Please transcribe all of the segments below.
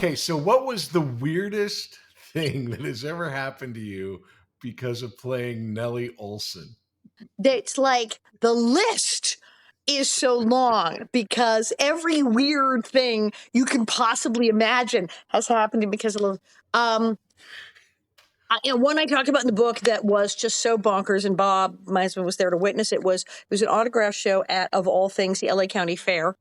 Okay, so what was the weirdest thing that has ever happened to you because of playing Nellie Oleson? That's like the list is so long because every weird thing you can possibly imagine has happened to me because of one I talked about in the book that was just so bonkers, and Bob, my husband, was there to witness it. Was an autograph show at, of all things, the LA County Fair.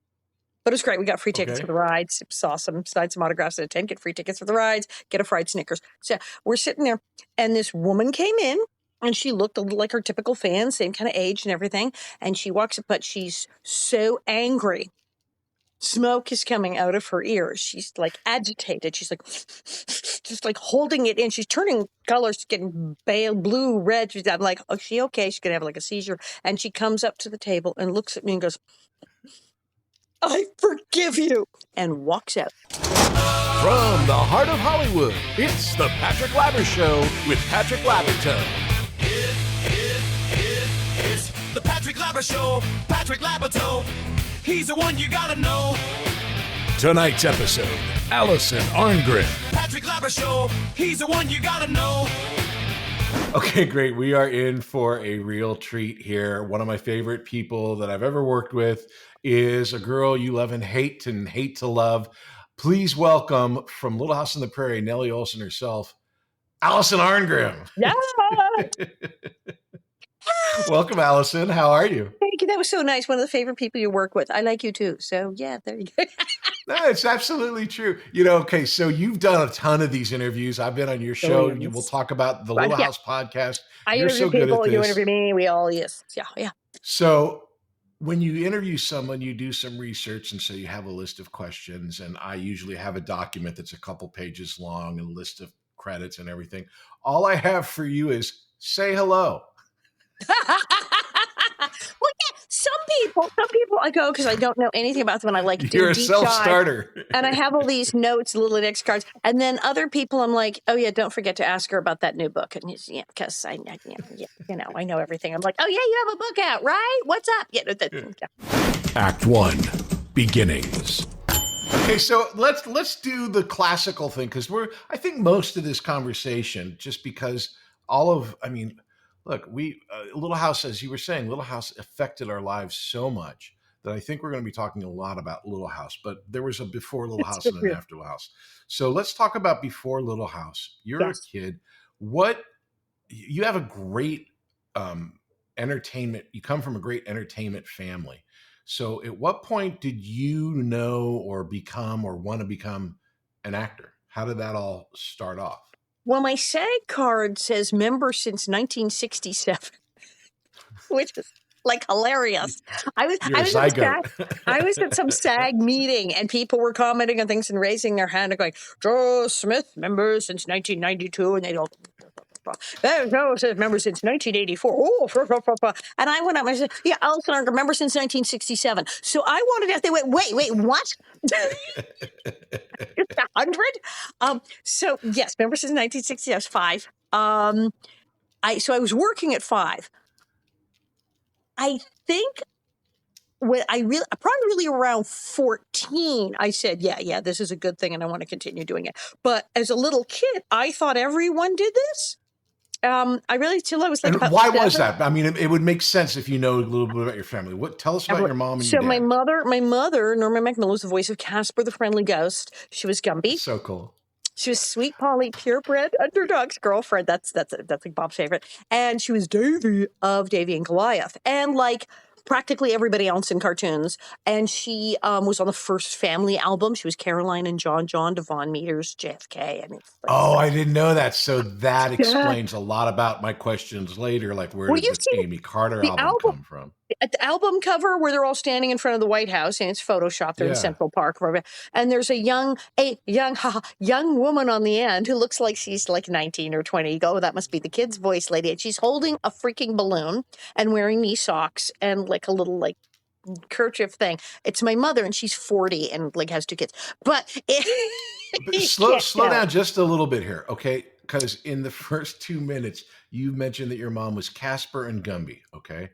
But it was great. We got free tickets for the rides. It was awesome. Signed some autographs at a tent, get free tickets for the rides, get a fried Snickers. So we're sitting there, and this woman came in, and she looked a little like her typical fan, same kind of age and everything. And she walks up, but she's so angry. Smoke is coming out of her ears. She's like agitated. She's like, just like holding it in. She's turning colors, getting pale, blue, red. I'm like, oh, is she okay? She's going to have like a seizure. And she comes up to the table and looks at me and goes, I forgive you, and walks out. From the heart of Hollywood, it's the Patrick Labber Show with Patrick Labberton. It's the Patrick Labber Show. Patrick Labberton. He's the one you gotta know. Tonight's episode, Alison Arngrim. Patrick Labber Show. He's the one you gotta know. Okay, great. We are in for a real treat here. One of my favorite people that I've ever worked with is a girl you love and hate to love. Please welcome from Little House on the Prairie, Nellie Oleson herself, Alison Arngrim. Yeah. Welcome, Alison. How are you? Thank you. That was so nice. One of the favorite people you work with. I like you too. So yeah, there you go. No, it's absolutely true. Okay, so you've done a ton of these interviews. I've been on your show. We'll talk about the Little House podcast. You're so good at this. You interview me. We all, yes. Yeah. So when you interview someone, you do some research, and so you have a list of questions, and I usually have a document that's a couple pages long and a list of credits and everything. All I have for you is say hello. Well, yeah, some people I go because I don't know anything about them, and I like you're a self-starter, and I have all these notes, little index cards, and then other people I'm like, oh yeah, don't forget to ask her about that new book, and because I know everything. I'm like, oh yeah, you have a book out, right? What's up? Act 1, beginnings. Okay, so let's do the classical thing because I think most of this conversation, just because look, Little House, as you were saying, Little House affected our lives so much that I think we're going to be talking a lot about Little House, but there was a before Little House and an after Little House. So let's talk about before Little House. You're a kid. You have a great entertainment. You come from a great entertainment family. So at what point did you know or want to become an actor? How did that all start off? Well, my SAG card says member since 1967, which is like hilarious. I was at some SAG meeting, and people were commenting on things and raising their hand and going, Joe Smith, member since 1992, and they go, Joe Smith, member since 1984. Oh, and I went up and I said, yeah, Alison Arngrim, member since 1967. So I wanted to, they went, wait, what? It's 100? So yes, member since 1960, I was 5. So I was working at 5. I think probably around 14, I said, yeah, this is a good thing and I want to continue doing it. But as a little kid, I thought everyone did this. I really, till I was like, and why was that? I mean, it would make sense if you know a little bit about your family. Tell us about your mom and your dad. So my mother, Norma McMillan, was the voice of Casper the Friendly Ghost. She was Gumby. So cool. She was Sweet Polly, purebred underdog's girlfriend. That's like Bob's favorite. And she was Davy of Davy and Goliath. And like practically everybody else in cartoons. And she was on the first Family album. She was Caroline and John, Devon Meters, JFK. I didn't know that. So that explains a lot about my questions later. Like, where did the Amy Carter album come from? At the album cover where they're all standing in front of the White House, and it's photoshopped in Central Park, and there's a young woman on the end who looks like she's like 19 or 20. You go, oh, that must be the kid's voice lady, and she's holding a freaking balloon and wearing knee socks and like a little like kerchief thing. It's my mother, and she's 40 and like has 2 kids. But slow down just a little bit here, okay? Because in the first 2 minutes, you mentioned that your mom was Casper and Gumby, okay?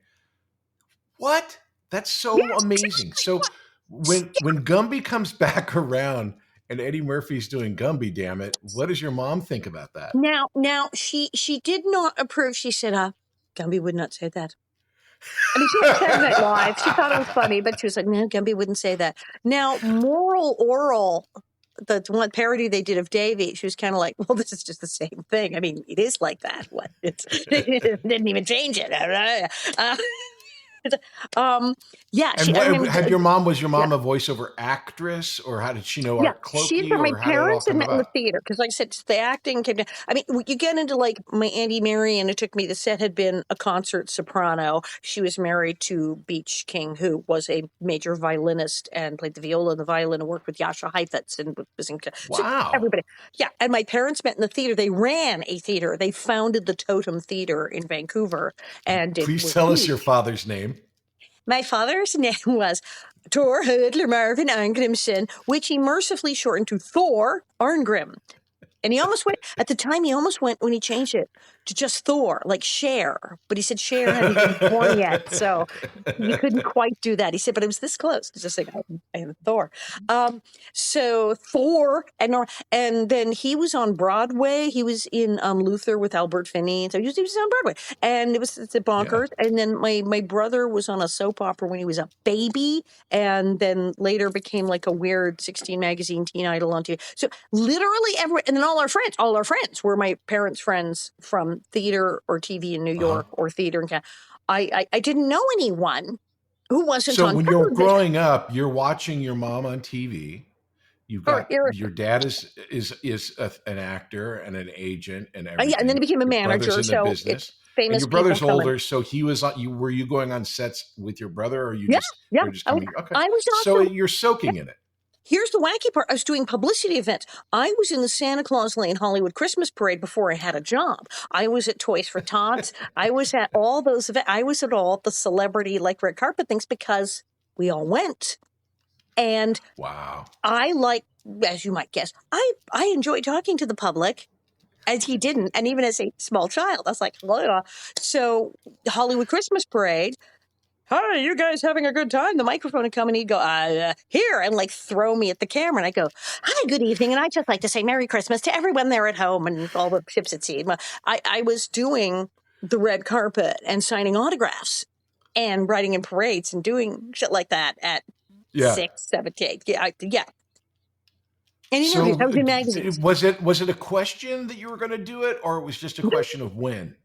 What? That's so amazing. So when Gumby comes back around and Eddie Murphy's doing Gumby. Damn it! What does your mom think about that? Now she did not approve. She said, Gumby would not say that. I mean, she was Saturday Night Live. She thought it was funny, but she was like, no, Gumby wouldn't say that. Now, Moral Oral, the one parody they did of Davy, she was kind of like, well, this is just the same thing. I mean, it is like that. What? It didn't even change it. Yeah. And was your mom a voiceover actress, or how did she know Art Clokey, my or how did it all parents had come met in the about? theater because, like I said, the acting came down. I mean, you get into like my Auntie Mary, and it took me. The set had been a concert soprano. She was married to Beach King, who was a major violinist and played the viola and the violin, and worked with Jascha Heifetz and was in. Wow. So everybody, yeah. And my parents met in the theater. They ran a theater. They founded the Totem Theater in Vancouver, and Please tell us your father's name. My father's name was Tor Hudler Marvin Arngrimson, which he mercifully shortened to Thor Arngrim. And he almost went, at the time, he almost went when he changed it to just Thor, like Cher. But he said Cher hadn't been born yet, so he couldn't quite do that. He said, but it was this close. It's just like, I am Thor. So Thor, and then he was on Broadway. He was in Luther with Albert Finney. So he was on Broadway. And it's bonkers. Yeah. And then my brother was on a soap opera when he was a baby, and then later became like a weird 16 magazine teen idol on TV. So literally everyone, and then all our friends were my parents' friends from theater or TV in New York or theater in Canada. I didn't know anyone who wasn't on television. So when you're growing up, you're watching your mom on TV. You've got your dad is an actor and an agent and everything. Yeah, and then he became a manager. So business. Famous. And your brother's older, so he was on. Were you going on sets with your brother, or you just coming? Okay, I was. So you're soaking in it. Here's the wacky part. I was doing publicity events. I was in the Santa Claus Lane Hollywood Christmas Parade before I had a job. I was at Toys for Tots. I was at all those events. I was at all the celebrity, like, red carpet things because we all went. And wow, I like, as you might guess, I enjoy talking to the public, as he didn't. And even as a small child, I was like, blah. So Hollywood Christmas Parade. Hi, you guys having a good time? The microphone would come and he'd go, here, and like throw me at the camera. And I go, hi, good evening. And I'd just like to say Merry Christmas to everyone there at home and all the ships at sea. I was doing the red carpet and signing autographs and writing in parades and doing shit like that at 6, 7, 8. Yeah. And interviews, I was in magazines. Was it a question that you were going to do it, or it was just a question of when?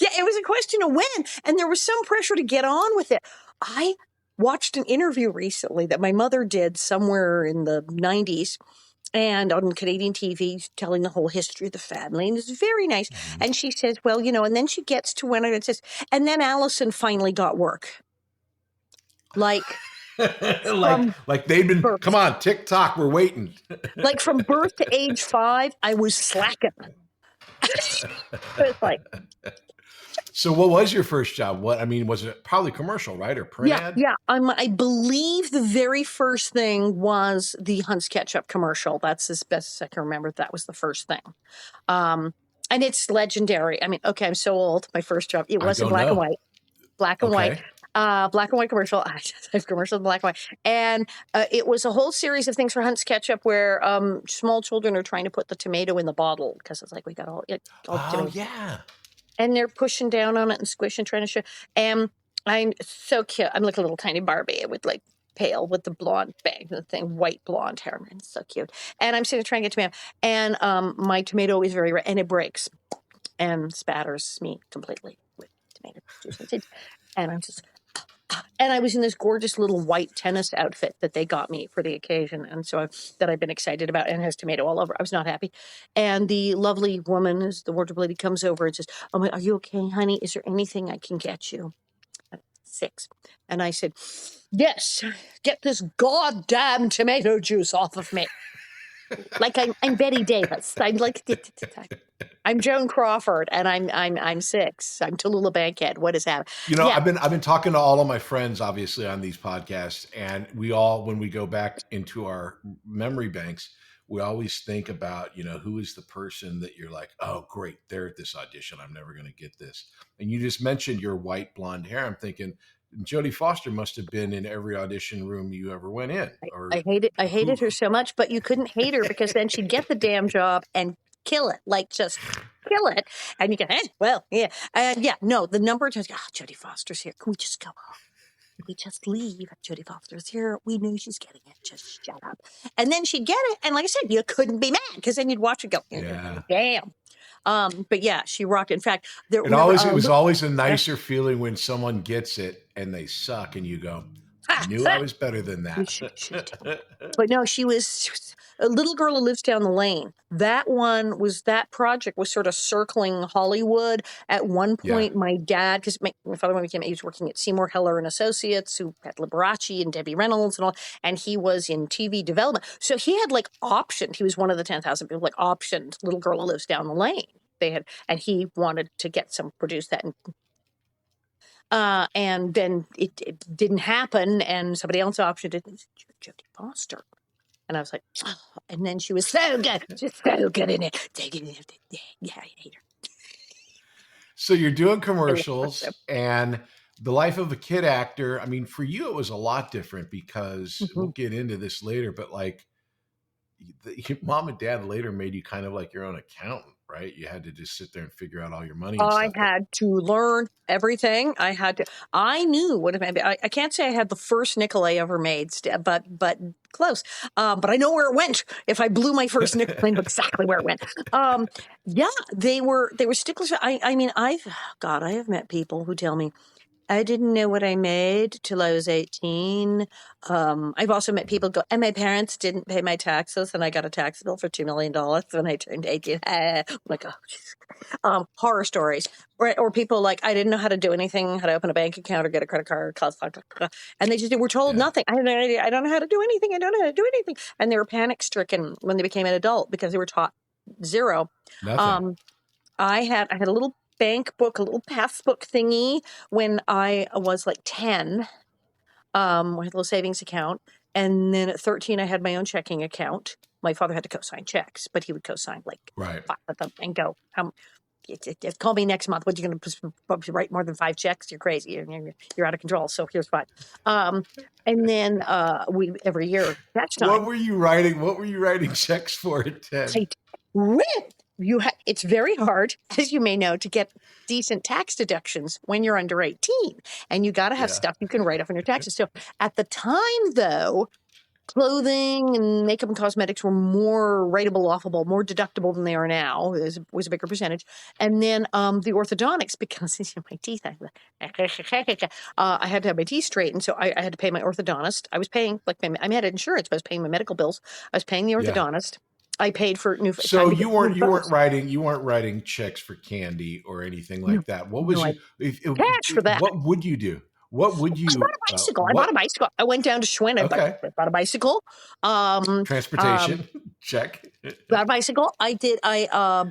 Yeah, it was a question of when, and there was some pressure to get on with it. I watched an interview recently that my mother did somewhere in the 90s and on Canadian TV telling the whole history of the family, and it's very nice. Mm-hmm. And she says, well, and then she gets to when it says, and then Allison finally got work. Like... like they'd been, birth. Come on, TikTok, we're waiting. Like from birth to age 5, I was slacking. It's like... So what was your first job? Was it probably commercial, right? Or print ad? Yeah. I believe the very first thing was the Hunt's Ketchup commercial. That's as best as I can remember. That was the first thing. And it's legendary. I mean, okay, I'm so old. My first job, it wasn't black and white. Black and white. Black and white commercial. I have commercials in black and white. And it was a whole series of things for Hunt's Ketchup where small children are trying to put the tomato in the bottle because it's like we got all tomatoes. Yeah. And they're pushing down on it and squishing, trying to show. And I'm so cute. I'm like a little tiny Barbie with like pale with the blonde bang, the thing, white blonde hair. Man, it's so cute. And I'm sitting there trying to get tomato. And my tomato is very red and it breaks and spatters me completely with tomato juice. And I'm just... And I was in this gorgeous little white tennis outfit that they got me for the occasion. And so that I've been excited about, and has tomato all over. I was not happy. And the lovely woman, as the wardrobe lady, comes over and says, oh, are you okay, honey? Is there anything I can get you? 6. And I said, yes, get this goddamn tomato juice off of me. Like I'm Betty Davis. I'm Joan Crawford, and I'm 6. I'm Tallulah Bankhead. What is happening? I've been talking to all of my friends, obviously, on these podcasts, and we all, when we go back into our memory banks, we always think about, who is the person that you're like, oh, great, they're at this audition. I'm never going to get this. And you just mentioned your white blonde hair. I'm thinking, Jodie Foster must have been in every audition room you ever went in. I hated her so much, but you couldn't hate her because then she'd get the damn job and kill it, like just kill it. And you go, well, yeah. And no, the number of times, Jodie Foster's here. Can we just go home? Can we just leave? Jodie Foster's here. We knew she's getting it. Just shut up. And then she'd get it. And like I said, you couldn't be mad because then you'd watch it go, damn. But yeah, she rocked. In fact, it was always a nicer feeling when someone gets it and they suck, and you go, "I knew I was better than that." But no, she was a little girl who lives down the lane. That project was sort of circling Hollywood. At one point, my dad, because my father, when he came, he was working at Seymour Heller and Associates, who had Liberace and Debbie Reynolds and all, and he was in TV development. So he had like optioned. He was one of the 10,000 people like optioned Little Girl Who Lives Down the Lane. And he wanted to get some produce that. And then it didn't happen, and somebody else optioned it. Jodie Foster. And I was like, oh. And then she was so good. Just so good in it. Yeah, I hate her. So you're doing commercials, and the life of a kid actor. I mean, for you, it was a lot different because we'll get into this later, but like your mom and dad later made you kind of like your own accountant, right? You had to just sit there and figure out all your money. I had to learn everything. I knew what it meant. I can't say I had the first nickel I ever made, but close. But I know where it went. If I blew my first nickel, I know exactly where it went. They were sticklers. I mean, I have met people who tell me, I didn't know what I made till I was 18. I've also met people go, and my parents didn't pay my taxes, and I got a tax bill for $2 million when I turned 18. I'm like, horror stories. Or people like, I didn't know how to do anything, how to open a bank account or get a credit card. And they just were told nothing. I don't know how to do anything. I don't know how to do anything. And they were panic stricken when they became an adult because they were taught zero. Nothing. I had a little bank book, a little passbook thingy when I was like 10. I had a little savings account. And then at 13, I had my own checking account. My father had to co-sign checks, but he would co-sign like 5 of them and go, call me next month. What are you going to write more than 5 checks? You're crazy. You're out of control. So here's 5. And then we every year. That's time. What were you writing checks for at 10? It's very hard, as you may know, to get decent tax deductions when you're under 18. And you got to have stuff you can write off on your taxes. So at the time, though, clothing and makeup and cosmetics were more writable, offable, more deductible than they are now. It was a bigger percentage. And then the orthodontics, because my teeth, I had to have my teeth straightened. So I had to pay my orthodontist. I was paying, I had insurance, but I was paying my medical bills. I was paying the orthodontist. I paid for new. So you weren't writing checks for candy or anything like that. What was cash for that? What would you do? What would you? I bought a bicycle. I bought a bicycle. I went down to Schwinn. I bought a bicycle. Transportation check. Got a bicycle. I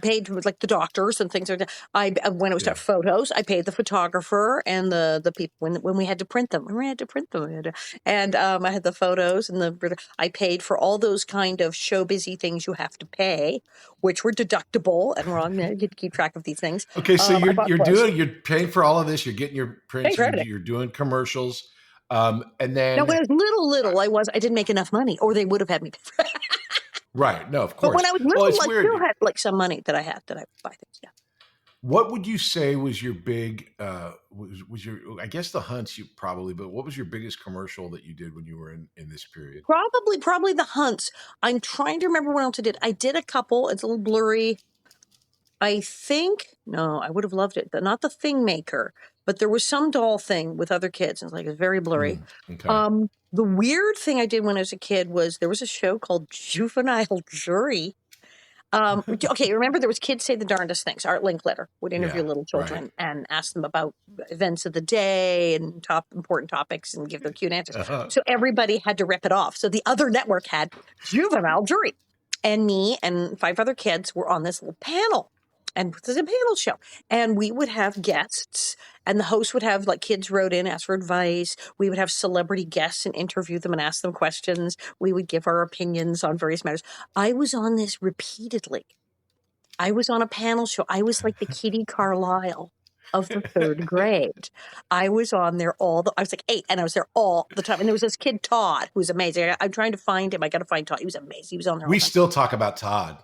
paid for like the doctors and things like that. When it was photos, I paid the photographer and the people when we had to print them. And I had the photos and I paid for all those kind of show busy things you have to pay, which were deductible and wrong. You had to keep track of these things. Okay, so you're paying for all of this. You're getting your prints. You're doing commercials. And then when I was little, I didn't make enough money, or they would have had me pay for it. Right. No, of course. But when I was little, I still had like some money that I had that I would buy things. Yeah. What would you say was your big, was your, I guess the Hunts you probably, but what was your biggest commercial that you did when you were in this period? Probably the Hunts. I'm trying to remember what else I did. I did a couple. It's a little blurry. I would have loved it. Not the Thing Maker, but there was some doll thing with other kids. It was very blurry. Okay. The weird thing I did when I was a kid was there was a show called Juvenile Jury. Okay, remember there was Kids Say the Darndest Things. Art Linkletter would interview little children and ask them about events of the day and important topics and give their cute answers. So everybody had to rip it off. So the other network had Juvenile Jury. And me and 5 other kids were on this little panel. And this is a panel show. And we would have guests, and the host would have, like, kids wrote in, ask for advice. We would have celebrity guests and interview them and ask them questions. We would give our opinions on various matters. I was on this repeatedly. I was on a panel show. I was like the Kitty Carlisle of the third grade. I was on there I was like 8, and I was there all the time. And there was this kid, Todd, who was amazing. I'm trying to find him. I got to find Todd. He was amazing. He was on there all We the time. still talk about Todd.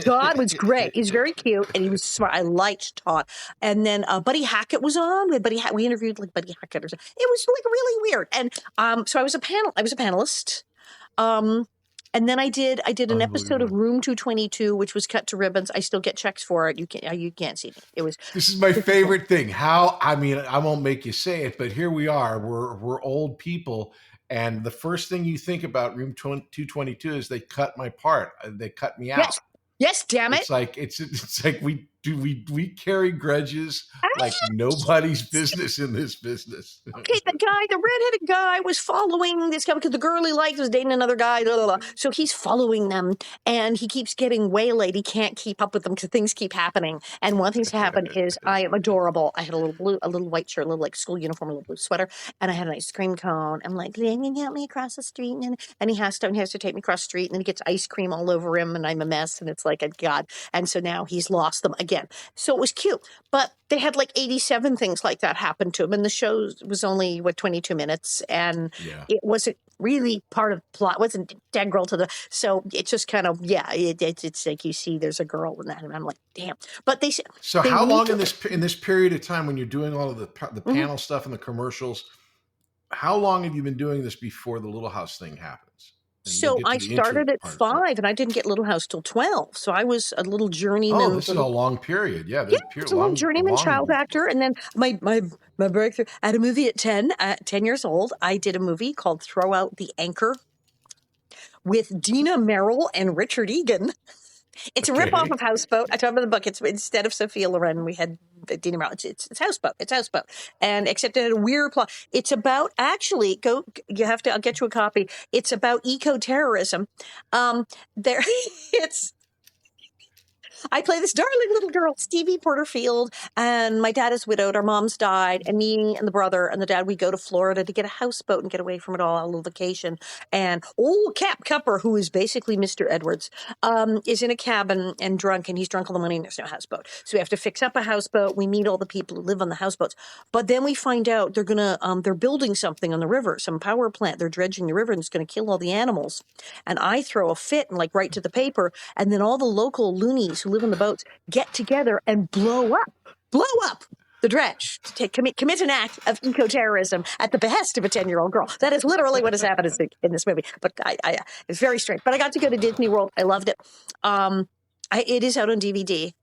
Todd was great. He's very cute, and he was smart. I liked Todd. And then Buddy Hackett was on. We interviewed like Buddy Hackett or something. It was like really weird. And so I was a panelist. And then I did an episode of Room 222, which was cut to ribbons. I still get checks for it. You can't see me. This is my favorite thing. I won't make you say it, but here we are. We're old people, and the first thing you think about Room 222 is they cut my part. They cut me out. Yes, damn it. It's like we carry grudges like nobody's business in this business. Okay, the redheaded guy was following this guy because the girl he liked was dating another guy. Blah, blah, blah. So he's following them, and he keeps getting waylaid. He can't keep up with them because things keep happening. And one thing to happen is I am adorable. I had a little white shirt, a little like school uniform, a little blue sweater, and I had an ice cream cone. I'm like, can you help me across the street? And he has to take me across the street, and then he gets ice cream all over him, and I'm a mess, and it's like a god. And so now he's lost them again. So it was cute, but they had like 87 things like that happen to him, and the show was only 22 minutes, and it wasn't really part of the plot, wasn't integral to the. So it's just kind of it's like you see there's a girl in that, and I'm like, damn. But they said. So how long in this period of time when you're doing all of the panel stuff and the commercials? How long have you been doing this before the Little House thing happens? So I started at 5, and I didn't get Little House till 12. So I was a little journeyman. Oh, this is a long period. Yeah, it's a little journeyman child actor. And then my breakthrough, I had a movie at 10. At 10 years old, I did a movie called Throw Out the Anchor with Dina Merrill and Richard Egan. It's a ripoff of Houseboat. I talk about the book. It's instead of Sophia Loren, we had Dina Merrill. It's Houseboat. It's Houseboat. And except it had a weird plot. It's about I'll get you a copy. It's about eco-terrorism. I play this darling little girl, Stevie Porterfield, and my dad is widowed. Our mom's died, and me and the brother and the dad, we go to Florida to get a houseboat and get away from it all, a little vacation. And Cap Cupper, who is basically Mr. Edwards, is in a cabin and drunk, and he's drunk all the money, and there's no houseboat. So we have to fix up a houseboat. We meet all the people who live on the houseboats. But then we find out they're building something on the river, some power plant. They're dredging the river, and it's going to kill all the animals. And I throw a fit and write to the paper, and then all the local loonies who live on the boats get together and blow up the dredge to commit an act of eco-terrorism at the behest of a 10-year-old girl. That is literally what has happened in this movie. But it's very strange. But I got to go to Disney World. I loved it. It is out on DVD.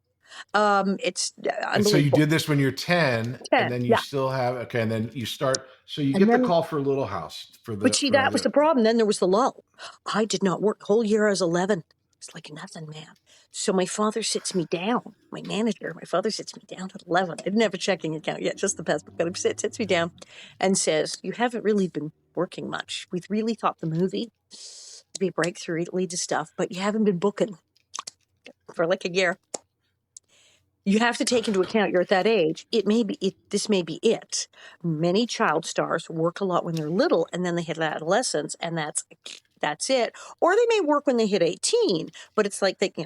It's and so you did this when you're 10 and then you still have and then you start. So you get the call for Little House that was the problem. Then there was the lull. I did not work the whole year. I was 11. It's like nothing, man. So my father sits me down. My father sits me down at 11. I didn't have a checking account yet, just the passbook. But he sits me down and says, "You haven't really been working much. We really thought the movie would be a breakthrough, lead to stuff, but you haven't been booking for like a year. You have to take into account you're at that age. This may be it. Many child stars work a lot when they're little, and then they hit adolescence, and that's it. Or they may work when they hit 18, but it's like it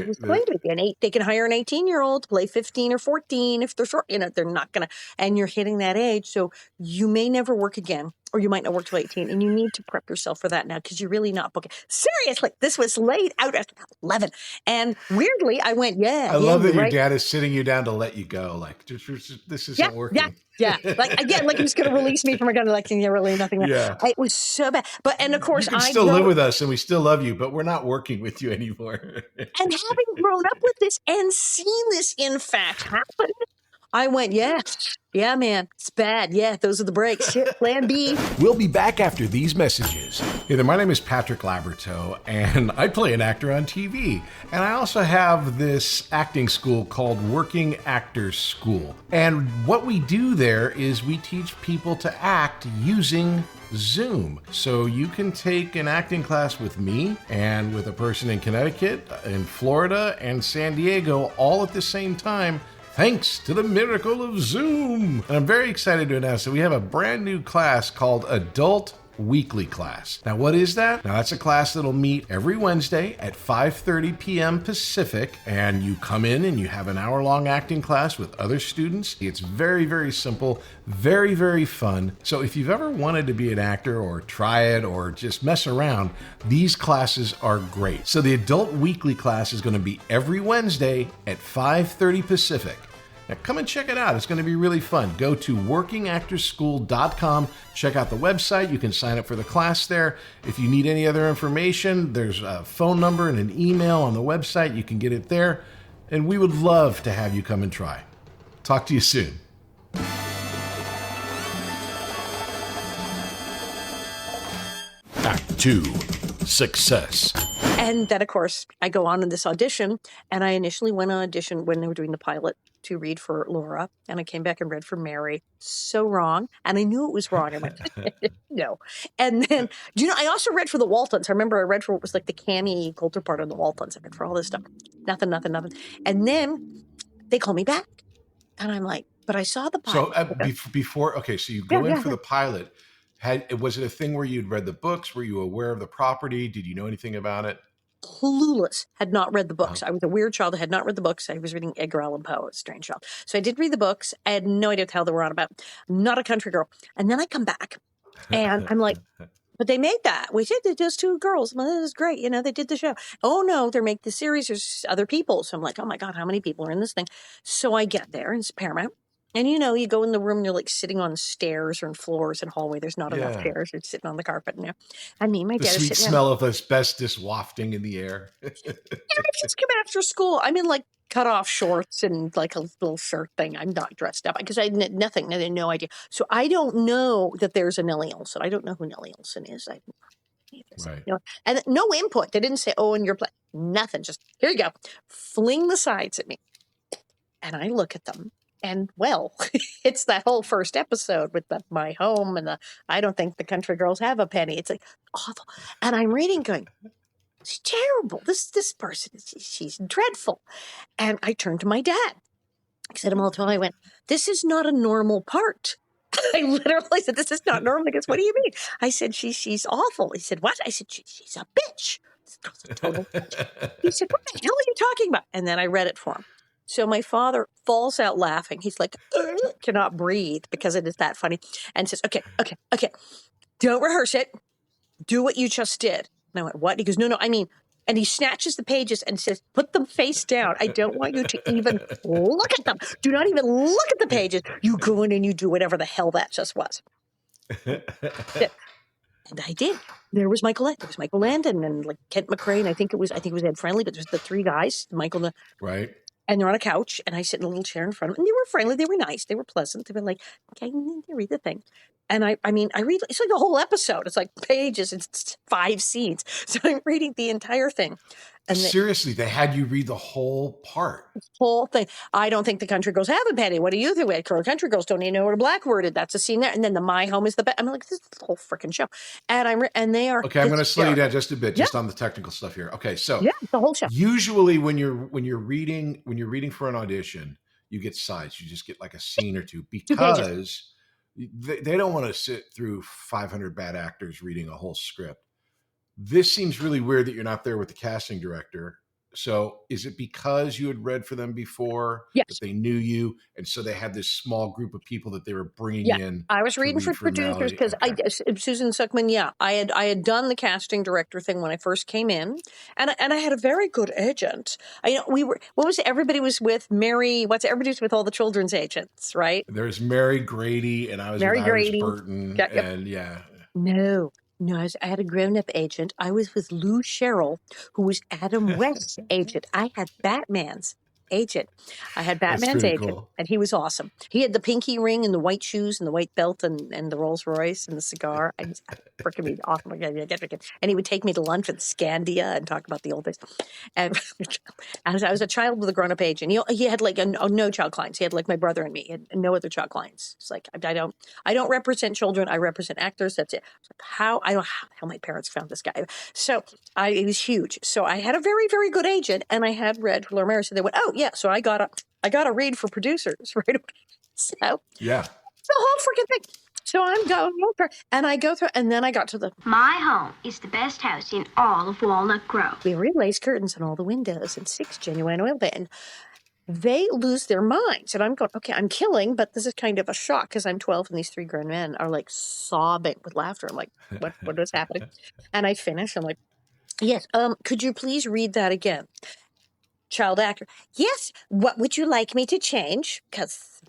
was going to be they can hire an 18-year-old to play 15 or 14 if they're short. They're not going to, and you're hitting that age, so you may never work again. Or you might not work till 18, and you need to prep yourself for that now because you're really not booking. Seriously, this was laid out at 11. And weirdly, I went, I love that your dad is sitting you down to let you go. Like, this isn't working. Yeah. Like he's going to release me from a gun. Like, really nothing. Yeah. It was so bad. And of course, you can still live with us and we still love you, but we're not working with you anymore. And having grown up with this and seen this, in fact, happen, I went, yeah, man, it's bad. Yeah, those are the breaks. Plan B. We'll be back after these messages. Hey there, my name is Patrick Laberteau, and I play an actor on TV. And I also have this acting school called Working Actors School. And what we do there is we teach people to act using Zoom. So you can take an acting class with me and with a person in Connecticut, in Florida, and San Diego all at the same time, thanks to the miracle of Zoom. And I'm very excited to announce that we have a brand new class called Adult weekly class. Now, what is that? Now, that's a class that'll meet every Wednesday at 5:30 p.m. Pacific, and you come in and you have an hour-long acting class with other students. It's very, very simple, very, very fun. So if you've ever wanted to be an actor or try it or just mess around, these classes are great. So the adult weekly class is going to be every Wednesday at 5:30 Pacific. Now come and check it out. It's going to be really fun. Go to workingactorschool.com. Check out the website. You can sign up for the class there. If you need any other information, there's a phone number and an email on the website. You can get it there. And we would love to have you come and try. Talk to you soon. Act 2. Success. And then, of course, I go on in this audition, and I initially went on audition when they were doing the pilot to read for Laura, and I came back and read for Mary. So wrong. And I knew it was wrong. I went, no. And then, I also read for the Waltons. I remember I read for what was like the Cammy Coulter part of the Waltons. I read for all this stuff. Nothing. And then they call me back. And I'm like, but I saw the pilot. So before, so you go in for the pilot. Was it a thing where you'd read the books? Were you aware of the property? Did you know anything about it? Clueless. Had not read the books. I was a weird child that had not read the books. I was reading Edgar Allan Poe, a strange child. So I did read the books. I had no idea what the hell they were on about. I'm not a country girl. And then I come back and I'm like, but they made that. We did those two girls. Well, this is great. They did the show. Oh no, they're making the series. There's other people. So I'm like, oh my God, how many people are in this thing? So I get there and it's Paramount. And you go in the room and you're like sitting on stairs or in floors and hallway. There's not enough chairs. You're sitting on the carpet. And I mean, my dad is sweet sitting smell of asbestos wafting in the air. I just come after school. I'm in like cut off shorts and like a little shirt thing. I'm not dressed up because I had nothing. I had no idea. So I don't know that there's a Nellie Oleson. I don't know who Nellie Oleson is. Right. And no input. They didn't say, oh, and you're playing. Nothing. Just here you go. Fling the sides at me. And I look at them. And well, it's that whole first episode with my home and I don't think the country girls have a penny. It's like awful. And I'm reading going, it's terrible. This person, she's dreadful. And I turned to my dad. I said him all the time. I went, this is not a normal part. I literally said, this is not normal. He goes, what do you mean? I said, she's awful. He said, what? I said, she's a bitch. Total bitch. He said, what the hell are you talking about? And then I read it for him. So my father falls out laughing. He's like, cannot breathe because it is that funny. And says, okay. Don't rehearse it. Do what you just did. And I went, what? He goes, no, I mean, and he snatches the pages and says, put them face down. I don't want you to even look at them. Do not even look at the pages. You go in and you do whatever the hell that just was. And I did. There was Michael Landon and like Kent McCrae. And I think it was Ed Friendly, but there's the three guys, Michael. Right. And they're on a couch, and I sit in a little chair in front of them. And they were friendly. They were nice. They were pleasant. They were like, okay, you read the thing. And I read, it's like a whole episode. It's like pages. It's 5 scenes. So I'm reading the entire thing. And seriously, they had you read the whole part. Whole thing. I don't think the country girls have a penny. What do you think? Country girls don't even know what a black word is. That's a scene there. And then the My Home is the best. I'm like, this is the whole freaking show. And they are. Okay, I'm going to slow you down just a bit, just on the technical stuff here. Okay, so the whole show. Usually, when you're reading for an audition, you get sides. You just get like a scene or two because they don't want to sit through 500 bad actors reading a whole script. This seems really weird that you're not there with the casting director. So is it because you had read for them before that they knew you? And so they had this small group of people that they were bringing in. I was reading for producers because Susan Suckman. I had done the casting director thing when I first came in, and I had a very good agent. Everybody was with Mary. Everybody was with all the children's agents, right? There's Mary Grady, and I was with Iris Burton, and No, I had a grown-up agent. I was with Lou Sherrill, who was Adam West's agent. I had Batman's agent. I had Batman's agent, and he was awesome. He had the pinky ring and the white shoes and the white belt and the Rolls Royce and the cigar. I was freaking awesome. And he would take me to lunch at Scandia and talk about the old days. And as I was a child with a grown-up agent, he had like no child clients. He had like my brother and me, he had no other child clients. It's like I don't represent children. I represent actors. That's it. I don't know how my parents found this guy. So it was huge. So I had a very, very good agent, and I had read for Laura Mary. So they went, oh yeah. So I got a read for producers right away. So the whole freaking thing. So I'm going over, and I go through, and then I got to the. My home is the best house in all of Walnut Grove. We have relace curtains on all the windows and 6 genuine oil paint. They lose their minds. And I'm going, okay, I'm killing, but this is kind of a shock because I'm 12 and these 3 grown men are like sobbing with laughter. I'm like, what is happening? And I finish. I'm like, yes, could you please read that again? Child actor. Yes. What would you like me to change? Because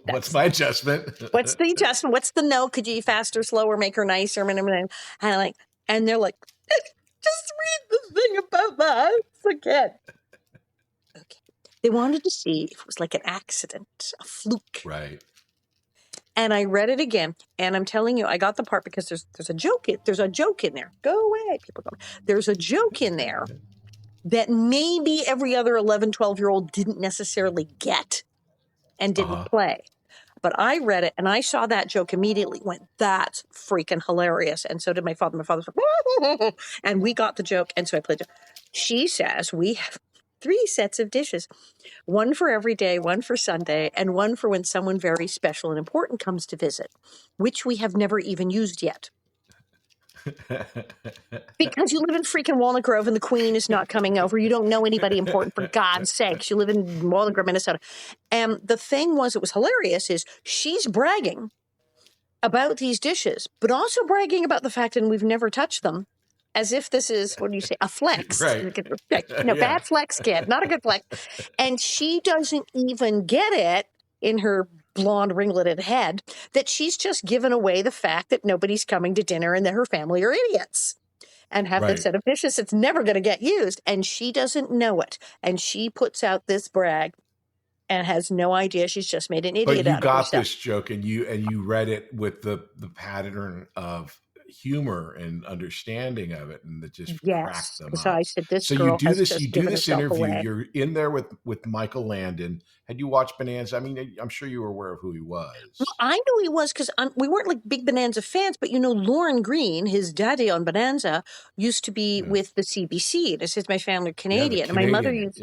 what's my adjustment? What's the adjustment? What's the note? Could you faster, slower, make her nicer? And they're like, just read the thing about the house again. Okay. They wanted to see if it was like an accident, a fluke. Right. And I read it again, and I'm telling you, I got the part because there's a joke. There's a joke in there. Go away, people. Go. There's a joke in there that maybe every other 11, 12-year-old didn't necessarily get and didn't play. But I read it, and I saw that joke immediately, went, that's freaking hilarious. And so did my father. My father said, and we got the joke, and so I played it. She says, we have 3 sets of dishes, one for every day, one for Sunday, and one for when someone very special and important comes to visit, which we have never even used yet. Because you live in freaking Walnut Grove and the Queen is not coming over. You don't know anybody important, for God's sakes. You live in Walnut Grove, Minnesota. And the thing was, it was hilarious, is she's bragging about these dishes, but also bragging about the fact that we've never touched them, as if this is, what do you say, a flex. Right. No, bad flex, kid, not a good flex. And she doesn't even get it in her blonde ringleted head that she's just given away the fact that nobody's coming to dinner and that her family are idiots and have this set of dishes that's never going to get used. And she doesn't know it. And she puts out this brag and has no idea she's just made an idiot out of herself. But you got this joke and you read it with the pattern of humor and understanding of it, and that just cracked them up. I said, this so girl you do has this interview away. You're in there with Michael Landon. Had you watched Bonanza? I mean, I'm sure you were aware of who he was. Well, I knew he was because we weren't like big Bonanza fans, but Lauren Green, his daddy on Bonanza, used to be with the CBC. This is my family Canadian. And my mother used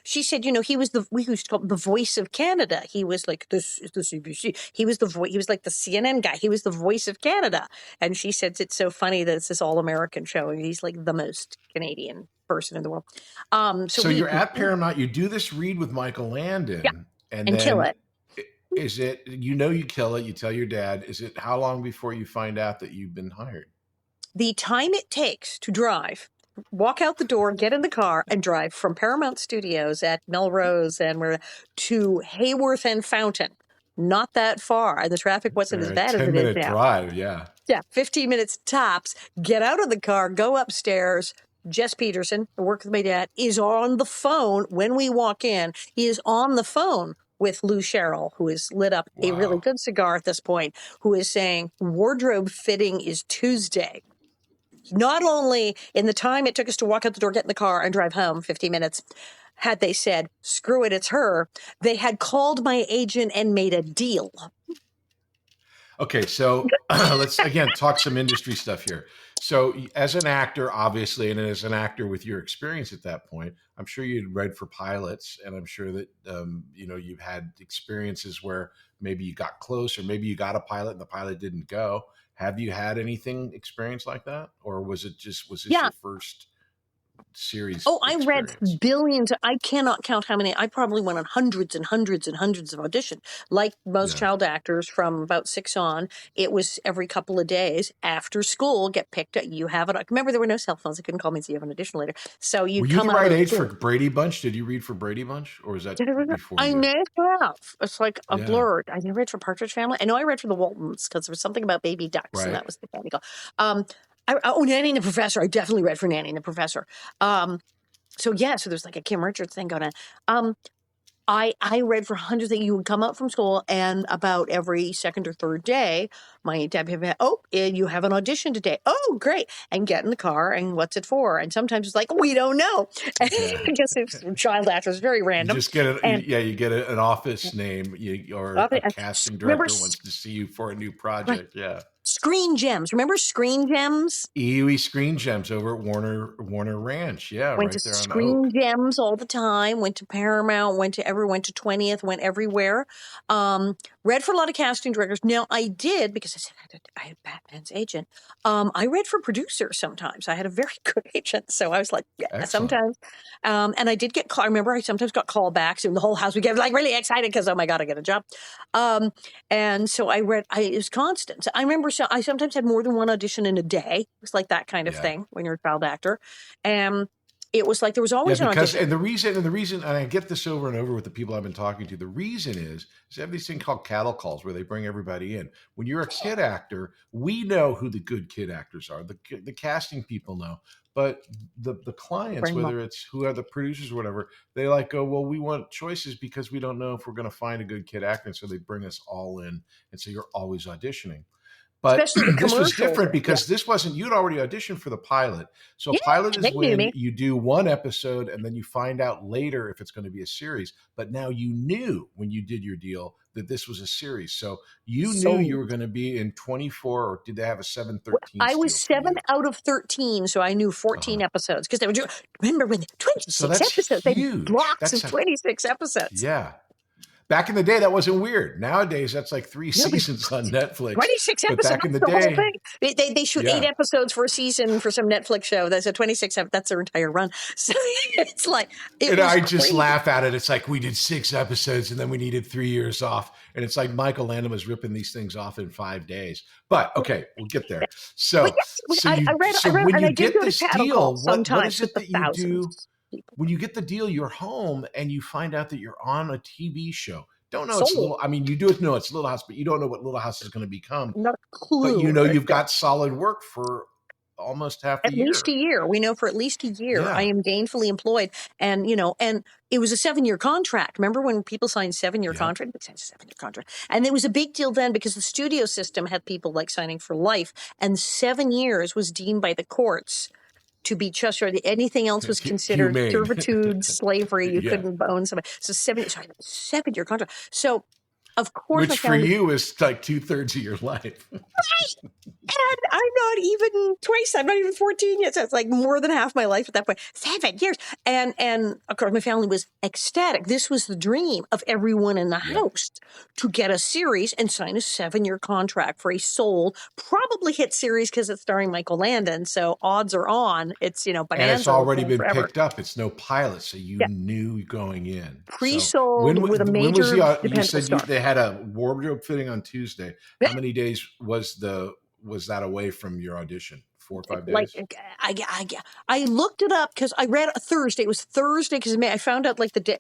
she said, he was we used to call him the voice of Canada. He was like, this is the CBC. He was he was like the CNN guy. He was the voice of Canada. And she said, it's so funny that it's this all-American show. And he's like the most Canadian person in the world. So you're at Paramount. You do this read with Michael Landon. Yeah, and then kill it. Is it, you kill it. You tell your dad. Is it how long before you find out that you've been hired? The time it takes to walk out the door, get in the car, and drive from Paramount Studios at Melrose to Hayworth and Fountain. Not that far. And the traffic wasn't as bad as it is now. 10-minute drive, yeah. Yeah, 15 minutes tops. Get out of the car, go upstairs. Jess Peterson, who worked with my dad, is on the phone when we walk in. He is on the phone with Lou Sherrill, who has lit up a really good cigar at this point, who is saying wardrobe fitting is Tuesday. Not only in the time it took us to walk out the door, get in the car, and drive home, 50 minutes, had they said, screw it, it's her, they had called my agent and made a deal. Okay, so let's, again, talk some industry stuff here. So as an actor, obviously, and as an actor with your experience at that point, I'm sure you'd read for pilots, and I'm sure that, you've had experiences where maybe you got close or maybe you got a pilot and the pilot didn't go. Have you had anything experience like that? Or was this your first series? Oh, I read billions. I cannot count how many. I probably went on hundreds and hundreds and hundreds of auditions. Like most child actors from about 6 on, it was every couple of days after school, get picked up. You have it. Remember, there were no cell phones. They couldn't call me and say you have an audition later. So you come the right age for Brady Bunch? Did you read for Brady Bunch? Or was that before? I may have. It's like a blur. I never read for Partridge Family. I know I read for the Waltons because there was something about baby ducks, and that was the candy call. Nanny and the Professor. I definitely read for Nanny and the Professor. So there's like a Kim Richards thing going on. I read for hundreds that you would come up from school, and about every second or third day, my dad would have, you have an audition today. Oh, great. And get in the car, and what's it for? And sometimes it's like, we don't know. I guess it's child actors, very random. You just get you get an office name, or a casting director wants to see you for a new project. Right. Yeah. Screen Gems. Remember Screen Gems? EUE Screen Gems over at Warner Ranch. Yeah, went right to there on Screen Gems all the time. Went to Paramount. Went to 20th. Went everywhere. read for a lot of casting directors. Now I did, because I said I had Batman's agent. I read for producers sometimes. I had a very good agent, so I was like, yeah, Excellent. sometimes. And I did get. I remember I sometimes got callbacks, and the whole house would get like really excited because, oh my god, I get a job. And so I read. It was constant. So I remember. So I sometimes had more than one audition in a day. It was like that kind of thing when you're a child actor, and it was like there was always an audition. And the reason, and I get this over and over with the people I've been talking to. The reason is they have this thing called cattle calls where they bring everybody in. When you're a kid actor, we know who the good kid actors are. The casting people know, but the clients, whether it's who are the producers or whatever, they like go, well, we want choices because we don't know if we're going to find a good kid actor, and so they bring us all in, and so you're always auditioning. But this was different because this wasn't, you'd already auditioned for the pilot. So pilot is when you do one episode and then you find out later if it's going to be a series. But now you knew when you did your deal that this was a series. So you knew you were going to be in 24, or did they have a 7-13? I was 7 out of 13, so I knew 14 episodes because they were doing, remember when 26 episodes, they had blocks of 26 episodes. Yeah. Back in the day, that wasn't weird. Nowadays, that's like 3 seasons on Netflix. 26 episodes. Back in the day, they shoot 8 episodes for a season for some Netflix show. That's a 26. That's their entire run. So it's like, I just laugh at it. It's like we did 6 episodes and then we needed 3 years off, and it's like Michael Landon was ripping these things off in 5 days. But okay, we'll get there. So, when you get this deal, what is it that you do? When you get the deal, you're home and you find out that you're on a TV show. Don't know it's Little. I mean, you do know it's Little House, but you don't know what Little House is going to become. Not a clue. But you know you've got solid work for almost half a year. At least a year. We know for at least a year. I am gainfully employed, and and it was a 7-year contract. Remember when people signed 7-year contract? They signed a 7-year contract, and it was a big deal then because the studio system had people like signing for life, and 7 years was deemed by the courts to be trustworthy. Anything else was considered servitude, slavery. You couldn't own somebody. So 7-year contract. So, of course, which for you is like 2/3 of your life. Right. And I'm not even twice. I'm not even 14 yet. So it's like more than half my life at that point. 7 years. And of course, my family was ecstatic. This was the dream of everyone in the house to get a series and sign a 7-year contract for a sole, probably hit series because it's starring Michael Landon. So odds are on. It's, Bonanza. And it's already been picked up. It's no pilot. So you knew going in. Pre-sold with a major you said they had a wardrobe fitting on Tuesday. How many days was that away from your audition? 4 or 5 days? Like I looked it up because I read a Thursday. It was Thursday because I found out like the day.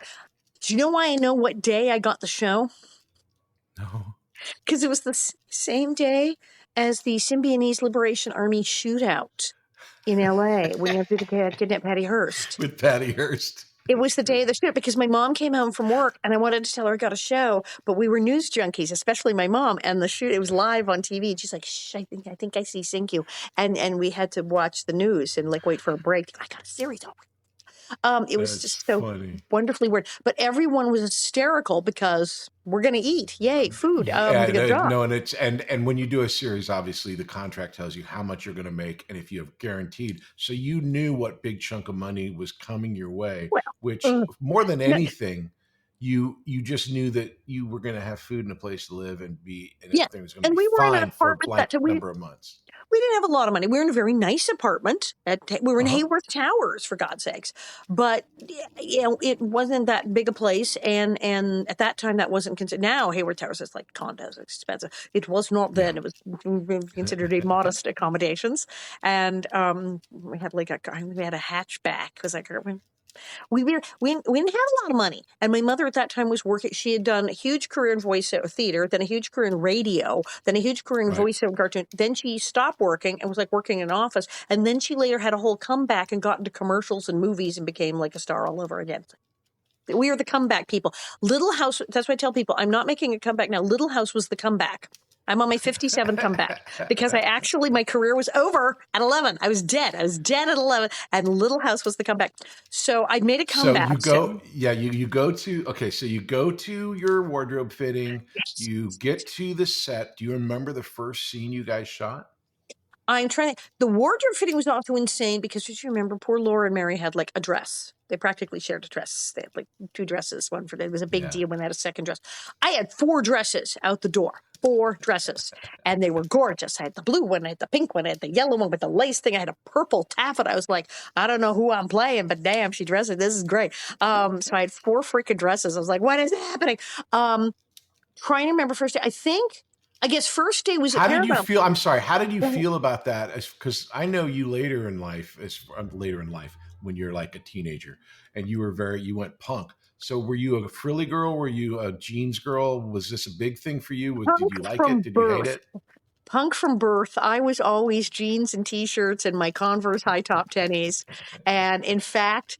Do you know why I know what day I got the show? No. Because it was the same day as the Symbionese Liberation Army shootout in L.A. when you have to kidnap Patty Hearst. With Patty Hearst. It was the day of the shoot because my mom came home from work and I wanted to tell her I got a show, but we were news junkies, especially my mom. And the shoot, it was live on TV. And she's like, "Shh, I think I see Sinku," and we had to watch the news and like wait for a break. I got a series over. It was just so wonderfully weird, but everyone was hysterical because we're going to eat. Yay, food. And when you do a series, obviously the contract tells you how much you're going to make and if you have guaranteed. So you knew what big chunk of money was coming your way, which more than anything, you just knew that you were going to have food and a place to live and everything was going to be fine for a blank number of months. We didn't have a lot of money. We were in a very nice apartment. We were in Hayworth Towers, for God's sakes. But it wasn't that big a place, and at that time that wasn't considered. Now Hayworth Towers is like condos, expensive. It was not then. It was considered a modest accommodations, and we had a hatchback because we didn't have a lot of money. And my mother at that time was working. She had done a huge career in voiceover theater, then a huge career in radio, then a huge career in voiceover cartoon. Then she stopped working and was like working in an office. And then she later had a whole comeback and got into commercials and movies and became like a star all over again. We are the comeback people. Little House, that's why I tell people, I'm not making a comeback now. Little House was the comeback. I'm on my 57 comeback because my career was over at 11. I was dead. I was dead at 11, and Little House was the comeback. So I made a comeback. So you go to your wardrobe fitting. You get to the set. Do you remember the first scene you guys shot? I'm trying. The wardrobe fitting was also insane because, as you remember, poor Laura and Mary had like a dress. They practically shared a dress. They had like 2 dresses. One for it was a big deal when they had a second dress. I had 4 dresses out the door. 4 dresses, and they were gorgeous. I had the blue one, I had the pink one, I had the yellow one with the lace thing. I had a purple taffeta. I was like, I don't know who I'm playing, but damn, she dresses. This is great. So I had 4 freaking dresses. I was like, what is happening? Trying to remember first day. I guess first day was. How did you feel? I'm sorry. How did you feel about that? Because I know you later in life, when you're like a teenager, and you went punk. So were you a frilly girl? Were you a jeans girl? Was this a big thing for you? Did you like it? Did you hate it? Punk from birth. I was always jeans and T-shirts and my Converse high top tennies. And in fact,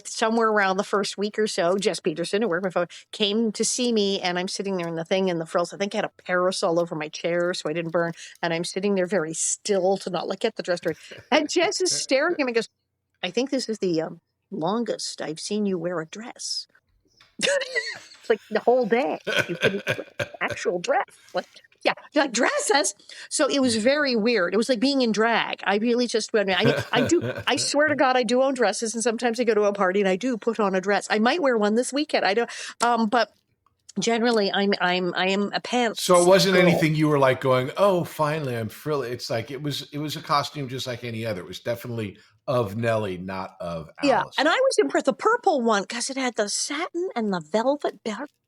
somewhere around the first week or so, Jess Peterson, who worked my phone, came to see me, and I'm sitting there in the thing in the frills. I think I had a parasol over my chair so I didn't burn. And I'm sitting there very still to not get the dress dirty. And Jess is staring at me and goes, I think this is the longest I've seen you wear a dress. It's like the whole day. You couldn't actual dress. Like dresses. So it was very weird. It was like being in drag. I really just went. I swear to God, I do own dresses, and sometimes I go to a party and I do put on a dress. I might wear one this weekend. I don't. But generally, I am a pants. So it wasn't girl. anything you were like going, oh, finally, I'm frilly. It's like it was a costume just like any other. It was definitely of Nellie, not of Alice. Yeah, and I was impressed. The purple one, because it had the satin and the velvet,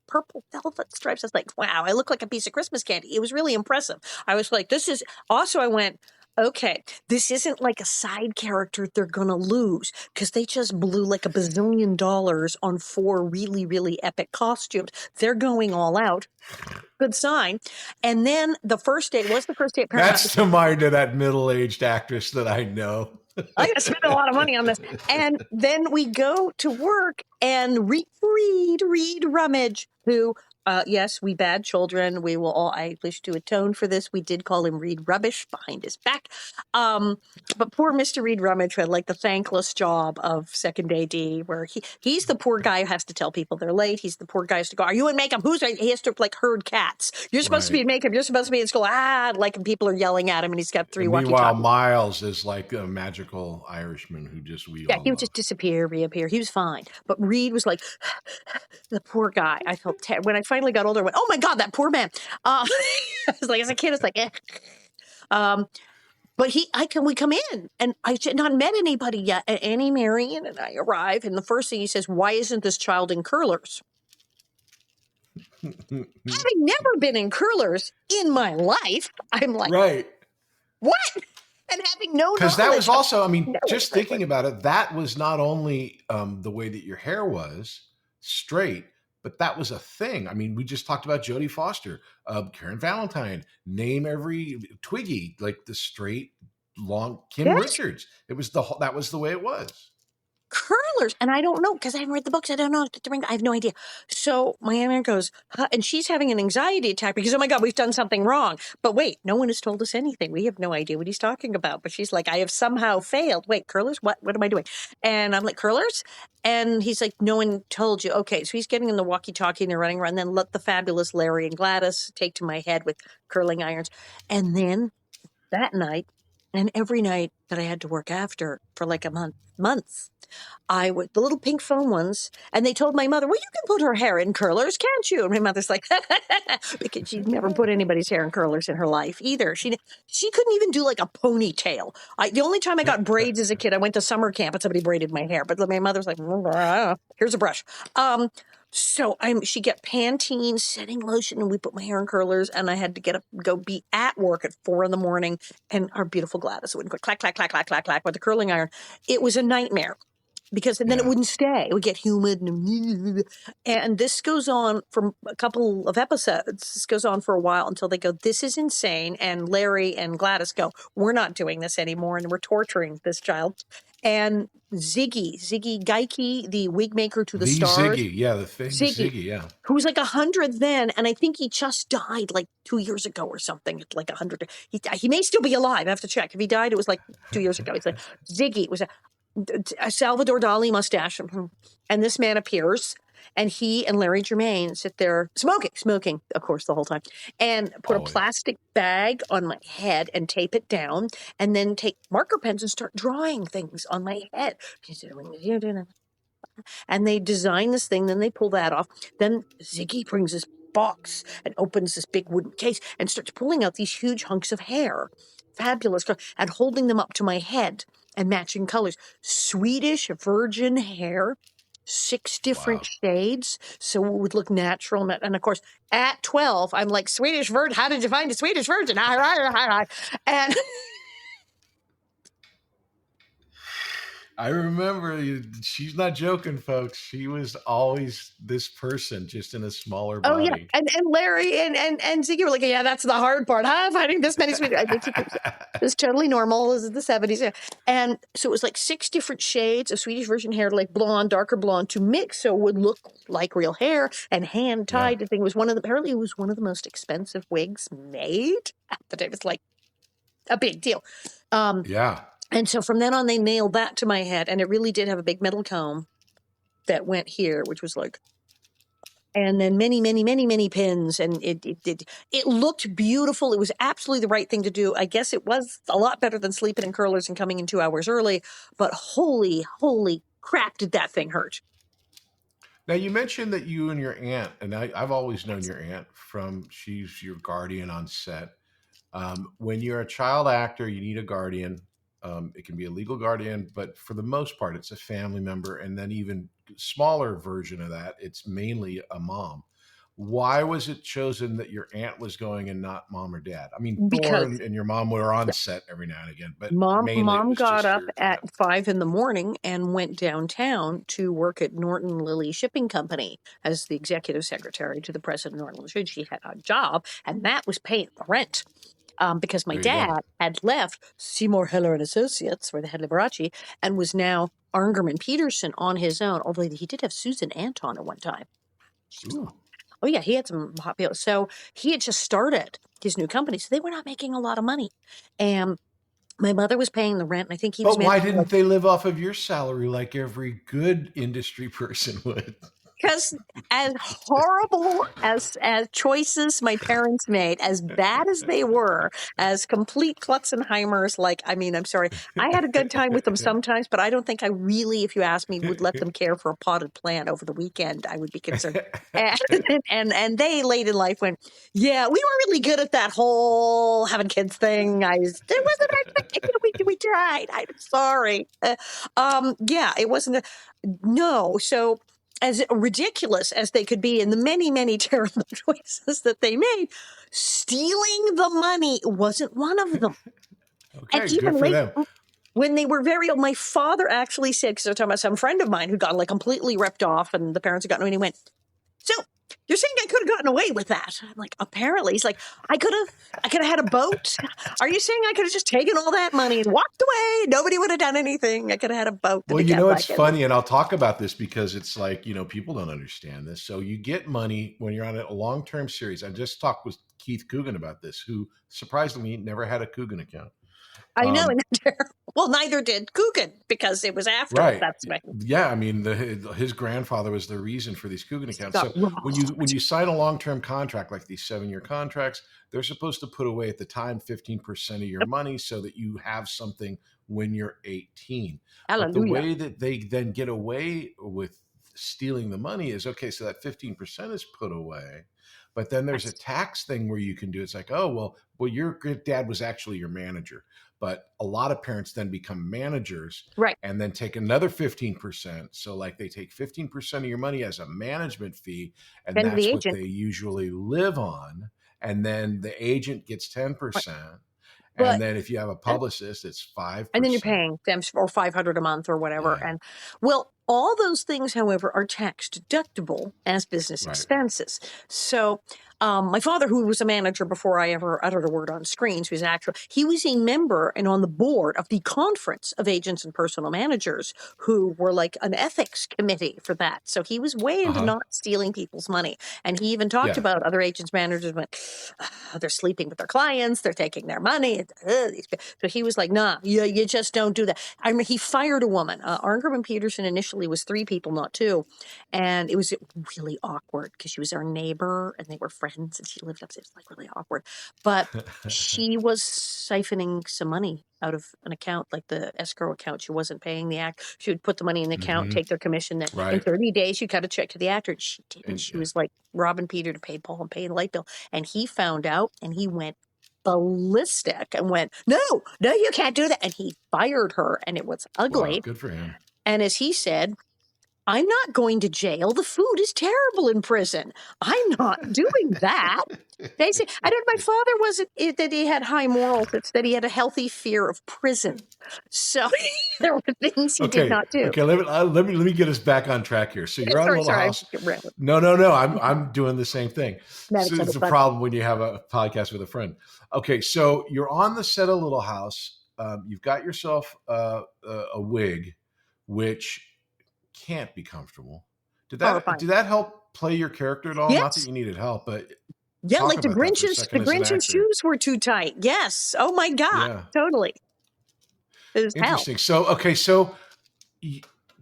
purple velvet stripes. I was like, wow, I look like a piece of Christmas candy. It was really impressive. I was like, this is, also I went, okay, this isn't like a side character they're going to lose, because they just blew like $1 bazillion on 4 really, really epic costumes. They're going all out. Good sign. And then the first day was the first day at Paramount. That's the mind of that middle-aged actress that I know. I got to spend a lot of money on this. And then we go to work, and Reed Rummage, who, yes, we bad children. We will all, I wish to atone for this. We did call him Reed Rubbish behind his back. But poor Mr. Reed Rummage had like the thankless job of second AD, where he's the poor guy who has to tell people they're late. He's the poor guy who has to go, are you in makeup? He has to like herd cats. You're supposed to be in makeup. You're supposed to be in school. And people are yelling at him, and he's got 3 walkie-talkies. Meanwhile, Miles is like a magical Irishman who just he would just disappear, reappear. He was fine. But Reed was like, the poor guy. I felt when I finally got older, I went, oh my God, that poor man. I was like, as a kid, I was like, But we come in, and I had not met anybody yet. And Annie Marion and I arrive, and the first thing he says, why isn't this child in curlers? Having never been in curlers in my life, I'm like, right. What? And having no knowledge. Because that was also, I mean, just thinking about it, that was not only the way that your hair was straight, but that was a thing. I mean, we just talked about Jodie Foster, Karen Valentine, name every Twiggy, like the straight, long Kim Richards. That was the way it was. Curlers, and I don't know, because I haven't read the books. I don't know. I have no idea. So my aunt goes, and she's having an anxiety attack because, oh my God, we've done something wrong. But wait, no one has told us anything. We have no idea what he's talking about. But she's like, I have somehow failed. Wait, curlers? What am I doing? And I'm like, curlers? And he's like, no one told you. Okay, so he's getting in the walkie-talkie and they're running around. Then let the fabulous Larry and Gladys take to my head with curling irons. And then that night, and every night that I had to work after for like a month, I would, the little pink foam ones, and they told my mother, well, you can put her hair in curlers, can't you? And my mother's like, because she'd never put anybody's hair in curlers in her life either. She couldn't even do like a ponytail. The only time I got braids as a kid, I went to summer camp and somebody braided my hair. But my mother's like, here's a brush. So she get Pantene setting lotion, and we put my hair in curlers, and I had to go be at work at 4 a.m, and our beautiful Gladys would go clack, clack, clack, clack, clack, clack with the curling iron. It was a nightmare. Because then it wouldn't stay. It would get humid. And this goes on for a couple of episodes. This goes on for a while until they go, this is insane. And Larry and Gladys go, we're not doing this anymore. And we're torturing this child. And Ziggy Geike, the wig maker to the stars. Ziggy, yeah, the famous Ziggy, yeah. Who was like 100 then. And I think he just died like 2 years ago or something. It's like 100. He may still be alive. I have to check. If he died, it was like 2 years ago. He's like, Ziggy was a Salvador Dali mustache, and this man appears, And he and Larry Germain sit there smoking, of course, the whole time, and put Always. a plastic bag on my head and tape it down, and then take marker pens and start drawing things on my head. And they design this thing, then they pull that off. Then Ziggy brings this box and opens this big wooden case and starts pulling out these huge hunks of hair, fabulous, and holding them up to my head and matching colors. Swedish virgin hair, 6 different shades, so it would look natural. And of course, at 12, I'm like, Swedish virgin, how did you find a Swedish virgin? And I remember she's not joking, folks. She was always this person, just in a smaller oh yeah, body. and Larry and Ziggy were like, yeah, that's the hard part, huh? Finding this many Swedish. I think it was totally normal. This is the 70s, yeah. And so it was like 6 different shades of Swedish virgin hair, like blonde, darker blonde, to mix so it would look like real hair, and hand tied. The thing was apparently it was one of the most expensive wigs made. But it was like a big deal. Yeah. And so from then on, they nailed that to my head, and it really did have a big metal comb that went here, which was like, and then many pins, and it looked beautiful. It was absolutely the right thing to do. I guess it was a lot better than sleeping in curlers and coming in 2 hours early, but holy crap, did that thing hurt. Now, you mentioned that you and your aunt, and I've always known your aunt she's your guardian on set. When you're a child actor, you need a guardian. It can be a legal guardian, but for the most part, it's a family member. And then even smaller version of that, it's mainly a mom. Why was it chosen that your aunt was going and not mom or dad? I mean, Thor and your mom were on set every now and again, but mom got up at 5 a.m. and went downtown to work at Norton Lilly Shipping Company as the executive secretary to the president of Norton Lilly. She had a job, and that was paying the rent. Because my dad had left Seymour Heller and Associates, where they had Liberace, and was now Arngrim and Peterson on his own. Although he did have Susan Anton at one time. Ooh. Oh yeah, he had some hot people. So he had just started his new company, so they were not making a lot of money. And my mother was paying the rent, and I think he was. But why didn't they live off of your salary like every good industry person would? Because as horrible as choices my parents made, as bad as they were, as complete Klutzenheimers, I'm sorry, I had a good time with them sometimes, but I don't think I really, if you ask me, would let them care for a potted plant over the weekend. I would be concerned. And they late in life went, yeah, we were really good at that whole having kids thing. We tried. I'm sorry. It wasn't. No. So, as ridiculous as they could be in the many terrible choices that they made, stealing the money wasn't one of them. Okay, and even good for them. When they were very old, my father actually said, because I was talking about some friend of mine who got completely ripped off, and the parents had gotten away, and he went, so you're saying I could have gotten away with that? I'm like, apparently. He's like, I could have had a boat. Are you saying I could have just taken all that money and walked away? Nobody would have done anything. I could have had a boat. Well, it's funny, and I'll talk about this because it's like, people don't understand this. So you get money when you're on a long-term series. I just talked with Keith Coogan about this, who surprisingly never had a Coogan account. I know. Well, neither did Coogan, because it was after. Right. That's right. Yeah, I mean, his grandfather was the reason for these Coogan accounts. So when you sign a long-term contract, like these 7-year contracts, they're supposed to put away at the time 15% of your money so that you have something when you're 18. But the way that they then get away with stealing the money is, okay, so that 15% is put away. But then there's a tax thing where you can do. It's like, well, your dad was actually your manager. But a lot of parents then become managers, right, and then take another 15%. So they take 15% of your money as a management fee, and then that's what they usually live on. And then the agent gets 10%. Right. And then if you have a publicist, it's 5%. And then you're paying them for $500 a month or whatever. Yeah. And all those things, however, are tax deductible as business expenses. So my father, who was a manager before I ever uttered a word on screen, so he was an actor, he was a member and on the board of the Conference of Agents and Personal Managers, who were like an ethics committee for that. So he was way into not stealing people's money. And he even talked about other agents, managers went, they're sleeping with their clients, they're taking their money. So he was like, nah, you just don't do that. I mean, he fired a woman. Arngrim and Peterson initially initially was 3 people, not 2. And it was really awkward because she was our neighbor and they were friends and she lived upstairs. It was like really awkward. But she was siphoning some money out of an account, like the escrow account. She wasn't paying the act. She would put the money in the account, take their commission. Then in Right. 30 days, you cut a check to the actor. And she didn't. And, She was like robbing Peter to pay Paul and paying the light bill. And he found out and he went ballistic and went, no, you can't do that. And he fired her and it was ugly. wow, good for him. And as he said, I'm not going to jail. The food is terrible in prison. I'm not doing that. Basically, I don't. My father wasn't that he had high morals. It's that he had a healthy fear of prison. So there were things he did not do. Okay, let me get us back on track here. So you're on Little House. No. I'm doing the same thing. So it's a problem when you have a podcast with a friend. Okay, so you're on the set of Little House. You've got yourself a wig, which can't be comfortable. Did that help play your character at all? Yes. Not that you needed help, but yeah, like the Grinch's shoes were too tight. Yes. Oh my God. Yeah. Totally. It was interesting. Hell. So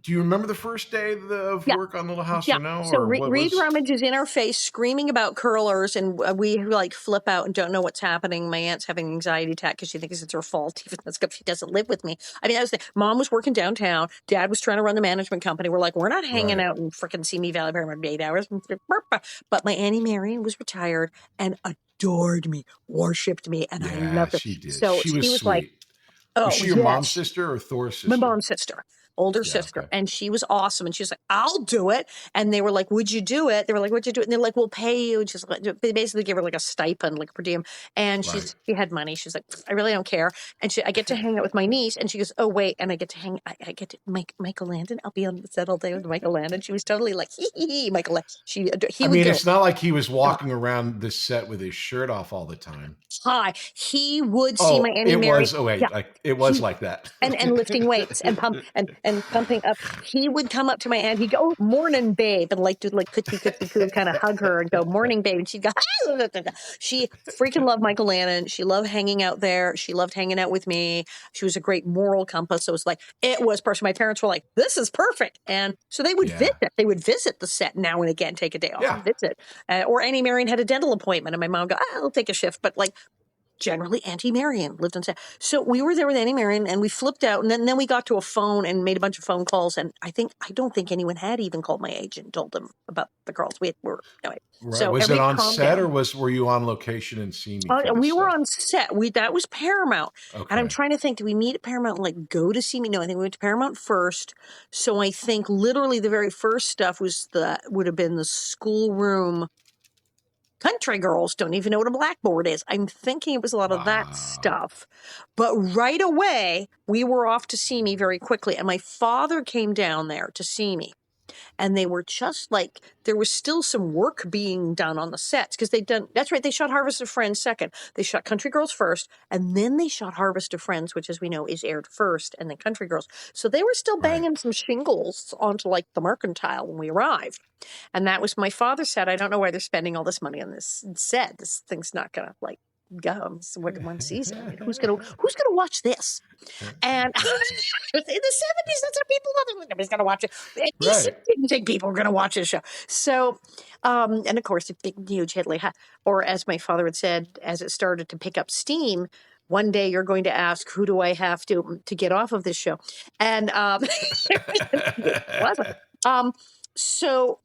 do you remember the first day of work on Little House or no? So Reed Rummage is in our face screaming about curlers and we like flip out and don't know what's happening. My aunt's having an anxiety attack because she thinks it's her fault, even though she doesn't live with me. I mean, Mom was working downtown. Dad was trying to run the management company. We're like, we're not hanging out in frickin' Simi Valley for 8 hours. But my Auntie Marion was retired and adored me, worshipped me, and I loved her. She did. So she was sweet. like, was she your mom's sister or Thor's sister? My mom's sister. Older sister. Okay. And she was awesome. And she was like, I'll do it. And they were like, would you do it? They were like, would you do it? And they're like, we'll pay you. And she's like, they basically gave her like a stipend, like a per diem. And she had money. She's like, I really don't care. And I get to hang out with my niece. And she goes, oh, wait. And I get to Michael Landon. I'll be on the set all day with Michael Landon. She was totally like, Michael Landon. It's not like he was walking around the set with his shirt off all the time. Hi. He would see my Auntie Mary. It was like that. and lifting weights and pumping up. He would come up to my aunt. He'd go, oh, morning, babe. And like do like cookie kind of hug her and go, morning, babe. And she'd go, ah. She freaking loved Michael Landon. She loved hanging out there. She loved hanging out with me. She was a great moral compass. So it was personal. My parents were like, this is perfect. And so they would visit. They would visit the set now and again, take a day off and visit. Or Auntie Marion had a dental appointment and my mom would go, I'll take a shift. But like, generally Auntie Marion lived on set. So we were there with Auntie Marion and we flipped out and then we got to a phone and made a bunch of phone calls. And I don't think anyone had even called my agent and told them about the girls. We were anyway. Right. So was it on set or were you on location in Simi? We were on set. That was Paramount. Okay. And I'm trying to think, did we meet at Paramount and like go to Simi? No, I think we went to Paramount first. So I think literally the very first stuff would have been the schoolroom. Country girls don't even know what a blackboard is. I'm thinking it was a lot of that stuff. But right away, we were off to see me very quickly. And my father came down there to see me. And they were just like, there was still some work being done on the sets. Because that's right, they shot Harvest of Friends second. They shot Country Girls first. And then they shot Harvest of Friends, which as we know is aired first. And then Country Girls. So they were still banging some shingles onto like the Mercantile when we arrived. And that was my father said, I don't know why they're spending all this money on this set. This thing's not going to like go one season. I mean, who's gonna watch this? And in the 70s, that's what people loved. Nobody's gonna watch it. He didn't think people were gonna watch this show. So, and of course, a big, huge hit, or as my father had said, as it started to pick up steam. One day you're going to ask, who do I have to get off of this show? And so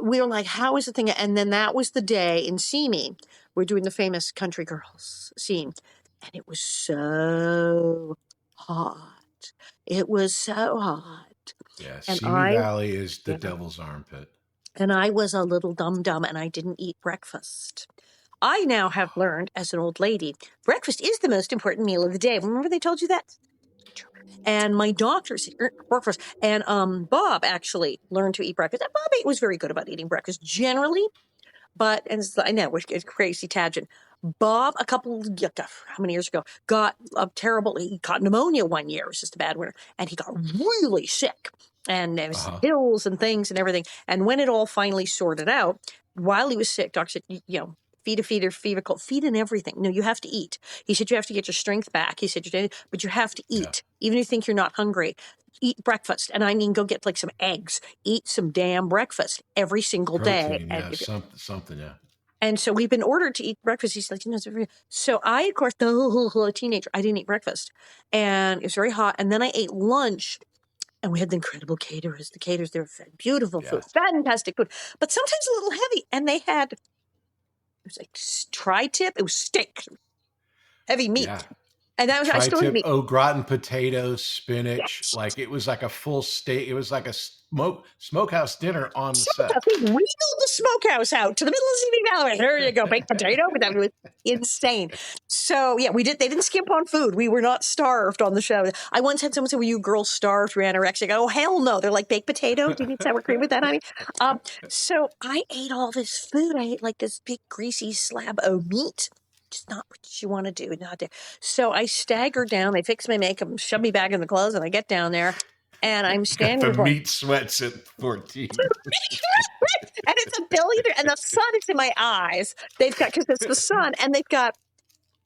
we were like, how is the thing? And then that was the day in Simi. We're doing the famous Country Girls scene. And it was so hot. It was so hot. Yeah, Simi Valley is the devil's armpit. And I was a little dum-dum and I didn't eat breakfast. I now have learned as an old lady, breakfast is the most important meal of the day. Remember they told you that? And my doctor said, breakfast. And Bob actually learned to eat breakfast. And Bob was very good about eating breakfast generally. But, and I know, it's a crazy tangent. Bob, how many years ago, he caught pneumonia one year. It was just a bad winter. And he got really sick. And there was pills and things and everything. And when it all finally sorted out, while he was sick, doctor said, feed and everything. No, you have to eat. He said, you have to get your strength back. He said, but you have to eat. Even if you think you're not hungry. eat breakfast. And I mean, go get like some eggs, eat some damn breakfast every single day. Protein, yeah, something, yeah. And so we've been ordered to eat breakfast. He's like, so I, of course, the teenager, I didn't eat breakfast. And it was very hot. And then I ate lunch. And we had the incredible caterers. The caterers, they were fed beautiful food, fantastic food, but sometimes a little heavy. And they had, it was like tri-tip. It was steak, heavy meat. Yeah. And that was, I still eat meat. Au gratin potatoes, spinach. Yes. Like it was like a full steak. It was like a smokehouse dinner on the set. We wheeled the smokehouse out to the middle of the Simi Valley. There you go, baked potato. But that was insane. So yeah, they didn't skimp on food. We were not starved on the show. I once had someone say, "Were you girls starved? Were you anorexic?" Oh hell no. They're like, baked potato. Do you need sour cream with that, honey? So I ate all this food. I ate like this big greasy slab of meat. Just not what you want to do. So I staggered down. They fixed my makeup, shoved me back in the clothes, and I get down there, and I'm standing. The meat sweats at 14. And it's a billion, and the sun is in my eyes. They've got, because it's the sun, and they've got.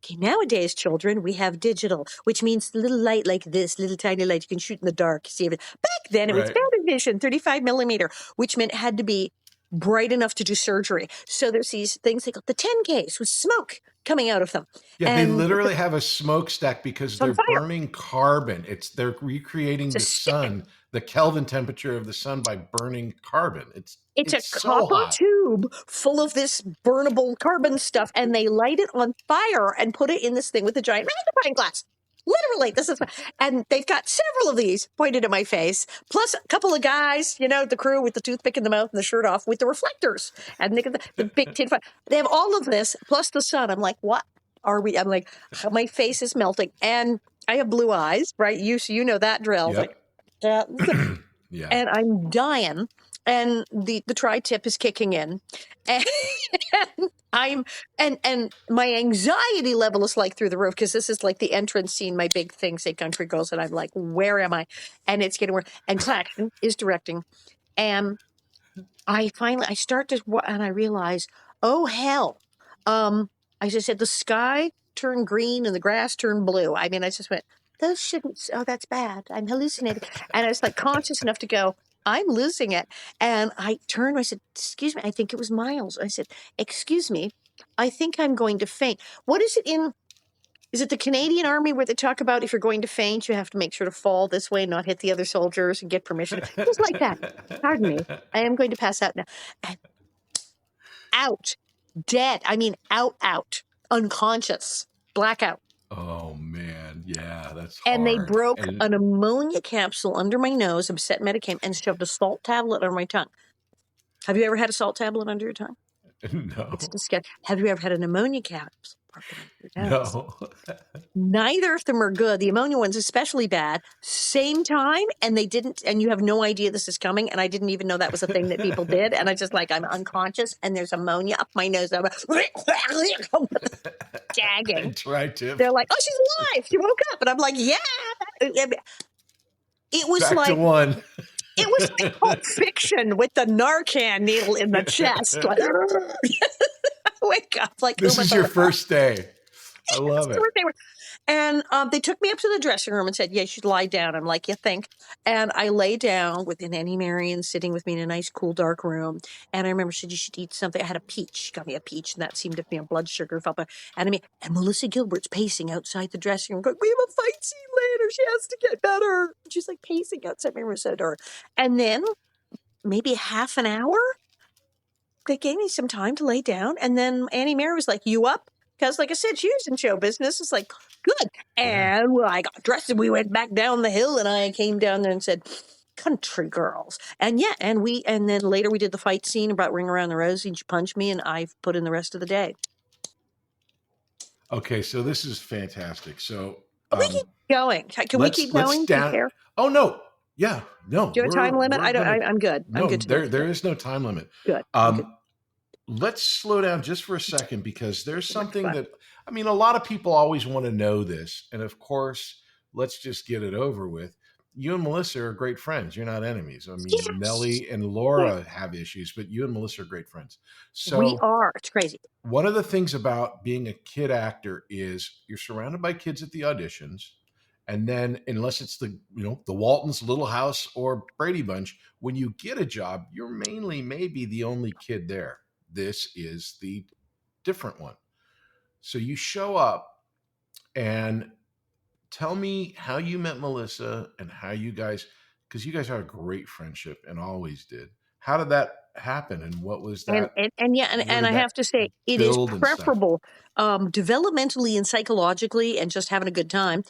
Okay, nowadays, children, we have digital, which means a little light like this, little tiny light you can shoot in the dark. See it. Back then, it was Fandom vision, 35 millimeter, which meant it had to be bright enough to do surgery. So there's these things like the 10Ks with smoke coming out of them. Yeah, and they literally have a smokestack because they're burning carbon. They're recreating the sun, the Kelvin temperature of the sun by burning carbon. It's a copper tube full of this burnable carbon stuff, and they light it on fire and put it in this thing with a giant magnifying glass. Literally, this is, and they've got several of these pointed at my face, plus a couple of guys, the crew with the toothpick in the mouth and the shirt off with the reflectors, and the big tin. They have all of this plus the sun. I'm like, what are we? I'm like, my face is melting, and I have blue eyes, right? You know that drill. Yep. Like, yeah. And I'm dying, and the tri-tip is kicking in, and and my anxiety level is like through the roof because this is like the entrance scene, my big thing, say Country Girls, and I'm like, where am I? And it's getting worse. And Claxton is directing, and I start to, and I realize, oh hell, I just said the sky turned green and the grass turned blue. I mean, I just went, those shouldn't. Oh, that's bad. I'm hallucinating, and I was like conscious enough to go, I'm losing it. And I turned, I said, excuse me, I think it was Miles. I said, excuse me, I think I'm going to faint. What is it is it the Canadian Army where they talk about if you're going to faint, you have to make sure to fall this way, not hit the other soldiers and get permission? Just like that. Pardon me. I am going to pass out now. And out. Dead. I mean, out. Unconscious. Blackout. Oh, man. Yeah, that's hard. And they broke an ammonia capsule under my nose, upset Medicam, and shoved a salt tablet under my tongue. Have you ever had a salt tablet under your tongue? No. It's disgusting. Have you ever had an ammonia capsule? No. Neither of them are good. The ammonia one's especially bad. Same time, and they didn't, and you have no idea this is coming, and I didn't even know that was a thing that people did, and I just I'm unconscious, and there's ammonia up my nose. I'm gagging. Tri-tip. They're like, oh, she's alive. She woke up. And I'm like, yeah. It was Back like to one. It was like Pulp Fiction with the Narcan needle in the chest. Like, wake up. Like, this is your first day. I love it. And they took me up to the dressing room and said, yeah, you should lie down. I'm like, you think? And I lay down with Annie Marion sitting with me in a nice, cool, dark room. And I remember she said, you should eat something. I had a peach. She got me a peach, and that seemed to be a blood sugar. And Melissa Gilbert's pacing outside the dressing room going, we have a fight scene later. She has to get better. She's like pacing outside my room at the door. And then maybe half an hour, they gave me some time to lay down. And then Annie Mary was like, you up? Because, like I said, she was in show business. It's like, good. And I got dressed and we went back down the hill, and I came down there and said, Country Girls. And yeah, and then later we did the fight scene about Ring Around the Rosie, and she punched me, and I've put in the rest of the day. Okay, so this is fantastic. So we keep going. Can we keep going? Oh, no. Yeah, no. Do you have a time limit? I'm good. No, I'm good. There is no time limit. Good. Let's slow down just for a second, because there's something that, a lot of people always want to know this. And of course, let's just get it over with. You and Melissa are great friends. You're not enemies. Yes. Nellie and Laura have issues, but you and Melissa are great friends. So we are. It's crazy. One of the things about being a kid actor is you're surrounded by kids at the auditions, And then, unless it's the Waltons, Little House, or Brady Bunch, when you get a job, you're mainly maybe the only kid there. This is the different one. So you show up, and tell me how you met Melissa and how you guys, because you guys had a great friendship and always did. How did that happen, and what was that? And I have to say, it is preferable developmentally and psychologically, and just having a good time.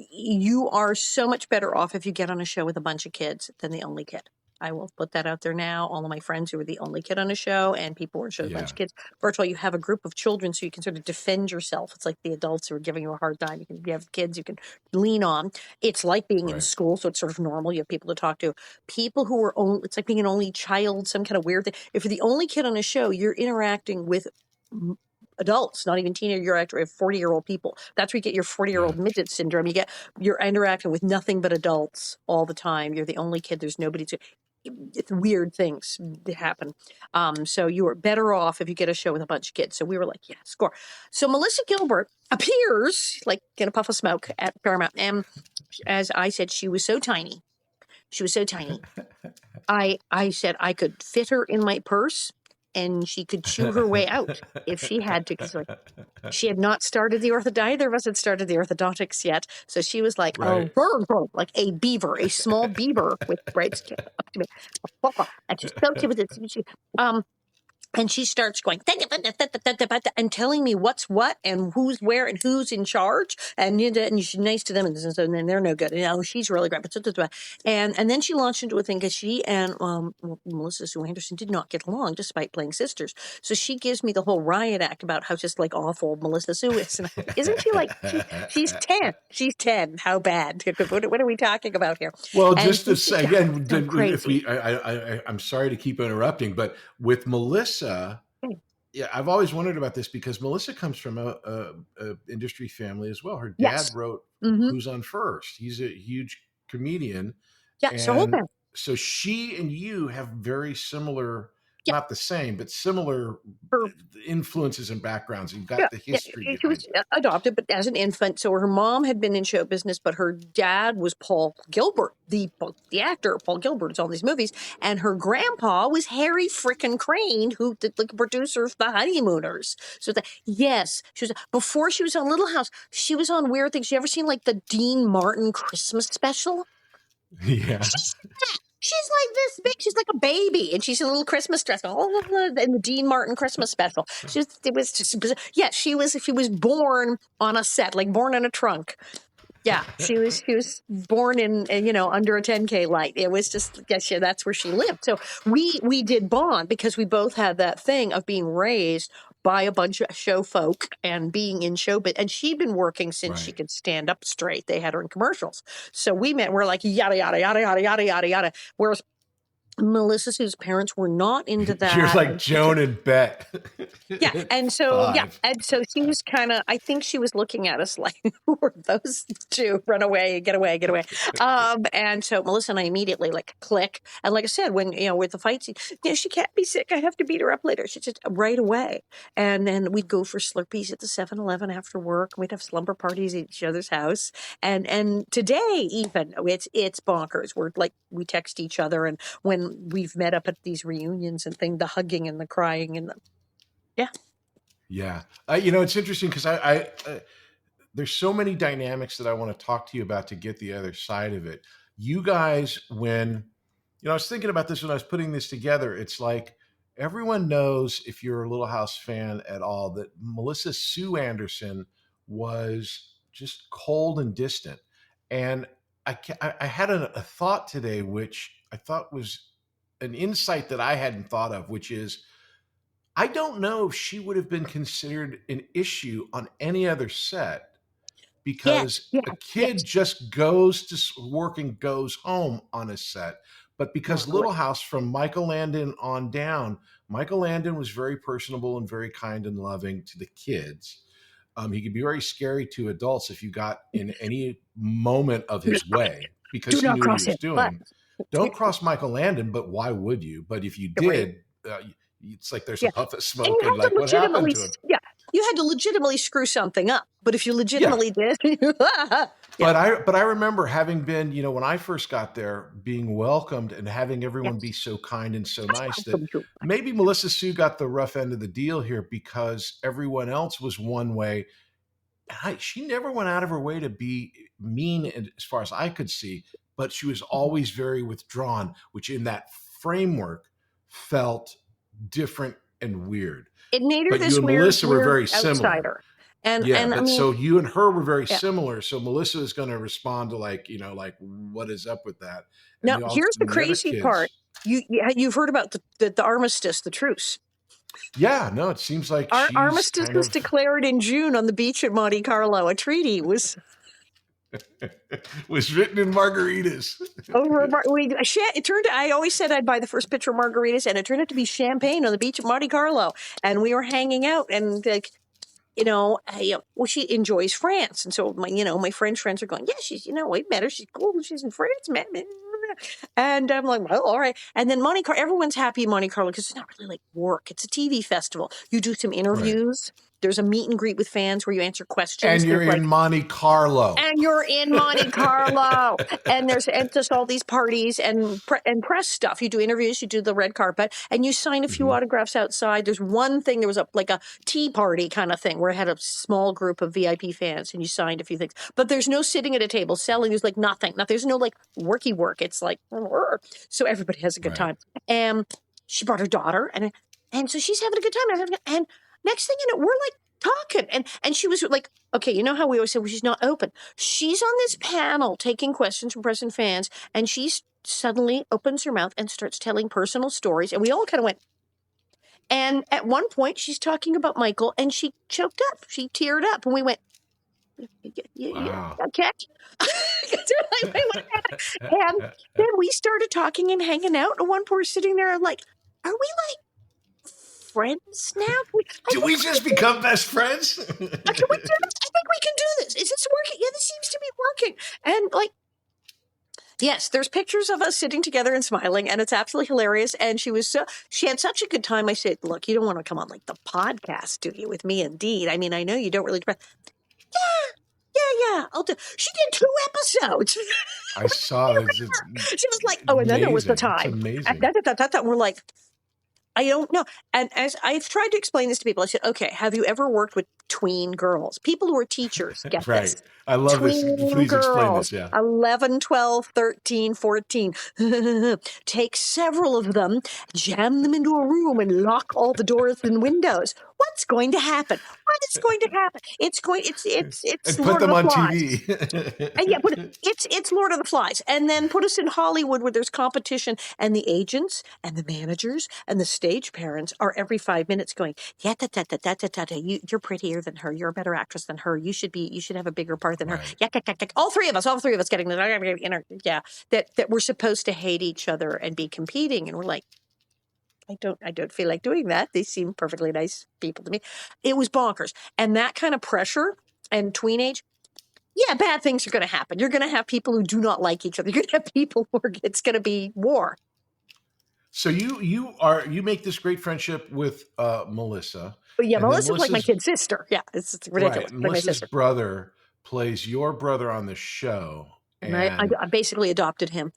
You are so much better off if you get on a show with a bunch of kids than the only kid. I will put that out there now. All of my friends who were the only kid on a show, and people who were showing a bunch of kids. First of all, you have a group of children, so you can sort of defend yourself. It's like the adults who are giving you a hard time. You have kids you can lean on. It's like being in school, so it's sort of normal. You have people to talk to. People who are it's like being an only child, some kind of weird thing. If you're the only kid on a show, you're interacting with adults, not even teenagers. You're actually 40-year-old people. That's where you get your 40-year-old midget syndrome. You're interacting with nothing but adults all the time. You're the only kid. There's nobody to. It's weird things that happen. So you are better off if you get a show with a bunch of kids. So we were like, yeah, score. So Melissa Gilbert appears like in a puff of smoke at Paramount. And as I said, she was so tiny. She was so tiny. I said I could fit her in my purse, and she could chew her way out if she had to. Because she had not started the either of us had started the orthodontics yet. So she was like, like a beaver, a small beaver with braids up to me. And she's so cute with it. And she starts going and telling me what's what and who's where and who's in charge. And she's nice to them, and they're no good. She's really great. And then she launched into a thing because she and Melissa Sue Anderson did not get along despite playing sisters. So she gives me the whole riot act about how just like awful Melissa Sue is. And isn't she like she's 10? She's 10. How bad? What are we talking about here? Well, and just to say again, I'm sorry to keep interrupting, but with Melissa. Yeah, I've always wondered about this because Melissa comes from a industry family as well. Her dad wrote Who's on First. He's a huge comedian. Yeah, so she and you have very similar, not the same, but similar influences and backgrounds. You've got the history. She was adopted, but as an infant. So her mom had been in show business, but her dad was Paul Gilbert, the actor. Paul Gilbert is all these movies, and her grandpa was Harry frickin' Crane, who did the producer of The Honeymooners. So she was before she was on Little House. She was on weird things. You ever seen like the Dean Martin Christmas special? Yeah. She's like this big. She's like a baby, and she's in a little Christmas dress. In the Dean Martin Christmas special. She was born on a set, like born in a trunk. Yeah, she was born in under a 10K light. It was just that's where she lived. So we did bond because we both had that thing of being raised by a bunch of show folk and being in show, and she'd been working since she could stand up straight. They had her in commercials. So we met, we're like, yada, yada, yada, yada, yada, yada, yada. Whereas Melissa, whose parents were not into that. You're like Joan and Bet. Yeah. And so, she was kind of, I think she was looking at us like, who are those two? Run away, get away, get away. And so Melissa and I immediately like click. And like I said, when, with the fight scene, she can't be sick. I have to beat her up later. She just right away. And then we'd go for Slurpees at the 7-Eleven after work. We'd have slumber parties at each other's house. And today even it's bonkers. We're like, we text each other, and when we've met up at these reunions and things, the hugging and the crying and it's interesting because I there's so many dynamics that I want to talk to you about to get the other side of it. You guys, when I was thinking about this when I was putting this together, it's like everyone knows, if you're a Little House fan at all, that Melissa Sue Anderson was just cold and distant. And I had a thought today, which I thought was an insight that I hadn't thought of, which is, I don't know if she would have been considered an issue on any other set, because a kid just goes to work and goes home on a set. But because Little House, from Michael Landon on down, Michael Landon was very personable and very kind and loving to the kids. He could be very scary to adults if you got in any moment of his way, because he knew what he was doing. Don't cross Michael Landon, but why would you? But if you did, it's like there's a puff of smoke, and like, what happened to him? Yeah, you had to legitimately screw something up. But if you legitimately did, But I remember having been, when I first got there, being welcomed and having everyone be so kind and so nice that maybe Melissa Sue got the rough end of the deal here because everyone else was one way. She never went out of her way to be mean as far as I could see, but she was always very withdrawn, which in that framework felt different and weird. It made her But this you and weird, Melissa were very outsider. similar. And but so you and her were very similar. So Melissa is going to respond to like what is up with that? And now, here's the crazy part. You've heard about the armistice, the truce. Yeah, no, it seems like our armistice was declared in June on the beach at Monte Carlo. A treaty was written in margaritas. It turned. I always said I'd buy the first pitcher of margaritas, and it turned out to be champagne on the beach at Monte Carlo. And we were hanging out, and she enjoys France, and so my French friends are going, yeah, she's, we met her, she's cool, she's in France, man. And I'm like, well, all right. And then Monte Carlo, everyone's happy in Monte Carlo because it's not really like work. It's a TV festival. You do some interviews. Right. There's a meet and greet with fans where you answer questions. And you're in Monte Carlo. And you're in Monte Carlo. And there's just all these parties and press stuff. You do interviews, you do the red carpet, and you sign a few autographs outside. There's one thing, there was a tea party kind of thing where I had a small group of VIP fans and you signed a few things. But there's no sitting at a table selling. There's nothing. There's no worky work. It's so everybody has a good time. And she brought her daughter, and so she's having a good time. And next thing you know, we're talking. And she was like, okay, you know how we always say, well, she's not open. She's on this panel taking questions from press and fans, and she suddenly opens her mouth and starts telling personal stories. And we all kind of went. And at one point, she's talking about Michael, and she choked up. She teared up. And we went, wow. Okay. And then we started talking and hanging out. And one poor sitting there, I'm like, are we friends now? Do we just become best friends? Can we do this? I think we can do this. Is this working? Yeah, this seems to be working. And yes, there's pictures of us sitting together and smiling, and it's absolutely hilarious. And she had such a good time. I said, look, you don't want to come on the podcast, do you, with me and Dean? I mean, I know you don't really. Yeah, I'll do. She did 2 episodes. I saw it. She was like, oh, and then there was the time. It's amazing. And we're like, I don't know. And as I've tried to explain this to people, I said, okay, have you ever worked with tween girls? People who are teachers get right. this. I love tween this. Please girls, explain this, yeah. 11, 12, 13, 14. Take several of them, jam them into a room, and lock all the doors and windows. What's going to happen? What is going to happen? It's and Lord put them of the on Flies. TV. And it's Lord of the Flies. And then put us in Hollywood where there's competition, and the agents and the managers and the stage parents are every 5 minutes going, yeah, you're prettier than her. You're a better actress than her. You should have a bigger part than her. Yeah, all three of us getting that we're supposed to hate each other and be competing, and we're like, I don't feel like doing that. They seem perfectly nice people to me. It was bonkers. And that kind of pressure and tweenage, yeah, bad things are going to happen. You're going to have people who do not like each other. You're going to have people it's going to be war. So you make this great friendship with Melissa. But yeah, Melissa's like my kid sister. Yeah, it's ridiculous. Right. Melissa's brother plays your brother on the show. And I basically adopted him.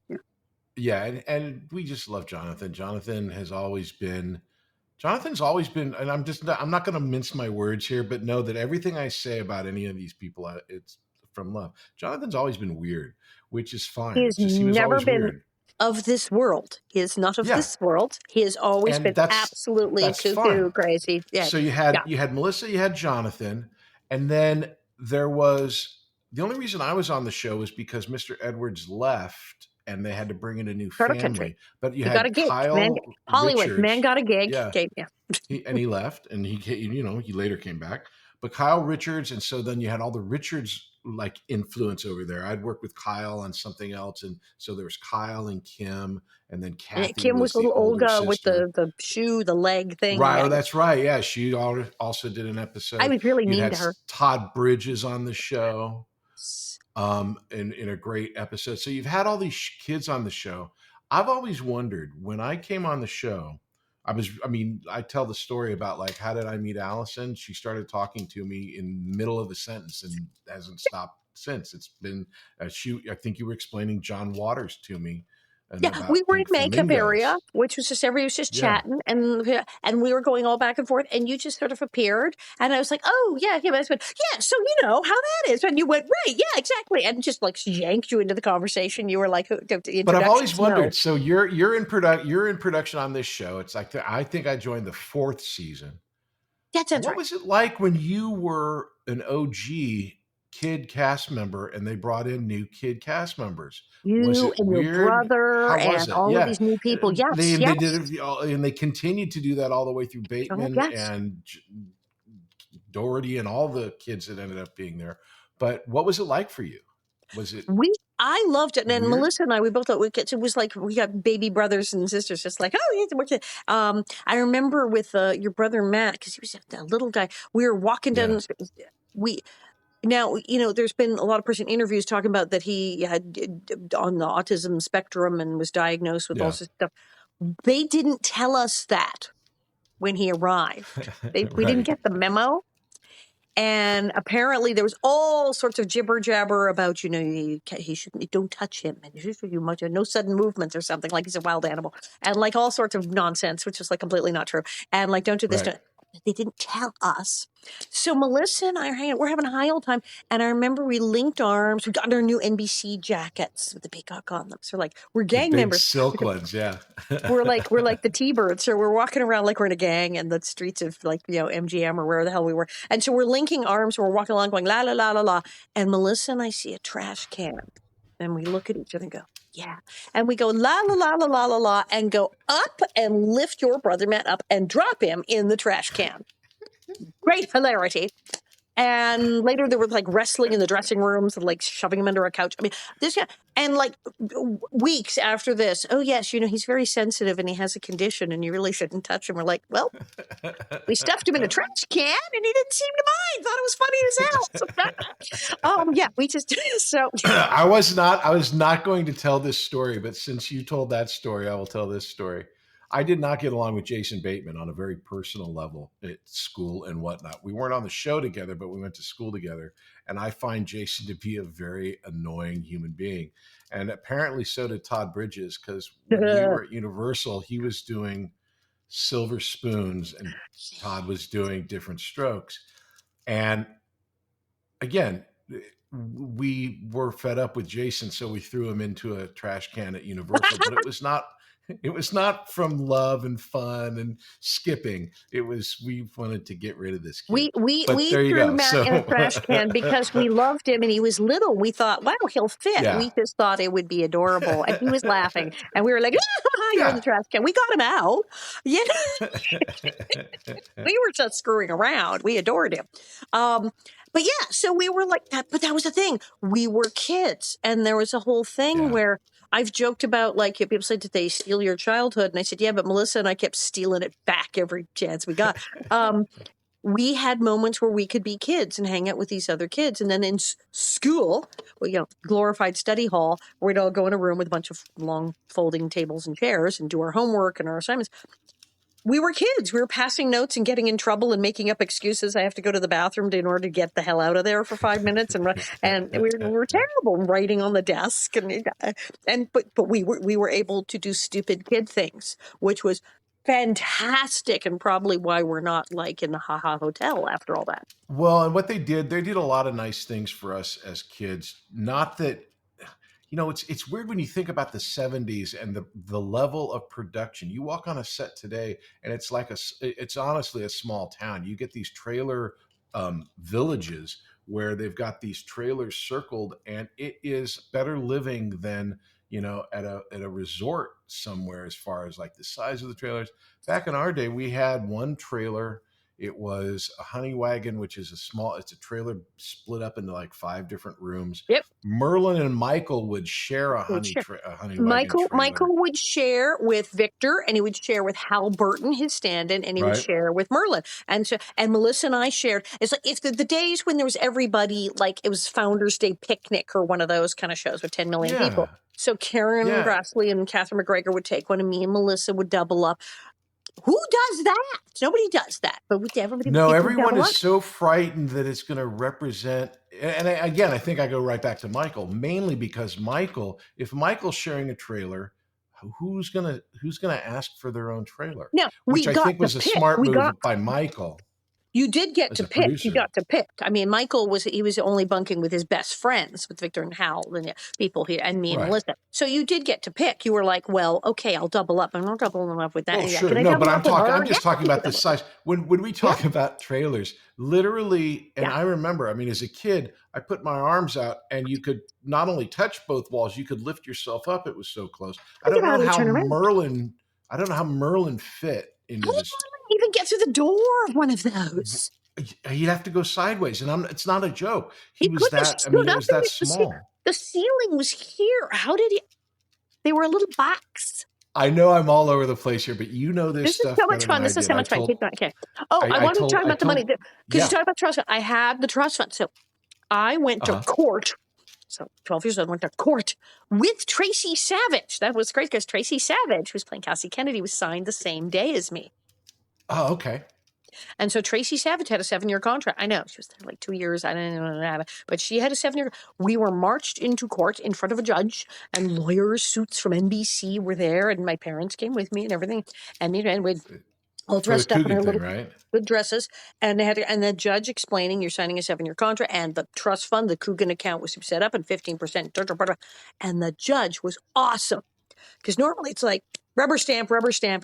Yeah, and we just love Jonathan. Jonathan's always been, and I'm not going to mince my words here, but know that everything I say about any of these people, it's from love. Jonathan's always been weird, which is fine. He was never been weird. Of this world. He is not of this world. He has always been absolutely cuckoo crazy. Yeah. So you had Melissa, you had Jonathan, and then there was, the only reason I was on the show was because Mr. Edwards left. And they had to bring in a new family. Country. But you had Kyle Hollywood. Richards. Man got a gig. Yeah. He left, and he later came back. But Kyle Richards, and so then you had all the Richards influence over there. I'd worked with Kyle on something else, and so there was Kyle and Kim, and then Kathy. And Kim was little Olga with the shoe, the leg thing. Right, oh, that's right. Yeah, she also did an episode. I was really mean to her. Todd Bridges on the show. In a great episode. So you've had all these kids on the show. I've always wondered, when I came on the show, I tell the story about how did I meet Allison? She started talking to me in the middle of a sentence and hasn't stopped since. It's been a shoot. I think you were explaining John Waters to me and Yeah, we about were in pink makeup area, flamingos. which was just everybody was just Yeah. chatting, and we were going all back and forth, and you just sort of appeared, and I was like, "Oh yeah, yeah." I went, "Yeah, so you know how that is," and you went, "Right, yeah, exactly," and just like yanked you into the conversation. You were like, the But I've always introductions. No, wondered. So you're in production on this show. It's like I think I joined the 4th season. that sounds What right. was it like when you were an OG kid cast member and they brought in new kid cast members? Was You it and your weird? brother How was and it? all of Yeah, these new people. they Yes, they did yes. it, and they continued to do that all the way through Oh, Bateman yes. and Doherty and all the kids that ended up being there. But what was it like for you? Was it I loved it, and weird? Melissa and I, we both thought it was like we got baby brothers and sisters, just like, oh, yeah, we're kid. I remember with your brother Matt, because he was a little guy. We were walking down. Yeah, We Now, there's been a lot of person interviews talking about that he had on the autism spectrum and was diagnosed with all yeah, sorts of stuff. They didn't tell us that when he arrived. We didn't right. get the memo. And apparently there was all sorts of jibber jabber about, he shouldn't, don't touch him. And you might no sudden movements or something, like he's a wild animal. And like all sorts of nonsense, which is like completely not true. And like, don't do this. Right. They didn't tell us. So Melissa and I are hanging out, we're having a high old time. And I remember we linked arms. We got our new NBC jackets with the peacock on them. So like, we're The gang big members. silk ones, yeah. We're like the T-Birds. So we're walking around like we're in a gang in the streets of MGM or where the hell we were. And so we're linking arms. We're walking along going la la la la la. And Melissa and I see a trash can, and we look at each other and go, yeah. And we go la la la la la la la, and go up and lift your brother Matt up and drop him in the trash can. Great hilarity. And later there was like wrestling in the dressing rooms and like shoving him under a couch. I mean, this guy, and like weeks after this, oh yes, he's very sensitive and he has a condition and you really shouldn't touch him. We're like, well, we stuffed him in a trash can and he didn't seem to mind. Thought it was funny as hell. So, yeah, we just so. I was not going to tell this story, but since you told that story, I will tell this story. I did not get along with Jason Bateman on a very personal level at school and whatnot. We weren't on the show together, but we went to school together. And I find Jason to be a very annoying human being. And apparently so did Todd Bridges, because when we were at Universal, he was doing Silver Spoons and Todd was doing Different Strokes. And again, we were fed up with Jason, so we threw him into a trash can at Universal, but it was not from love and fun and skipping. It was, we wanted to get rid of this kid. We there you threw go. Matt in a trash can because we loved him and he was little. We thought, wow, he'll fit. Yeah. We just thought it would be adorable. And he was laughing. And we were like, you're in the trash can. We got him out. We were just screwing around. We adored him. But yeah, so we were like that. But that was the thing. We were kids. And there was a whole thing where I've joked about, like, people said, did they steal your childhood? And I said, yeah, but Melissa and I kept stealing it back every chance we got. We had moments where we could be kids and hang out with these other kids. And then in school, glorified study hall, we'd all go in a room with a bunch of long folding tables and chairs and do our homework and our assignments. We were kids. We were passing notes and getting in trouble and making up excuses. I have to go to the bathroom in order to get the hell out of there for 5 minutes, and we were terrible writing on the desk, but we were able to do stupid kid things, which was fantastic, and probably why we're not like in the Ha-Ha Hotel after all that. Well, and what they did a lot of nice things for us as kids. Not that, it's weird when you think about the 70s and the level of production. You walk on a set today and it's it's honestly a small town. You get these trailer villages where they've got these trailers circled, and it is better living than, at a resort somewhere, as far as like the size of the trailers. Back in our day, we had one trailer. It was a honey wagon, which is it's a trailer split up into like 5 different rooms. Yep. Merlin and Michael would share a honey wagon trailer. Michael would share with Victor, and he would share with Hal Burton, his stand-in, and he would share with Merlin. And Melissa and I shared. It's like if the days when there was everybody, like it was Founders Day picnic or one of those kind of shows with 10 million people. So Karen Grassley and Catherine McGregor would take one, and me and Melissa would double up. Who does that? Nobody does that. But everybody. No, people everyone double is up. so frightened that it's going to represent. And again, I think I go right back to Michael, mainly because if Michael's sharing a trailer, who's gonna ask for their own trailer? Now, Which we I got think to was a pick. smart move by Michael You did get as to a pick. You producer. got to pick. I mean, Michael was only bunking with his best friends, with Victor and Hal and the people here, and me and Right. Melissa. So you did get to pick. You were like, well, okay, I'll double up. I'm not doubling up with that. Oh, Yeah, sure. can I No, double but up with her? I'm just Yeah, talking about the size. When we talk about trailers, literally, and Yeah. I remember, I mean, as a kid, I put my arms out and you could not only touch both walls, you could lift yourself up. It was so close. I don't know how Merlin fit into How did this. Merlin even get through the door of one of those? He'd have to go sideways, and it's not a joke. He was couldn't have that. I mean, stood it up was and that the small. The ceiling was here. How did he? They were a little box. I know I'm all over the place here, but you know this stuff This is so much better fun. than This I is did. so much fun. told- Keep going. Okay. Oh, I wanted to talk about the money because you talked about trust fund. I had the trust fund. So I went to court. So 12 years old, I went to court with Tracy Savage. That was great because Tracy Savage, who was playing Cassie Kennedy, was signed the same day as me. Oh, okay. And so Tracy Savage had a 7-year contract. I know she was there like 2 years. I don't know, but she had a 7-year. We were marched into court in front of a judge, and lawyers, suits from NBC were there, and my parents came with me and everything, and with all dressed up in their little good dresses, and they had and the judge explaining you're signing a 7-year contract, and the trust fund, the Coogan account was set up, and 15%. And the judge was awesome because normally it's like rubber stamp.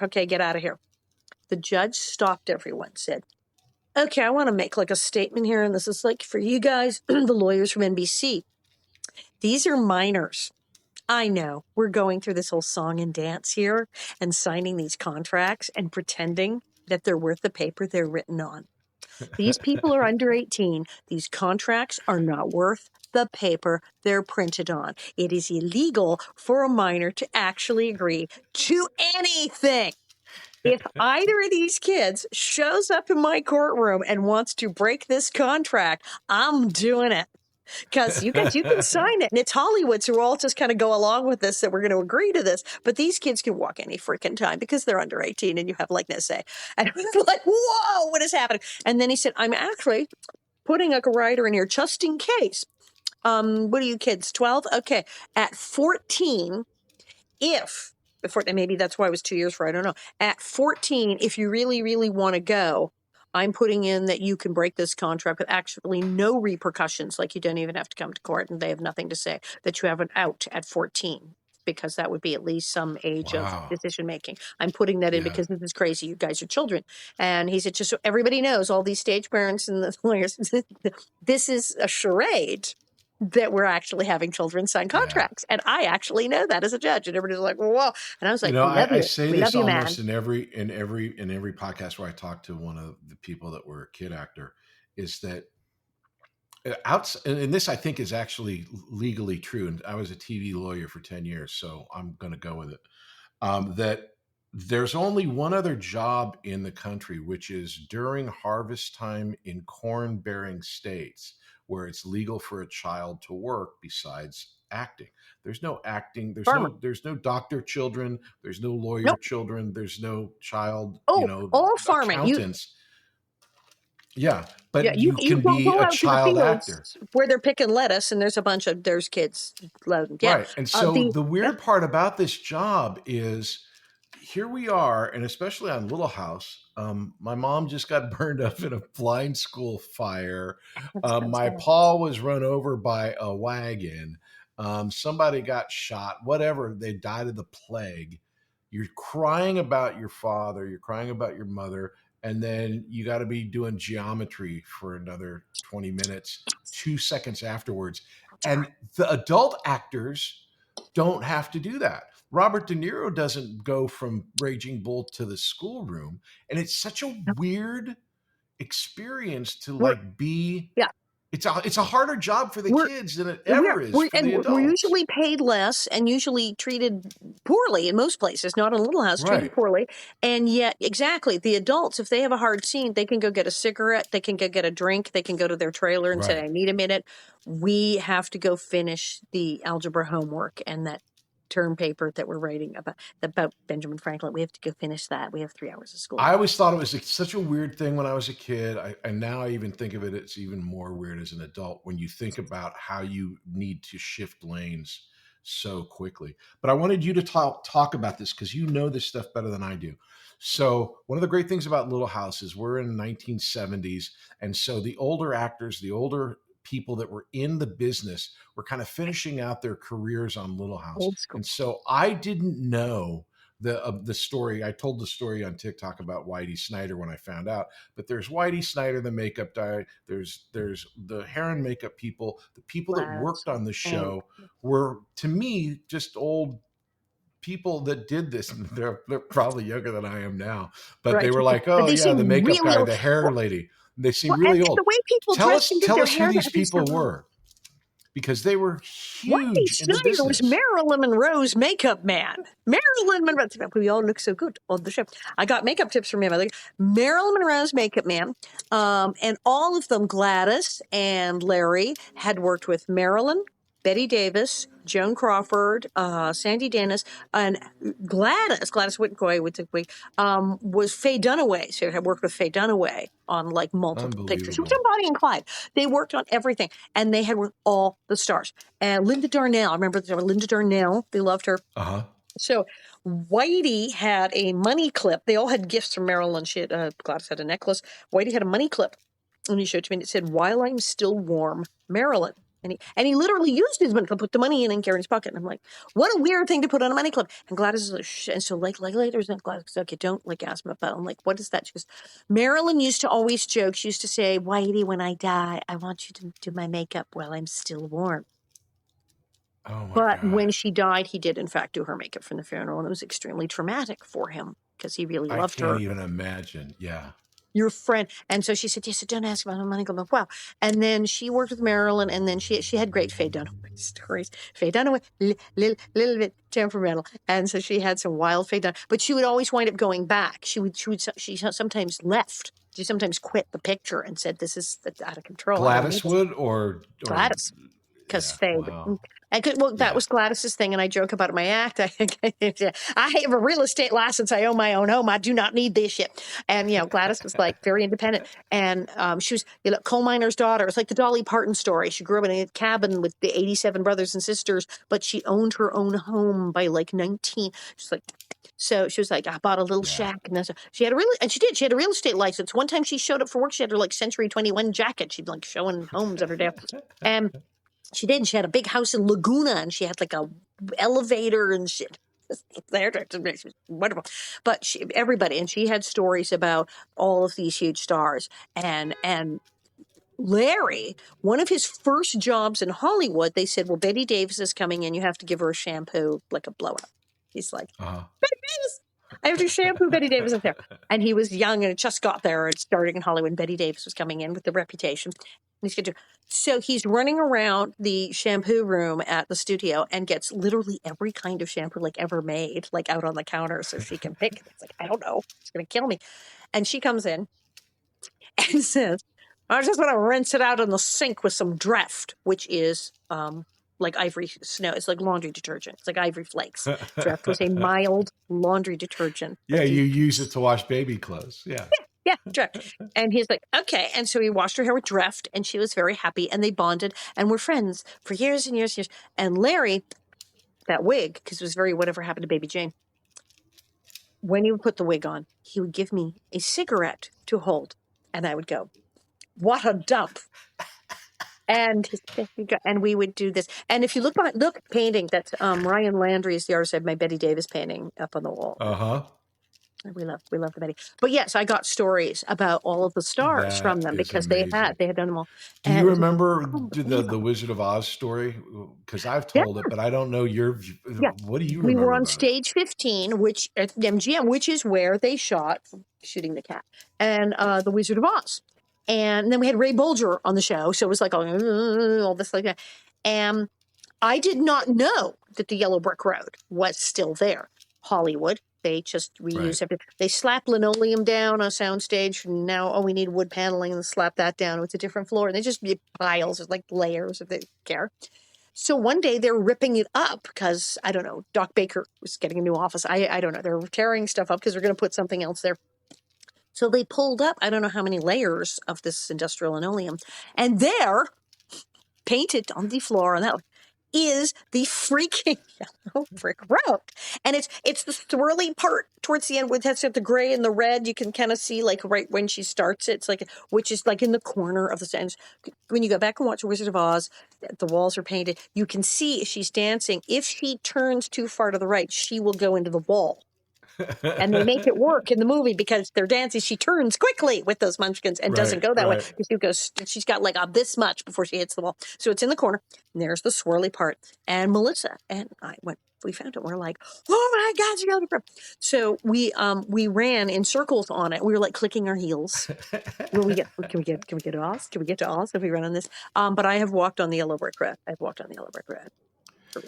Okay, get out of here. The judge stopped everyone, said, okay, I want to make like a statement here, and this is like for you guys, the lawyers from NBC. These are minors. I know we're going through this whole song and dance here and signing these contracts and pretending that they're worth the paper they're written on. These people are under 18. These contracts are not worth the paper they're printed on. It is illegal for a minor to actually agree to anything. If either of these kids shows up in my courtroom and wants to break this contract, I'm doing it. Because you can sign it. And it's Hollywood, so we'll all just kind of go along with this, that we're going to agree to this. But these kids can walk any freaking time because they're under 18 and you have like no say. And it was like, whoa, what is happening? And then he said, I'm actually putting a rider in here just in case. What are you kids, 12? Okay. At 14, maybe that's why it was 2 years for, I don't know. At 14, if you really, really want to go, I'm putting in that you can break this contract with actually no repercussions, like you don't even have to come to court and they have nothing to say, that you have an out at 14, because that would be at least some age of decision making. I'm putting that in because this is crazy. You guys are children. And he said, just so everybody knows, all these stage parents and the lawyers, this is a charade that we're actually having children sign contracts. And I actually know that as a judge. And everybody's like, whoa. And I was like, I say this almost in every podcast where I talk to one of the people that were a kid actor, is that and this I think is actually legally true. And I was a TV lawyer for 10 years, so I'm going to go with it. That there's only one other job in the country, which is during harvest time in corn-bearing states, where it's legal for a child to work besides acting. There's no acting. There's no doctor children. There's no lawyer children. There's no child. All farming. Accountants. But you can be a child actor where they're picking lettuce, and there's kids. Right. And so the weird part about this job is, here we are, and especially on Little House, my mom just got burned up in a blind school fire. My paw was run over by a wagon. Somebody got shot, whatever. They died of the plague. You're crying about your father. You're crying about your mother. And then you got to be doing geometry for another 20 minutes, 2 seconds afterwards. And the adult actors don't have to do that. Robert De Niro doesn't go from Raging Bull to the schoolroom. And it's such a weird experience to be. Yeah. It's a harder job for the kids than it ever is for the adults. We're usually paid less and usually treated poorly in most places, not in Little House, treated poorly. And yet, exactly, the adults, if they have a hard scene, they can go get a cigarette, they can go get a drink, they can go to their trailer and say, I need a minute. We have to go finish the algebra homework, and that term paper that we're writing about Benjamin Franklin. We have to go finish that. We have 3 hours of school. I always thought it was such a weird thing when I was a kid. And now I even think of it, it's even more weird as an adult when you think about how you need to shift lanes so quickly. But I wanted you to talk about this because you know this stuff better than I do. So one of the great things about Little House is we're in the 1970s. And so the older actors, the older people that were in the business were kind of finishing out their careers on Little House. Old school. And so I didn't know the story. I told the story on TikTok about Whitey Snyder when I found out, but there's Whitey Snyder, the makeup guy. There's the hair and makeup people. The people that worked on the show were, to me, just old people that did this. And they're probably younger than I am now, but they were like, oh yeah, the makeup guy, the hair lady. They seem really old. The way people tell us hair, who these people were, because they were huge in the business. Was Marilyn Monroe's makeup man. Marilyn Monroe. We all look so good on the show. I got makeup tips from him. I think Marilyn Monroe's makeup man, and all of them, Gladys and Larry, had worked with Marilyn, Betty Davis, Joan Crawford, Sandy Dennis, and Gladys Whitcoy was Faye Dunaway. So I had worked with Faye Dunaway on like multiple pictures. She was on Bonnie and Clyde. They worked on everything, and they had with all the stars. And Linda Darnell, I remember Linda Darnell. They loved her. So Whitey had a money clip. They all had gifts from Marilyn. Gladys had a necklace. Whitey had a money clip, and he showed it to me, and it said, "While I'm still warm, Marilyn." And he literally used his money clip, put the money in and carried his pocket. And I'm like, what a weird thing to put on a money clip. And Gladys is like, shh. And so like later, Gladys goes, okay, don't like ask me about it. I'm like, what is that? She goes, Marilyn used to always joke. She used to say, Whitey, when I die, I want you to do my makeup while I'm still warm. But when she died, he did in fact do her makeup for the funeral. And it was extremely traumatic for him because he really loved her. I can't even imagine. Yeah. Your friend. And so she said, yes, don't ask about my money. I'm like, wow. And then she worked with Marilyn, and then she had great Faye Dunaway stories. Faye Dunaway, little bit temperamental. And so she had some wild Faye Dunaway. But she would always wind up going back. She sometimes left. She sometimes quit the picture and said, this is out of control. Gladys would or Gladys. Because Faye. Wow. That was Gladys's thing, and I joke about it in my act. I have a real estate license. I own my own home. I do not need this shit. And, Gladys was like very independent. And she was coal miner's daughter. It's like the Dolly Parton story. She grew up in a cabin with the 87 brothers and sisters, but she owned her own home by like 19. She's like, so she was like, I bought a little shack. And she had she had a real estate license. One time she showed up for work. She had her like Century 21 jacket. She'd like showing homes every day. And she did. She had a big house in Laguna, and she had like a elevator and shit. Wonderful. But she had stories about all of these huge stars. And Larry, one of his first jobs in Hollywood, they said, well, Betty Davis is coming in. You have to give her a shampoo, like a blowout. He's like, Betty Davis, I have to shampoo Betty Davis up there. And he was young and just got there and starting in Hollywood. And Betty Davis was coming in with the reputation. So he's running around the shampoo room at the studio and gets literally every kind of shampoo like ever made, like out on the counter so she can pick. It's like, I don't know. It's going to kill me. And she comes in and says, I just want to rinse it out in the sink with some Dreft, which is like ivory snow. It's like laundry detergent. It's like ivory flakes. Dreft was a mild laundry detergent. Yeah, you use it to wash baby clothes. Yeah. Yeah, Dreft. And he's like, okay. And so he washed her hair with Dreft, and she was very happy, and they bonded and were friends for years and years and years. And Larry, that wig, because it was very whatever happened to Baby Jane, when he would put the wig on, he would give me a cigarette to hold. And I would go, what a dump. And we would do this. And if you look painting, that's Ryan Landry is the artist of my Betty Davis painting up on the wall. We love the Betty. But yes, I got stories about all of the stars from them because amazing. they had done them all. Do you remember the Wizard of Oz story? Because I've told it, but I don't know your view. Yeah. What do you remember? We were on stage 15, which at MGM, which is where they shot Shooting the Cat and the Wizard of Oz. And then we had Ray Bolger on the show, so it was like all this like that. And I did not know that the Yellow Brick Road was still there. Hollywood. They just reuse everything. They slap linoleum down on a soundstage. And now, we need wood paneling and slap that down. It's a different floor. And they just be piles of like layers if they care. So one day they're ripping it up because, I don't know, Doc Baker was getting a new office. I don't know. They're tearing stuff up because they're going to put something else there. So they pulled up, I don't know how many layers of this industrial linoleum. And there, painted on the floor on that one, is the freaking yellow brick road. And it's the swirly part towards the end with the gray and the red. You can kind of see like right when she starts it. It's like, which is like in the corner of the stand. When you go back and watch Wizard of Oz, the walls are painted. You can see she's dancing. If she turns too far to the right, she will go into the wall. And they make it work in the movie because they're dancing. She turns quickly with those munchkins and doesn't go that way. She's got like this much before she hits the wall. So it's in the corner. And there's the swirly part. And Melissa and I, when we found it, we're like, oh my God, she got it. So we ran in circles on it. We were like clicking our heels. Can we get to Oz? Can we get to Oz if we run on this? But I have walked on the yellow brick road. I've walked on the yellow brick road.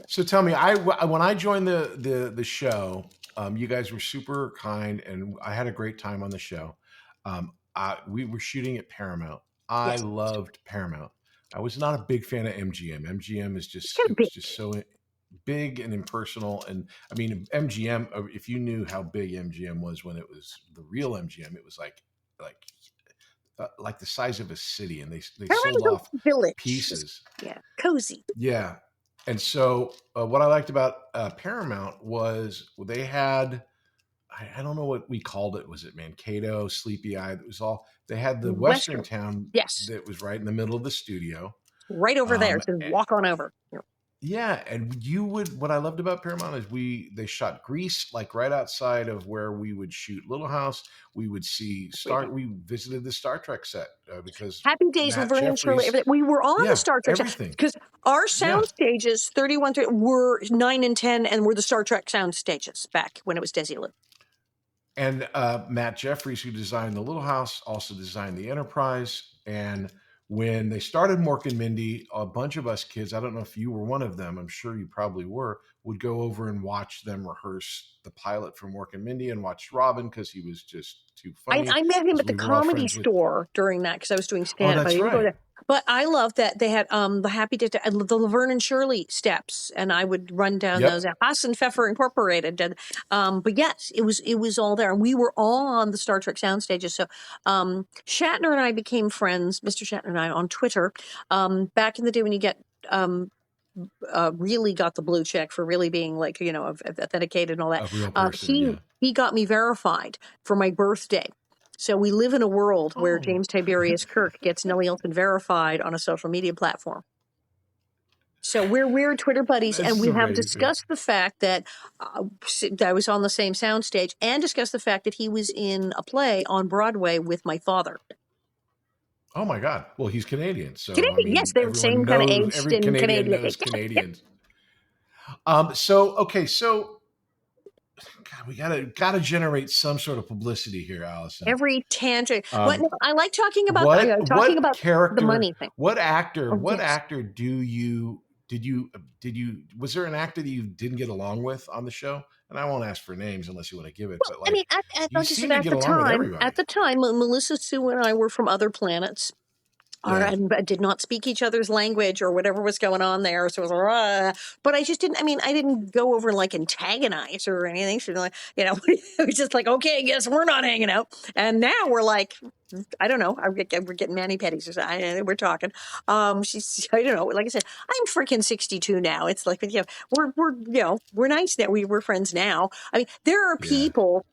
So tell me, when I joined the show, you guys were super kind, and I had a great time on the show. We were shooting at Paramount. I loved Paramount. I was not a big fan of MGM. MGM is just so big and impersonal. And I mean, MGM. If you knew how big MGM was when it was the real MGM, it was like the size of a city, and they sold off pieces. Yeah, cozy. Yeah. And so what I liked about Paramount was they had, I don't know what we called it. Was it Mankato, Sleepy Eye? It was all, they had the Western town that was right in the middle of the studio. Right over there. So walk on over. Yeah. And what I loved about Paramount is they shot Grease, like right outside of where we would shoot Little House. We would see we visited the Star Trek set because Happy Days with Vernon Shirley. We were on the Star Trek set because our sound stages, 31 were 9 and 10 and were the Star Trek sound stages back when it was Desilu. And Matt Jeffries, who designed the Little House, also designed the Enterprise. And when they started Mork and Mindy, a bunch of us kids, I don't know if you were one of them, I'm sure you probably were, would go over and watch them rehearse the pilot for Mork and Mindy and watch Robin because he was just too funny. I met him at the Comedy Store during that because I was doing stand-up. Oh, that's right. But I love that they had the Happy Days, the Laverne and Shirley steps, and I would run down those at Haas and Pfeffer Incorporated. And, but yes, it was all there, and we were all on the Star Trek sound stages. So Shatner and I became friends, Mr. Shatner and I, on Twitter back in the day when you get really got the blue check for really being like authenticated and all that. A real person, he got me verified for my birthday. So we live in a world where James Tiberius Kirk gets Nellie Oleson verified on a social media platform. So we're Twitter buddies, and we have discussed the fact that I was on the same soundstage, and discussed the fact that he was in a play on Broadway with my father. Oh my God! Well, he's Canadian, so Canadian, I mean, yes, they're the same kind of age. Every Canadian knows Canadians. So God, we gotta generate some sort of publicity here, Allison. Every tangent. I like talking about character, the money thing. What actor? Was there an actor that you didn't get along with on the show? And I won't ask for names unless you want to give it. Well, but I mean, at the time, Melissa, Sue, and I were from other planets. And did not speak each other's language or whatever was going on there. So it was, but I just didn't. I mean, I didn't go over and like antagonize her or anything. So like, it was just like, okay, I guess we're not hanging out. And now we're like, I don't know. We're getting mani-pedis or something. We're talking. She's, I don't know. Like I said, I'm freaking 62 now. It's like, we're nice now. We're friends now. I mean, there are people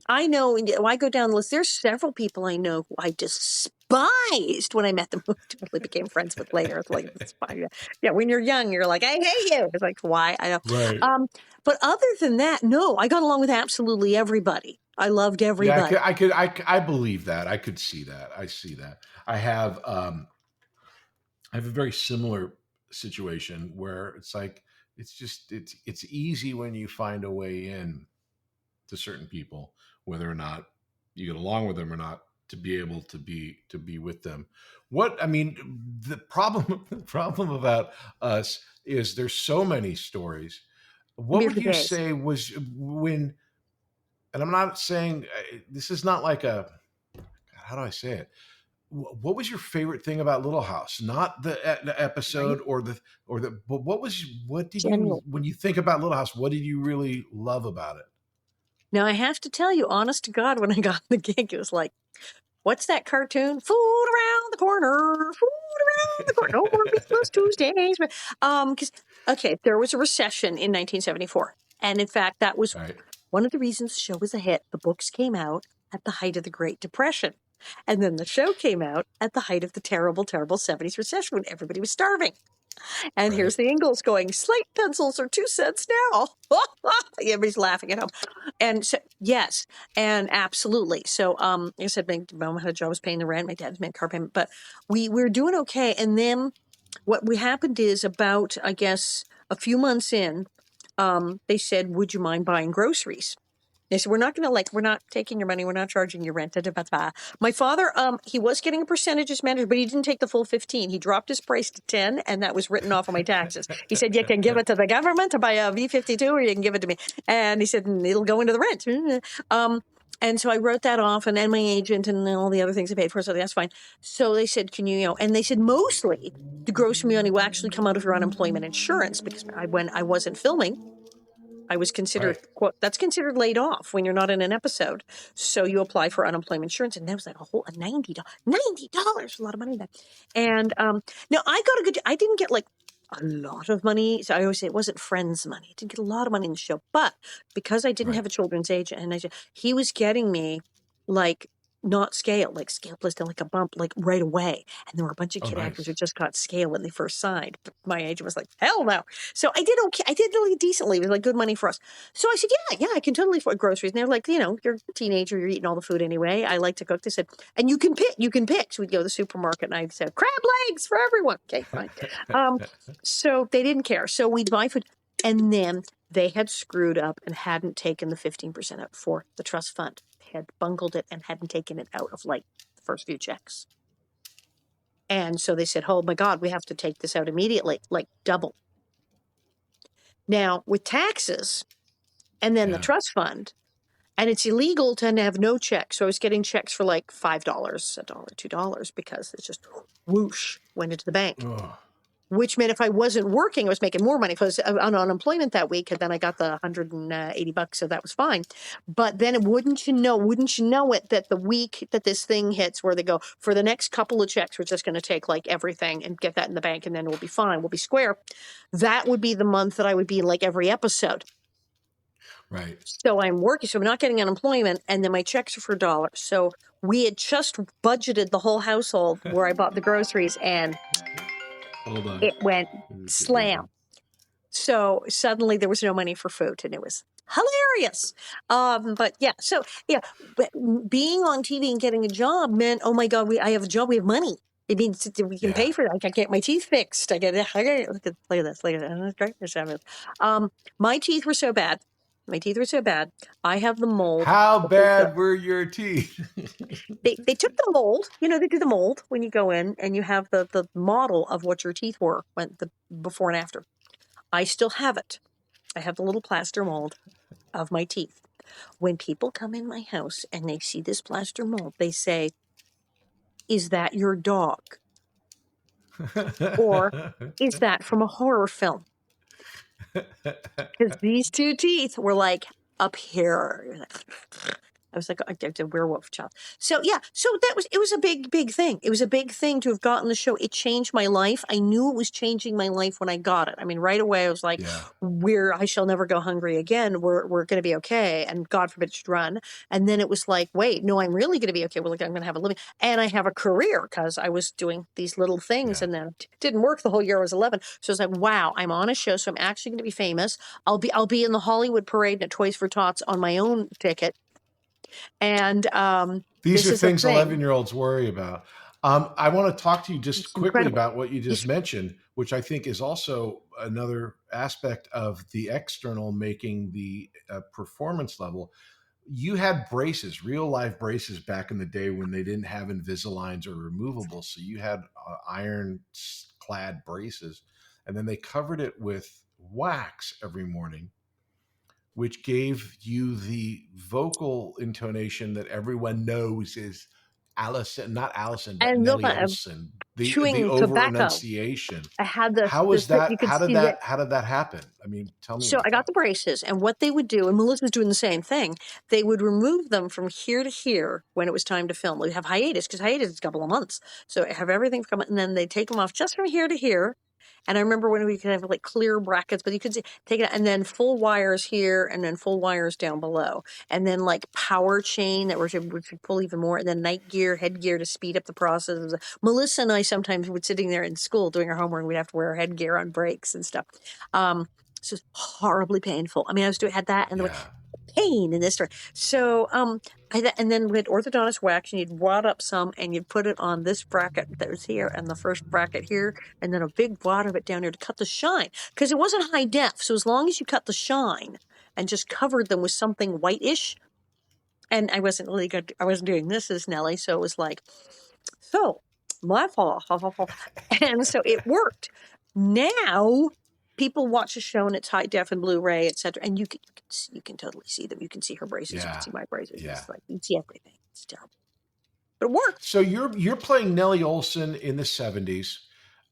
I know. I go down the list. There's several people I know who I despised when I met them. Who totally became friends with later. It's like, it's fine. Yeah, when you're young, you're like, I hate you. It's like, why? I know. Right. But other than that, no, I got along with absolutely everybody. I loved everybody. Yeah, I believe that. I could see that. I see that. I have a very similar situation where it's like, it's easy when you find a way in to certain people, whether or not you get along with them or not, to be able to be with them. The problem about us is there's so many stories. What would you say was when, and I'm not saying, this is not like how do I say it? what was your favorite thing about Little House? Not the Right? episode but what did you, General. when you think about Little House, what did you really love about it? Now, I have to tell you, honest to God, when I got the gig, it was like, what's that cartoon? Food around the corner, food around the corner. No more Meatless Tuesdays. Because, okay, there was a recession in 1974. And in fact, that was Right. one of the reasons the show was a hit. The books came out at the height of the Great Depression. And then the show came out at the height of the terrible, terrible 70s recession when everybody was starving. And here's the Ingalls going, slate pencils are 2 cents now. Everybody's laughing at home. And so, yes, and absolutely. So, like I said, my mom had a job, was paying the rent. My dad's made car payment, but we were doing okay. And then what happened is about, I guess, a few months in, they said, would you mind buying groceries? They said, we're not taking your money. We're not charging you rent. My father, he was getting a percentage as manager, but he didn't take the full 15. He dropped his price to 10, and that was written off on my taxes. He said, you can give it to the government to buy a V-52, or you can give it to me. And he said, it'll go into the rent. And so I wrote that off, and then my agent and all the other things I paid for, so that's fine. So they said, can you, and they said, mostly the grocery money will actually come out of your unemployment insurance, because when I wasn't filming, I was considered, quote, that's considered laid off when you're not in an episode. So you apply for unemployment insurance. And that was like $90, a lot of money then. And now I didn't get like a lot of money. So I always say it wasn't friends' money. I didn't get a lot of money in the show. But because I didn't have a children's agent, and he was getting me like not scale, like scale plus down, like a bump, like right away. And there were a bunch of kid actors who just got scale when they first signed. But my agent was like, hell no. So I did okay. I did really decently. It was like good money for us. So I said, yeah, I can totally afford groceries. And they're like, you're a teenager, you're eating all the food anyway. I like to cook. They said, and you can pick. So we'd go to the supermarket and I'd say, crab legs for everyone. Okay, fine. So they didn't care. So we'd buy food. And then they had screwed up and hadn't taken the 15% out for the trust fund. Had bungled it and hadn't taken it out of like the first few checks. And so they said, oh my God, we have to take this out immediately, like double. Now with taxes and then the trust fund, and it's illegal to have no checks. So I was getting checks for like $5, $1, $2 because it's just whoosh, went into the bank. Oh. Which meant if I wasn't working, I was making more money. If I was on unemployment that week, and then I got the $180, so that was fine. But then wouldn't you know it, that the week that this thing hits where they go, for the next couple of checks, we're just going to take like everything and get that in the bank, and then we'll be fine. We'll be square. That would be the month that I would be in like every episode. Right. So I'm working, so I'm not getting unemployment, and then my checks are for $1. So we had just budgeted the whole household where I bought the groceries, and Hold on. it went slam. So suddenly there was no money for food, and it was hilarious. But yeah, so yeah, but being on TV and getting a job meant, oh my God, I have a job, we have money. It means we can pay for it. I can get my teeth fixed. Look at this. Look at this. That's great. My teeth were so bad. I have the mold. How bad were your teeth? They took the mold. They do the mold when you go in, and you have the model of what your teeth were when the before and after. I still have it. I have the little plaster mold of my teeth. When people come in my house and they see this plaster mold, they say, is that your dog? Or is that from a horror film? Because these two teeth were like up here. I was like, I did a werewolf child. So yeah, it was a big thing. It was a big thing to have gotten the show. It changed my life. I knew it was changing my life when I got it. I mean, right away I was like, I shall never go hungry again. We're going to be okay. And God forbid it should run. And then it was like, wait, no, I'm really going to be okay. Well, I'm going to have a living and I have a career because I was doing these little things and then it didn't work the whole year I was 11. So I was like, wow, I'm on a show. So I'm actually going to be famous. I'll be in the Hollywood parade and at Toys for Tots on my own ticket. And these are things 11-year-olds worry about. I want to talk to you just quickly about what you just mentioned, which I think is also another aspect of the external making the performance level. You had braces, real life braces back in the day when they didn't have Invisaligns or removable. So you had iron-clad braces, and then they covered it with wax every morning, which gave you the vocal intonation that everyone knows is Allison, not Allison, but And Nellie Vilma Oleson. The chewing over tobacco. enunciation. I had How was you that? could see that. How did that happen? I mean, tell me So about I got that. the braces, and what they would do, and Melissa was doing the same thing, they would remove them from here to here when it was time to film. We'd have hiatus, because hiatus is a couple of months. So I have everything come, and then they take them off just from here to here. And I remember when we could have like clear brackets, but you could take it, and then full wires here, and then full wires down below, and then like power chain that would pull even more, and then night gear, headgear to speed up the process. Melissa and I sometimes would sitting there in school doing our homework, and we'd have to wear our headgear on breaks and stuff. It's just horribly painful. I mean, had that and the Yeah. pain in this story. So, and then with orthodontist wax, and you'd wad up some, and you'd put it on this bracket that was here, and the first bracket here, and then a big wad of it down here to cut the shine, because it wasn't high def. So as long as you cut the shine and just covered them with something whitish, and I wasn't really good. I wasn't doing this as Nellie, so it was like, so my fault, and so it worked. Now people watch a show and it's high def and Blu-ray, etc., and you can totally see them. You can see her braces. You can see my braces. Yeah. It's like you can see everything. It's terrible, but it worked. So you're playing Nellie Oleson in the 70s.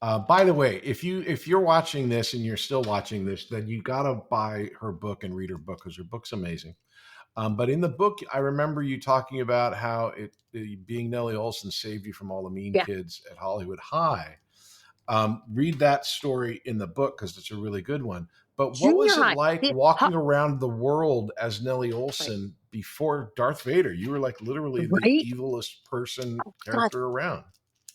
By the way, if you're watching this and you're still watching this, then you gotta buy her book and read her book, because her book's amazing. But in the book, I remember you talking about how being Nellie Oleson saved you from all the mean kids at Hollywood High. Read that story in the book, because it's a really good one. But what was it like walking around the world as Nellie Oleson before Darth Vader? You were like literally the evilest character around.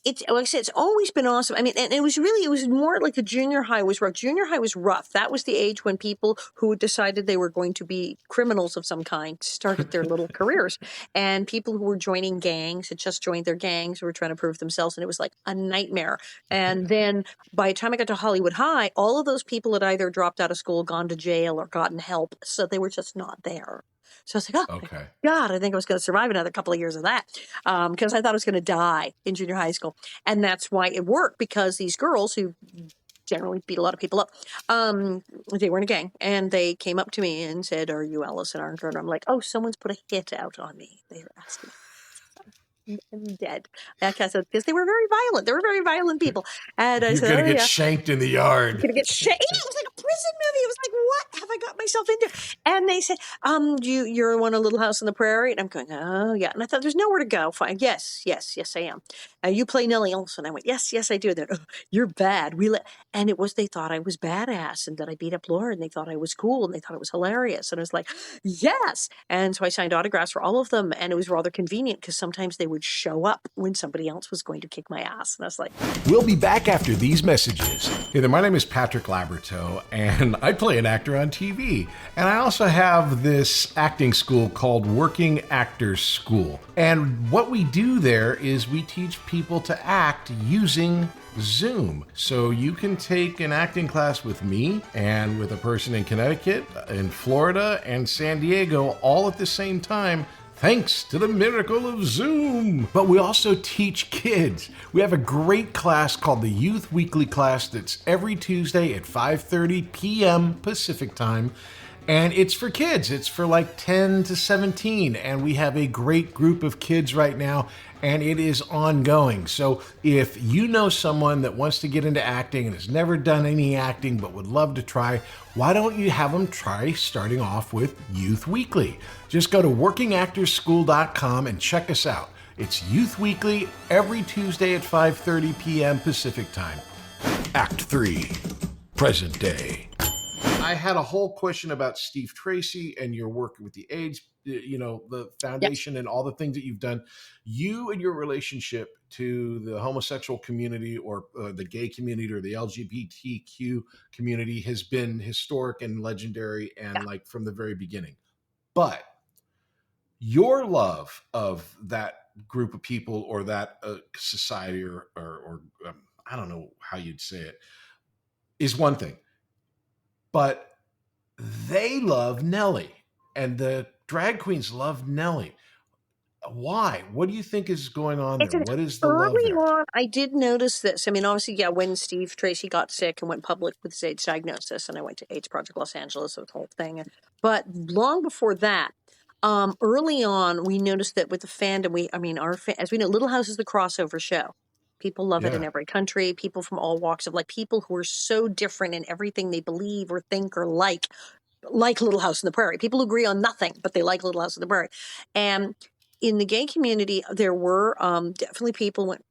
It's like I said, it's always been awesome. I mean, and it was more like the junior high was rough. Junior high was rough. That was the age when people who decided they were going to be criminals of some kind started their little careers. And people who were joining gangs had just joined their gangs, who were trying to prove themselves. And it was like a nightmare. And then by the time I got to Hollywood High, all of those people had either dropped out of school, gone to jail, or gotten help. So they were just not there. So I was like, oh, okay. God, I think I was going to survive another couple of years of that, because I thought I was going to die in junior high school. And that's why it worked, because these girls who generally beat a lot of people up, they were in a gang, and they came up to me and said, are you Alison Arngrim? And I'm like, oh, someone's put a hit out on me. They were asking. I'm dead. Because they were very violent. They were very violent people. And I said, you're going to get shanked in the yard. You're going to get shanked. It was like a prison movie. It was like, what have I got myself into? And they said, you're one of Little House on the Prairie? And I'm going, oh, yeah. And I thought, there's nowhere to go. Fine. Yes, I am. You play Nellie Oleson. I went, yes, I do. Then, you're bad. And it was, they thought I was badass and that I beat up Laura, and they thought I was cool, and they thought it was hilarious. And I was like, yes. And so I signed autographs for all of them. And it was rather convenient, because sometimes they would show up when somebody else was going to kick my ass. And I was like, we'll be back after these messages. Hey there, my name is Patrick Laberto, and I play an actor on TV. And I also have this acting school called Working Actors School. And what we do there is we teach people to act using Zoom. So you can take an acting class with me and with a person in Connecticut, in Florida, and San Diego all at the same time, thanks to the miracle of Zoom. But we also teach kids. We have a great class called the Youth Weekly class that's every Tuesday at 5:30 p.m. Pacific time. And it's for kids. It's for like 10 to 17. And we have a great group of kids right now, and it is ongoing. So if you know someone that wants to get into acting and has never done any acting but would love to try, why don't you have them try starting off with Youth Weekly? Just go to workingactorsschool.com and check us out. It's Youth Weekly every Tuesday at 5:30 p.m. Pacific time. Act 3, present day. I had a whole question about Steve Tracy and your work with the AIDS, the foundation and all the things that you've done. You and your relationship to the homosexual community, or the gay community, or the LGBTQ community has been historic and legendary, and like from the very beginning. But your love of that group of people, or that society, or I don't know how you'd say it, is one thing. But they love Nellie, and the drag queens love Nellie. Why? What do you think is going on there? What is the love there? Early on, I did notice this. I mean, obviously, when Steve Tracy got sick and went public with his AIDS diagnosis, and I went to AIDS Project Los Angeles, the whole thing. But long before that, Early on, we noticed that with the fandom, as we know, Little House is the crossover show. People love it in every country. People from all walks of life. People who are so different in everything they believe or think or like Little House on the Prairie. People who agree on nothing, but they like Little House on the Prairie. And in the gay community, there were definitely people who went,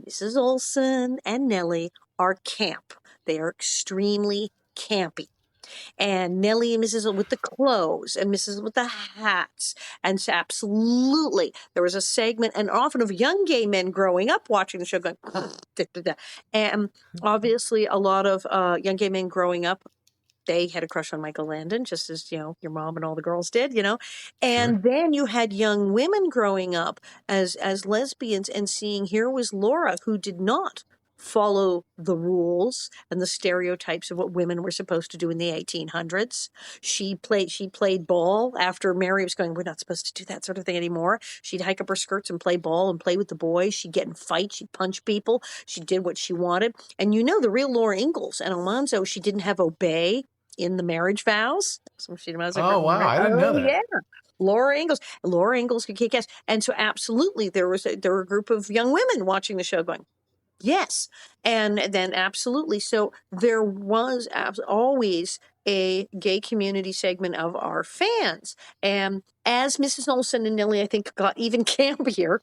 Mrs. Oleson and Nellie are camp. They are extremely campy. And Nellie and Mrs. with the clothes and Mrs. with the hats. And so absolutely, there was a segment, and often of young gay men growing up watching the show going, da, da, da. And obviously a lot of young gay men growing up, they had a crush on Michael Landon, just as, your mom and all the girls did, And then you had young women growing up as lesbians and seeing here was Laura, who did not follow the rules and the stereotypes of what women were supposed to do in the 1800s. She played ball after Mary was going, we're not supposed to do that sort of thing anymore. She'd hike up her skirts and play ball and play with the boys. She'd get in fights. She'd punch people. She did what she wanted. And the real Laura Ingalls and Alonzo, she didn't have obey in the marriage vows. So wow, I didn't know that. Yeah. Laura Ingalls could kick ass. And so absolutely there were a group of young women watching the show going, yes. And then absolutely. So there was always a gay community segment of our fans. And as Mrs. Oleson and Nellie, I think, got even campier,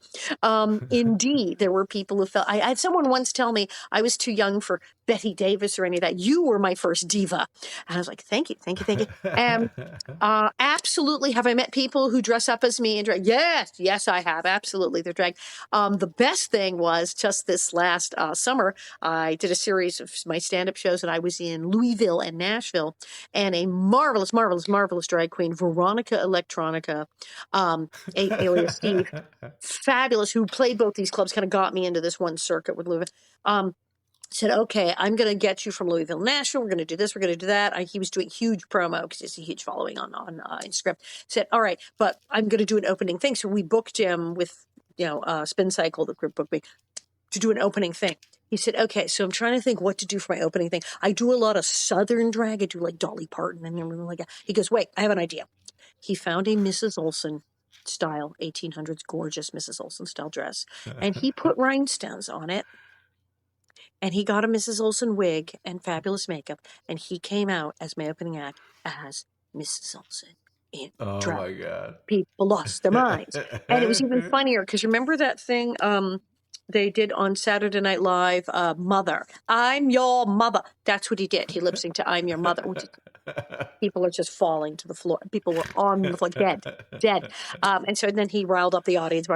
indeed, there were people who felt, I had someone once tell me I was too young for Betty Davis or any of that. You were my first diva. And I was like, thank you. And absolutely. Have I met people who dress up as me and drag? Yes, I have. Absolutely. They're drag. The best thing was just this last summer, I did a series of my stand-up shows, and I was in Louisville and Nashville, and a marvelous drag queen, Veronica Electronica, alias Steve, fabulous, who played both these clubs, kind of got me into this one circuit with Louisville. Said, okay, I'm going to get you from Louisville, Nashville. We're going to do this. We're going to do that. He was doing huge promo because he's a huge following on Instagram. Said, all right, but I'm going to do an opening thing. So we booked him with, Spin Cycle, the group booked me, to do an opening thing. He said, okay, so I'm trying to think what to do for my opening thing. I do a lot of Southern drag. I do like Dolly Parton and everything like that. He goes, wait, I have an idea. He found a Mrs. Oleson style, 1800s gorgeous Mrs. Oleson style dress. And he put rhinestones on it. And he got a Mrs. Oleson wig and fabulous makeup. And he came out as my opening act as Mrs. Oleson in drag. Oh, my God. People lost their minds. And it was even funnier because remember that thing they did on Saturday Night Live, Mother. I'm your mother. That's what he did. He lip synced to I'm Your Mother. Which is, people are just falling to the floor. People were on the floor, dead. And so then he riled up the audience.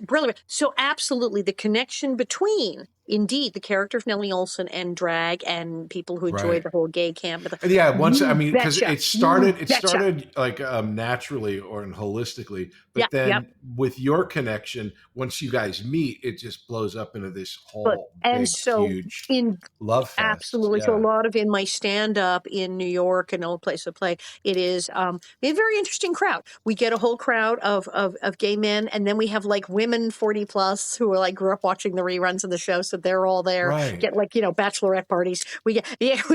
Brilliant. So absolutely the connection between, indeed, the character of Nellie Oleson and drag and people who enjoyed the whole gay camp. Because it started like naturally or holistically, but then with your connection, once you guys meet, it just blows up into this whole huge love fest. Absolutely. Yeah. So a lot of in my stand-up in New York and old place to play, it is a very interesting crowd. We get a whole crowd of gay men, and then we have like women 40 plus who are like grew up watching the reruns of the show, so they're all there. Right. Get like bachelorette parties. We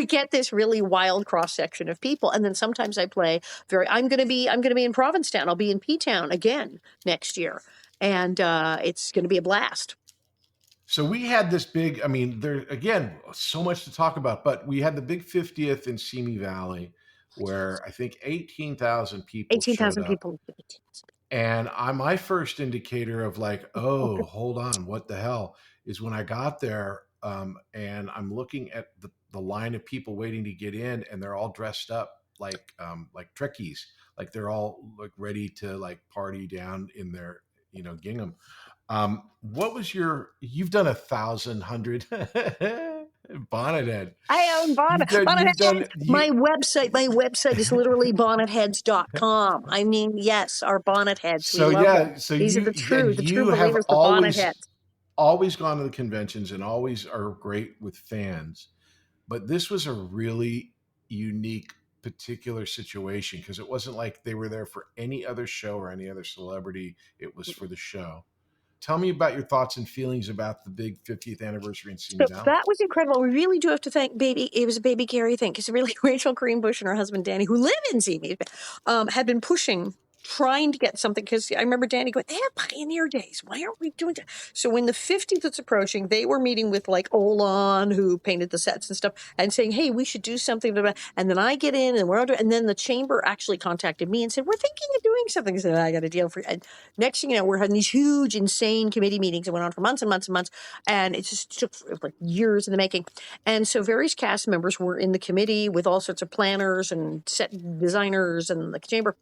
get this really wild cross section of people, and then sometimes I play I'm going to be in Provincetown. I'll be in P-Town again next year, and it's going to be a blast. So we had this big, there, again, so much to talk about, but we had the big 50th in Simi Valley where I think 18,000 people 18,000 people. And my first indicator of like, oh, hold on, what the hell, is when I got there and I'm looking at the line of people waiting to get in, and they're all dressed up like Trekkies. Like they're all like ready to like party down in their, gingham. What was you've done 1,100 bonnet head. I own bonnet head. My website is literally bonnetheads.com. Yes, our bonnet heads. So these are the true believers of bonnet heads. Always gone to the conventions and always are great with fans. But this was a really unique particular situation because it wasn't like they were there for any other show or any other celebrity. It was for the show. Tell me about your thoughts and feelings about the big 50th anniversary in Simi Valley. That was incredible. We really do have to thank it was a Baby Gary thing, because really Rachel Greenbush and her husband Danny, who live in Simi, had been pushing trying to get something, because I remember Danny going, they have Pioneer Days. Why aren't we doing that? So when the 50th was approaching, they were meeting with like Olan, who painted the sets and stuff, and saying, hey, we should do something. And then I get in and and then the chamber actually contacted me and said, we're thinking of doing something. I said, I got a deal for you. And next thing you know, we're having these huge, insane committee meetings that went on for months and months and months. And it just took like years in the making. And so various cast members were in the committee with all sorts of planners and set designers and the chamber.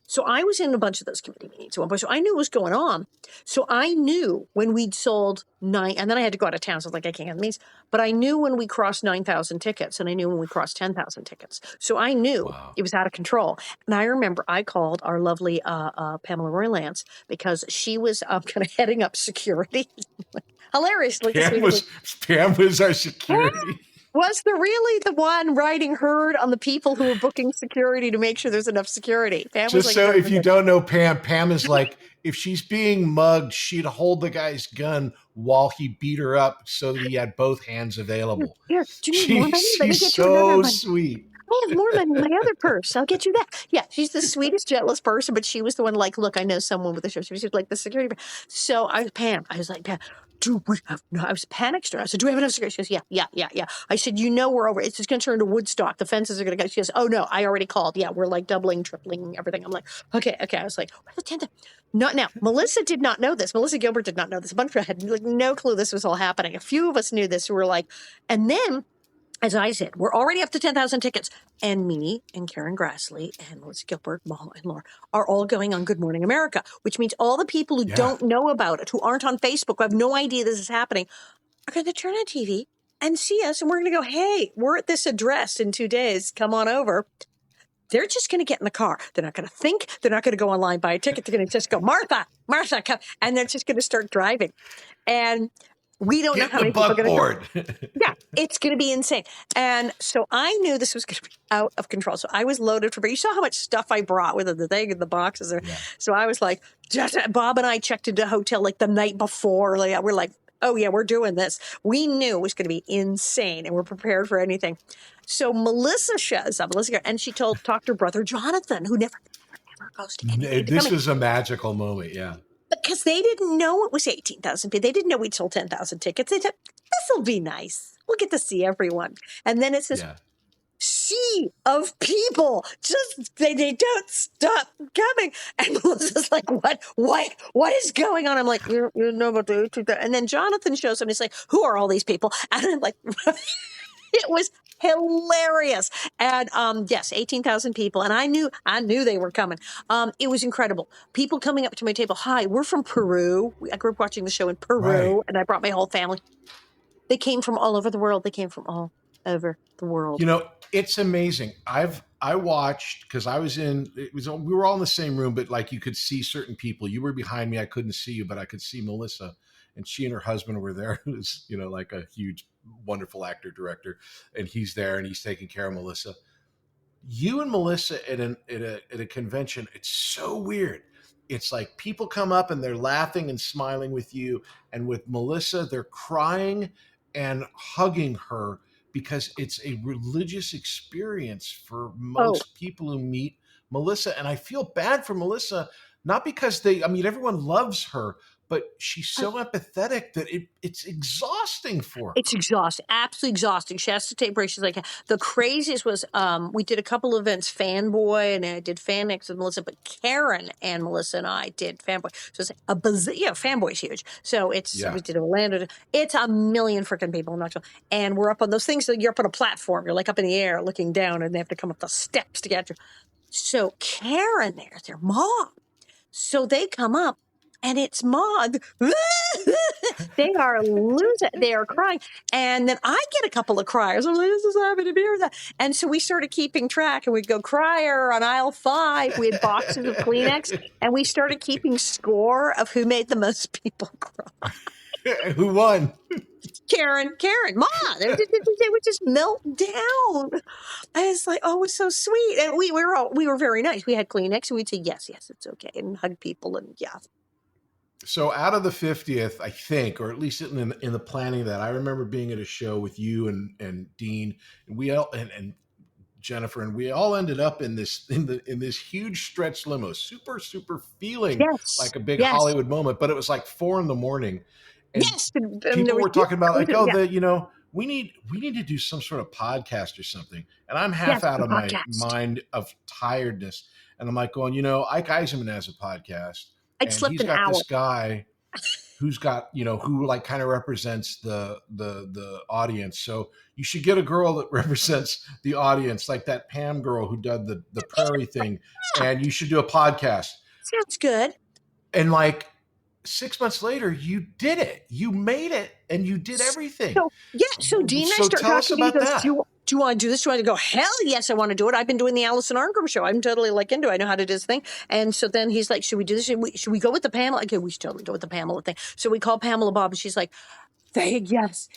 So I was in a bunch of those committee meetings at one point. So I knew what was going on. So I knew when we'd sold 9, and then I had to go out of town. So I was like, I can't have meetings. But I knew when we crossed 9,000 tickets, and I knew when we crossed 10,000 tickets. So I knew it was out of control. And I remember I called our lovely Pamela Roylance, because she was kind of heading up security. Hilariously. Pam was our security. Was really the one writing herd on the people who were booking security to make sure there's enough security. Pam Just so if you don't know Pam is like, if she's being mugged, she'd hold the guy's gun while he beat her up so that he had both hands available. Here, do you need more money? Let me She's get you another one. sweet. I have more money in my other purse. I'll get you that. Yeah, she's the sweetest, gentlest person, but she was the one like, look, I know someone with a show. She was like the security. So I was like, Pam, do we have, no, I was panicked. I said, do we have enough security? She goes, yeah. I said, we're over. It's just going to turn to Woodstock. The fences are going to go. She goes, oh no, I already called. Yeah, we're like doubling, tripling everything. I'm like, okay. I was like, where's the tent? Not now. Melissa did not know this. Melissa Gilbert did not know this. A bunch of us had like no clue this was all happening. A few of us knew this. We were like, and then, as I said, we're already up to 10,000 tickets. And me and Karen Grassley and Melissa Gilbert, Mal and Laura are all going on Good Morning America, which means all the people who don't know about it, who aren't on Facebook, who have no idea this is happening, are going to turn on TV and see us. And we're going to go, hey, we're at this address in 2 days. Come on over. They're just going to get in the car. They're not going to think. They're not going to go online, buy a ticket. They're going to just go, Martha, come. And they're just going to start driving. And we don't know how many people are going to go. Yeah, it's going to be insane. And so I knew this was going to be out of control. So I was loaded for, you saw how much stuff I brought with the thing and the boxes. So I was like, Bob and I checked into a hotel like the night before. Like, we're like, oh yeah, we're doing this. We knew it was going to be insane and we're prepared for anything. So Melissa shows up, and she talked to her brother, Jonathan, who never goes to anything. This was a magical moment, yeah. Because they didn't know it was 18,000 people. They didn't know we'd sold 10,000 tickets. They said, this will be nice. We'll get to see everyone. And then it's this sea of people. Just, they don't stop coming. And Melissa's like, what is going on? I'm like, you know about the 18,000. And then Jonathan shows up and he's like, who are all these people? And I'm like, it was hilarious. And yes, 18,000 people. And I knew they were coming. It was incredible. People coming up to my table. Hi, we're from Peru. I grew up watching the show in Peru, and I brought my whole family. They came from all over the world. You know, it's amazing. I watched, because we were all in the same room, but like you could see certain people. You were behind me. I couldn't see you, but I could see Melissa, and she and her husband were there. Who's, like a huge, wonderful actor, director, and he's there and he's taking care of Melissa. You and Melissa at a convention, it's so weird. It's like people come up and they're laughing and smiling with you, and with Melissa, they're crying and hugging her because it's a religious experience for most people who meet Melissa. And I feel bad for Melissa, not because everyone loves her, but she's so empathetic that it's exhausting for her. It's exhausting, absolutely exhausting. She has to take breaks. She's like, the craziest was we did a couple of events, Fanboy, and I did Fanix with Melissa, but Karen and Melissa and I did Fanboy. So it's Fanboy's huge. So we did Orlando. It's a million freaking people in Knoxville. And we're up on those things, you're up on a platform. You're like up in the air looking down, and they have to come up the steps to get you. So Karen there's their mom. So they come up. And it's Maud. They are losing. They are crying. And then I get a couple of criers. I'm like, this is happening to me. And so we started keeping track. And we'd go crier on aisle 5. We had boxes of Kleenex. And we started keeping score of who made the most people cry. Who won? Karen, Ma. They would just melt down. I was like, oh, it's so sweet. And we were very nice. We had Kleenex. And we'd say, yes, it's okay. And hug people. And yeah. So out of the 50th, I think, or at least in the planning of that, I remember being at a show with you and Dean, and we all, and Jennifer, and we all ended up in this huge stretch limo, super feeling Yes. like a big Yes. Hollywood moment. But it was like 4 a.m, and Yes. people were talking about like, oh, we need to do some sort of podcast or something. And I'm half out the of my podcast. mind of tiredness, and I'm like going, Ike Eisenman has a podcast, I'd and slept he's an got hour. this guy who's got, who like kind of represents the audience. So you should get a girl that represents the audience, like that Pam girl who did the Prairie thing, and you should do a podcast. Sounds good. And like 6 months later, you did it. You made it, and you did everything. So Dean and I So start tell us talking to me. about He goes, that. do you want to do this? Do you want to go? Hell yes, I want to do it. I've been doing the Alison Arngrim show. I'm totally like into it. I know how to do this thing. And so then he's like, should we do this? Should we go with the Pamela? Okay, we should totally go with the Pamela thing. So we call Pamela Bob, and she's like, yes.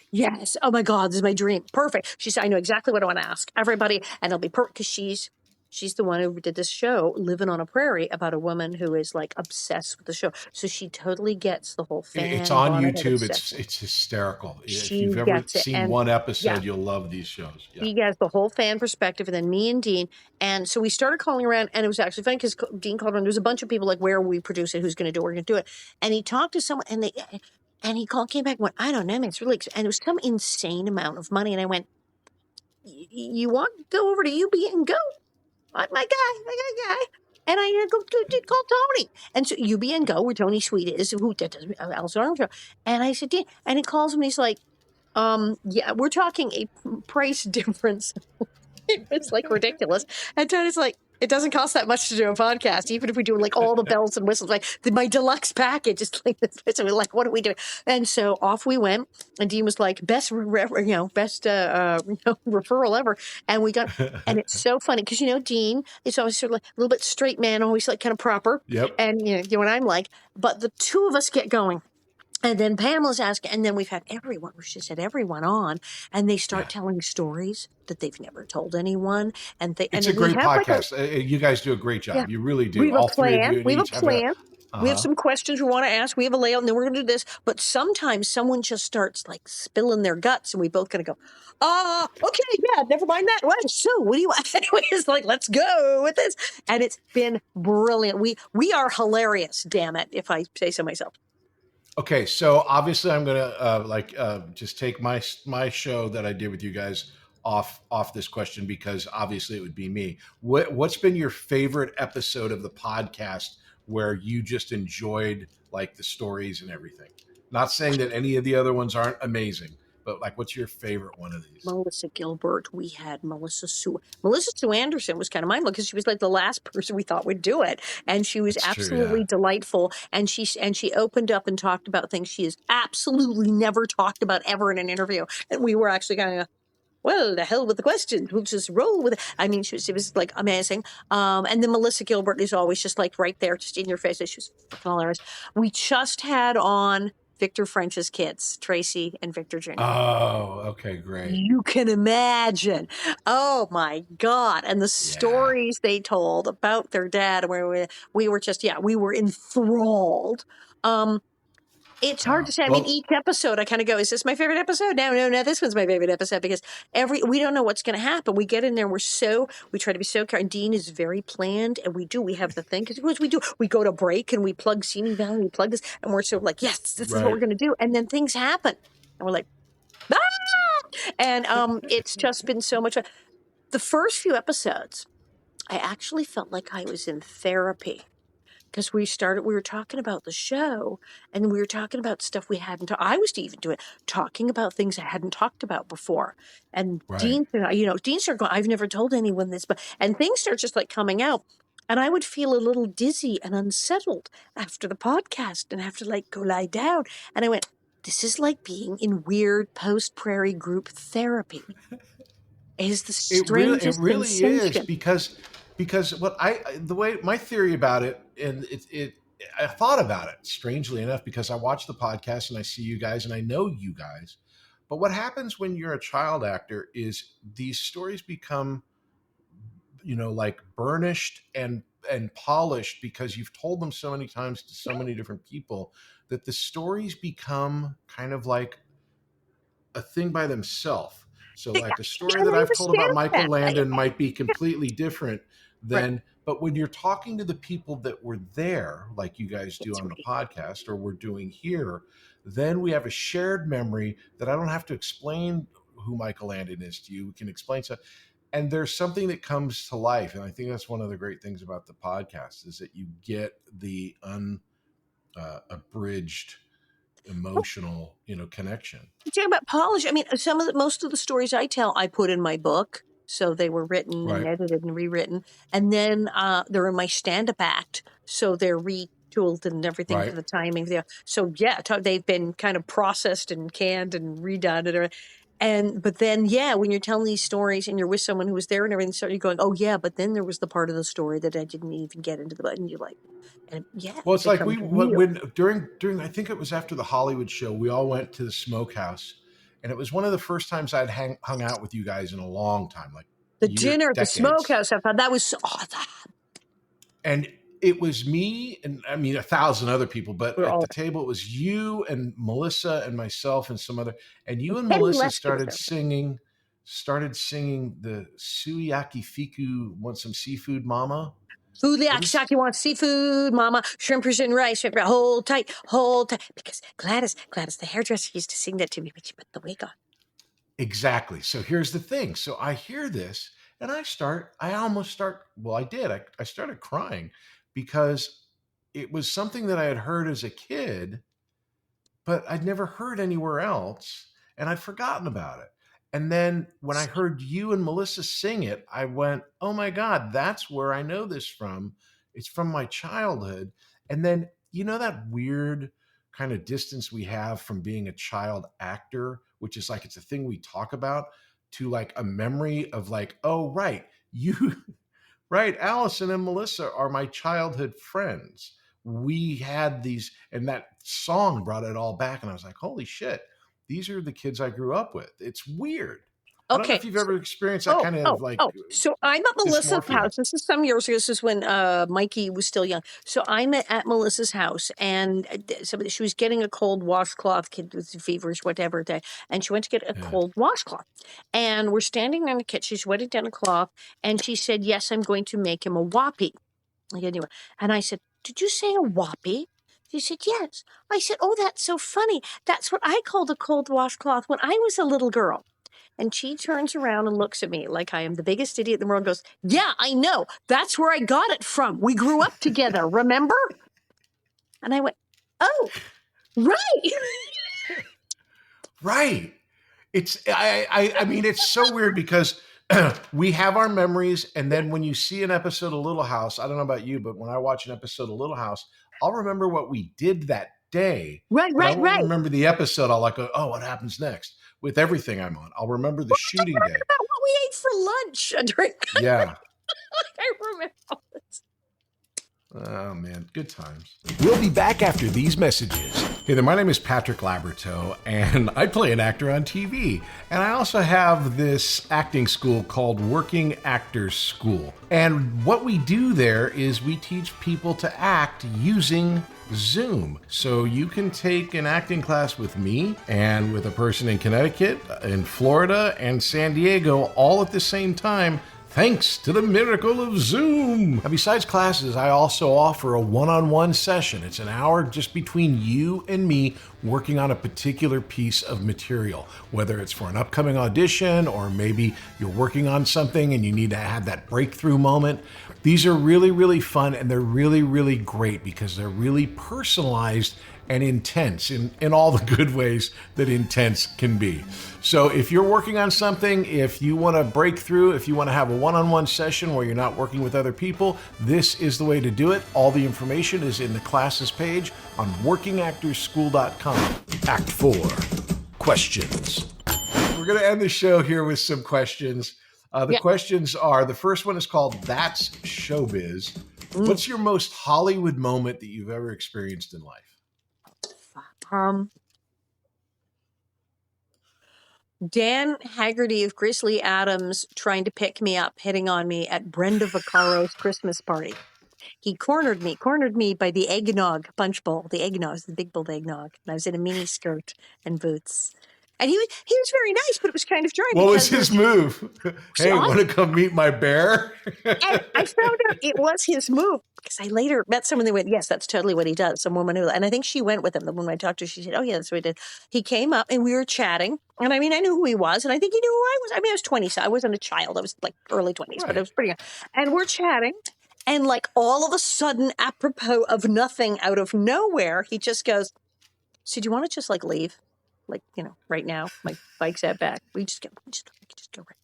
Oh my God, this is my dream. Perfect. She said, I know exactly what I want to ask everybody, and it'll be perfect because she's the one who did this show, Living on a Prairie, about a woman who is like obsessed with the show. So she totally gets the whole fan. It's on YouTube. It's hysterical. If you've ever seen one episode, you'll love these shows. Yeah. He has the whole fan perspective, and then me and Dean. And so we started calling around, and it was actually funny because Dean called around. There was a bunch of people like, where we produce it, who's going to do it, we're going to do it. And he talked to someone, and he came back and went, I don't know, man, it's really, and it was some insane amount of money. And I went, you want to go over to UB and go? My guy. And I go call Tony. And so UB and go, where Tony Sweet is, who does Alison Arngrim show. And I said, and he calls him, and he's like, yeah, we're talking a price difference. It's like ridiculous. And Tony's like, it doesn't cost that much to do a podcast, even if we do like all the bells and whistles. Like my deluxe package is like this. So we're like, what are we doing? And so off we went. And Dean was like, best referral ever. And we got, and it's so funny because Dean is always sort of like a little bit straight man, always like kind of proper. Yep. And what I'm like, but the two of us get going. And then Pamela's asking, and then we've had everyone on, and they start telling stories that they've never told anyone. It's a great podcast. You guys do a great job. Yeah. You really do. We have a plan. We have a plan. We have some questions we want to ask. We have a layout, and then we're going to do this. But sometimes someone just starts like spilling their guts, and we both kind of go, okay, yeah, never mind that. Right, so what do you want? Anyways, like, let's go with this. And it's been brilliant. We are hilarious, damn it, if I say so myself. Okay, so obviously I'm gonna just take my show that I did with you guys off this question, because obviously it would be me. What's been your favorite episode of the podcast where you just enjoyed like the stories and everything? Not saying that any of the other ones aren't amazing, but like, what's your favorite one of these? Melissa Gilbert. We had Melissa Sue Anderson was kind of mind blowing because she was like the last person we thought would do it, and she was absolutely delightful. And she opened up and talked about things she has absolutely never talked about ever in an interview. And we were actually kind of, well, the hell with the questions. We'll just roll with it. I mean, she was like amazing. And then Melissa Gilbert is always just like right there, just in your face. She was fucking hilarious. We just had on Victor French's kids, Tracy and Victor Jr. Oh, okay, great. You can imagine. Oh my God. And the stories they told about their dad, where we were just, we were enthralled. It's hard to say. I mean, each episode, I kind of go, is this my favorite episode? No, this one's my favorite episode, because we don't know what's going to happen. We get in there, we try to be so careful. And Dean is very planned, and we have the thing, because we go to break, and we plug Simi Valley, we plug this, and we're sort of like, yes, this is what we're going to do. And then things happen, and we're like, ah! And it's just been so much fun. The first few episodes, I actually felt like I was in therapy. Because we were talking about the show, and we were talking about stuff we hadn't. I was even talking about things I hadn't talked about before. And Dean started going, I've never told anyone this, and things start just like coming out. And I would feel a little dizzy and unsettled after the podcast, and have to like go lie down. And I went, this is like being in weird post-Prairie group therapy. It is the strangest It really sensation. is, because the way my theory about it, and I thought about it strangely enough, because I watch the podcast and I see you guys and I know you guys, but what happens when you're a child actor is these stories become, like burnished and polished, because you've told them so many times to so many different people, that the stories become kind of like a thing by themselves. So like a story And that I I've told about understand Michael that. Landon might be completely different Right. than, but when you're talking to the people that were there, like you guys do It's on the right. podcast or we're doing here, then we have a shared memory that I don't have to explain who Michael Landon is to you. We can explain stuff. And there's something that comes to life. And I think that's one of the great things about the podcast is that you get the abridged emotional, connection. You talk about polish. I mean, most of the stories I tell, I put in my book. So they were written and Right. edited and rewritten. And then they're in my stand-up act. So they're retooled and everything for Right. the timing. So yeah, they've been kind of processed and canned and redone. But then, yeah, when you're telling these stories and you're with someone who was there and everything, so you're going, oh yeah, but then there was the part of the story that I didn't even get into the button. And you're like, and yeah, Well, it it's like becomes real. when during I think it was after the Hollywood show, we all went to the smokehouse, and it was one of the first times I'd hung out with you guys in a long time, like The dinner at the decades. smokehouse, I thought that was awesome. And it was me and I mean 1,000 other people, but We're at all the table it was you and Melissa and myself and some other, and you and Penny Melissa Lester was there. started singing the Suyaki Fiku Want Some Seafood Mama. Food Saki wants seafood, mama, shrimpers and rice, hold tight, because Gladys, the hairdresser used to sing that to me, but she put the wig on. Exactly. So here's the thing. So I hear this and I started crying because it was something that I had heard as a kid, but I'd never heard anywhere else and I'd forgotten about it. And then when I heard you and Melissa sing it, I went, oh my God, that's where I know this from. It's from my childhood. And then, that weird kind of distance we have from being a child actor, which is like, it's a thing we talk about, to like a memory of like, oh, right, right, Allison and Melissa are my childhood friends. We had these, and that song brought it all back. And I was like, holy shit, these are the kids I grew up with. It's weird. I don't know if you've ever experienced that kind of like. So I'm at Melissa's house. This is some years ago. This is when Mikey was still young. So I'm at Melissa's house, and she was getting a cold washcloth. Kid with feverish, whatever day, and she went to get a cold washcloth. And we're standing in the kitchen. She's wetting down a cloth, and she said, "Yes, I'm going to make him a whoppy." Anyway, and I said, "Did you say a whoppy?" She said, "Yes." I said, "Oh, that's so funny. That's what I called a cold washcloth when I was a little girl." And she turns around and looks at me like I am the biggest idiot in the world and goes, "Yeah, I know. That's where I got it from. We grew up together, remember?" And I went, "Oh, right." Right. I mean, it's so weird because we have our memories. And then when you see an episode of Little House, I don't know about you, but when I watch an episode of Little House, I'll remember what we did that day. Right. I won't remember the episode. I'll like go, oh, what happens next? With everything I'm on, I'll remember the shooting day. About what we ate for lunch. A drink. Yeah. I remember all this. Oh, man. Good times. We'll be back after these messages. Hey there, my name is Patrick Laberto, and I play an actor on TV. And I also have this acting school called Working Actors School. And what we do there is we teach people to act using Zoom. So you can take an acting class with me and with a person in Connecticut, in Florida, and San Diego all at the same time, thanks to the miracle of Zoom. Now, besides classes, I also offer a one-on-one session. It's an hour just between you and me working on a particular piece of material, whether it's for an upcoming audition or maybe you're working on something and you need to have that breakthrough moment. These are really, really fun, and they're really, really great because they're really personalized and intense in all the good ways that intense can be. So if you're working on something, if you want to break through, if you want to have a one-on-one session where you're not working with other people, this is the way to do it. All the information is in the classes page on workingactorsschool.com. Act 4. Questions. We're going to end the show here with some questions. Questions are, the first one is called That's Showbiz. What's your most Hollywood moment that you've ever experienced in life? Dan Haggerty of Grizzly Adams trying to pick me up, hitting on me at Brenda Vaccaro's Christmas party. He cornered me by the eggnog punch bowl. The eggnog, the big bowl of eggnog. And I was in a mini skirt and boots. And he was very nice, but it was kind of dry. What was his move? Hey, want to come meet my bear? And I found out it was his move because I later met someone that went, yes, that's totally what he does. Some woman who, and I think she went with him. The woman I talked to, she said, oh yeah, that's what he did. He came up and we were chatting. And I mean, I knew who he was. And I think he knew who I was. I mean, I was 20, so I wasn't a child. I was like early 20s, but I was pretty young. And we're chatting. And like all of a sudden, apropos of nothing, out of nowhere, he just goes, so do you want to just like leave? Like, right now, my bike's out back. We just go right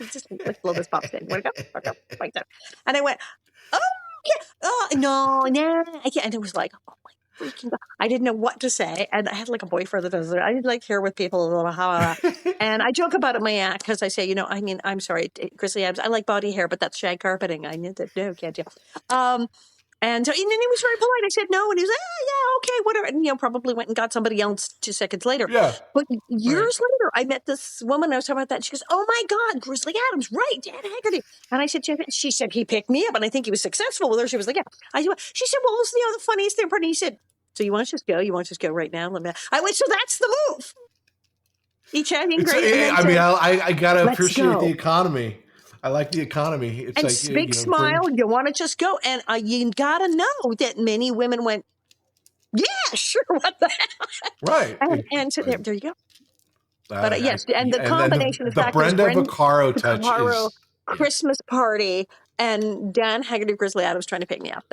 now. Just like blow this box in. Want to go? Bike's out. And I went, oh, yeah. Oh, no, I can't. And it was like, oh my freaking God. I didn't know what to say. And I had like a boyfriend that does it. I didn't like hear with people. And I joke about it in my act because I say, I mean, I'm sorry, Grizzly Adams, I like body hair, but that's shag carpeting. I knew that. No, can't you? And then he was very polite. I said no, and he was like, yeah, okay, whatever. And probably went and got somebody else 2 seconds later. Yeah. But years later, I met this woman. I was talking about that. And she goes, "Oh my God, Grizzly Adams, right? Dan Haggerty." And I said, she said he picked me up, and I think he was successful with her. She was like, yeah. She said, well, the funniest thing. And he said, so you want to just go? You want to just go right now? I went, so that's the move. He chatting great. I gotta appreciate the economy. I like the economy. It's and like big smile. You want to just go, and you gotta know that many women went, "Yeah, sure, what the hell?" Right, and so there you go. But yes, and the combination of the Brenda Vaccaro touch is Christmas party and Dan Haggerty, Grizzly Adams trying to pick me up.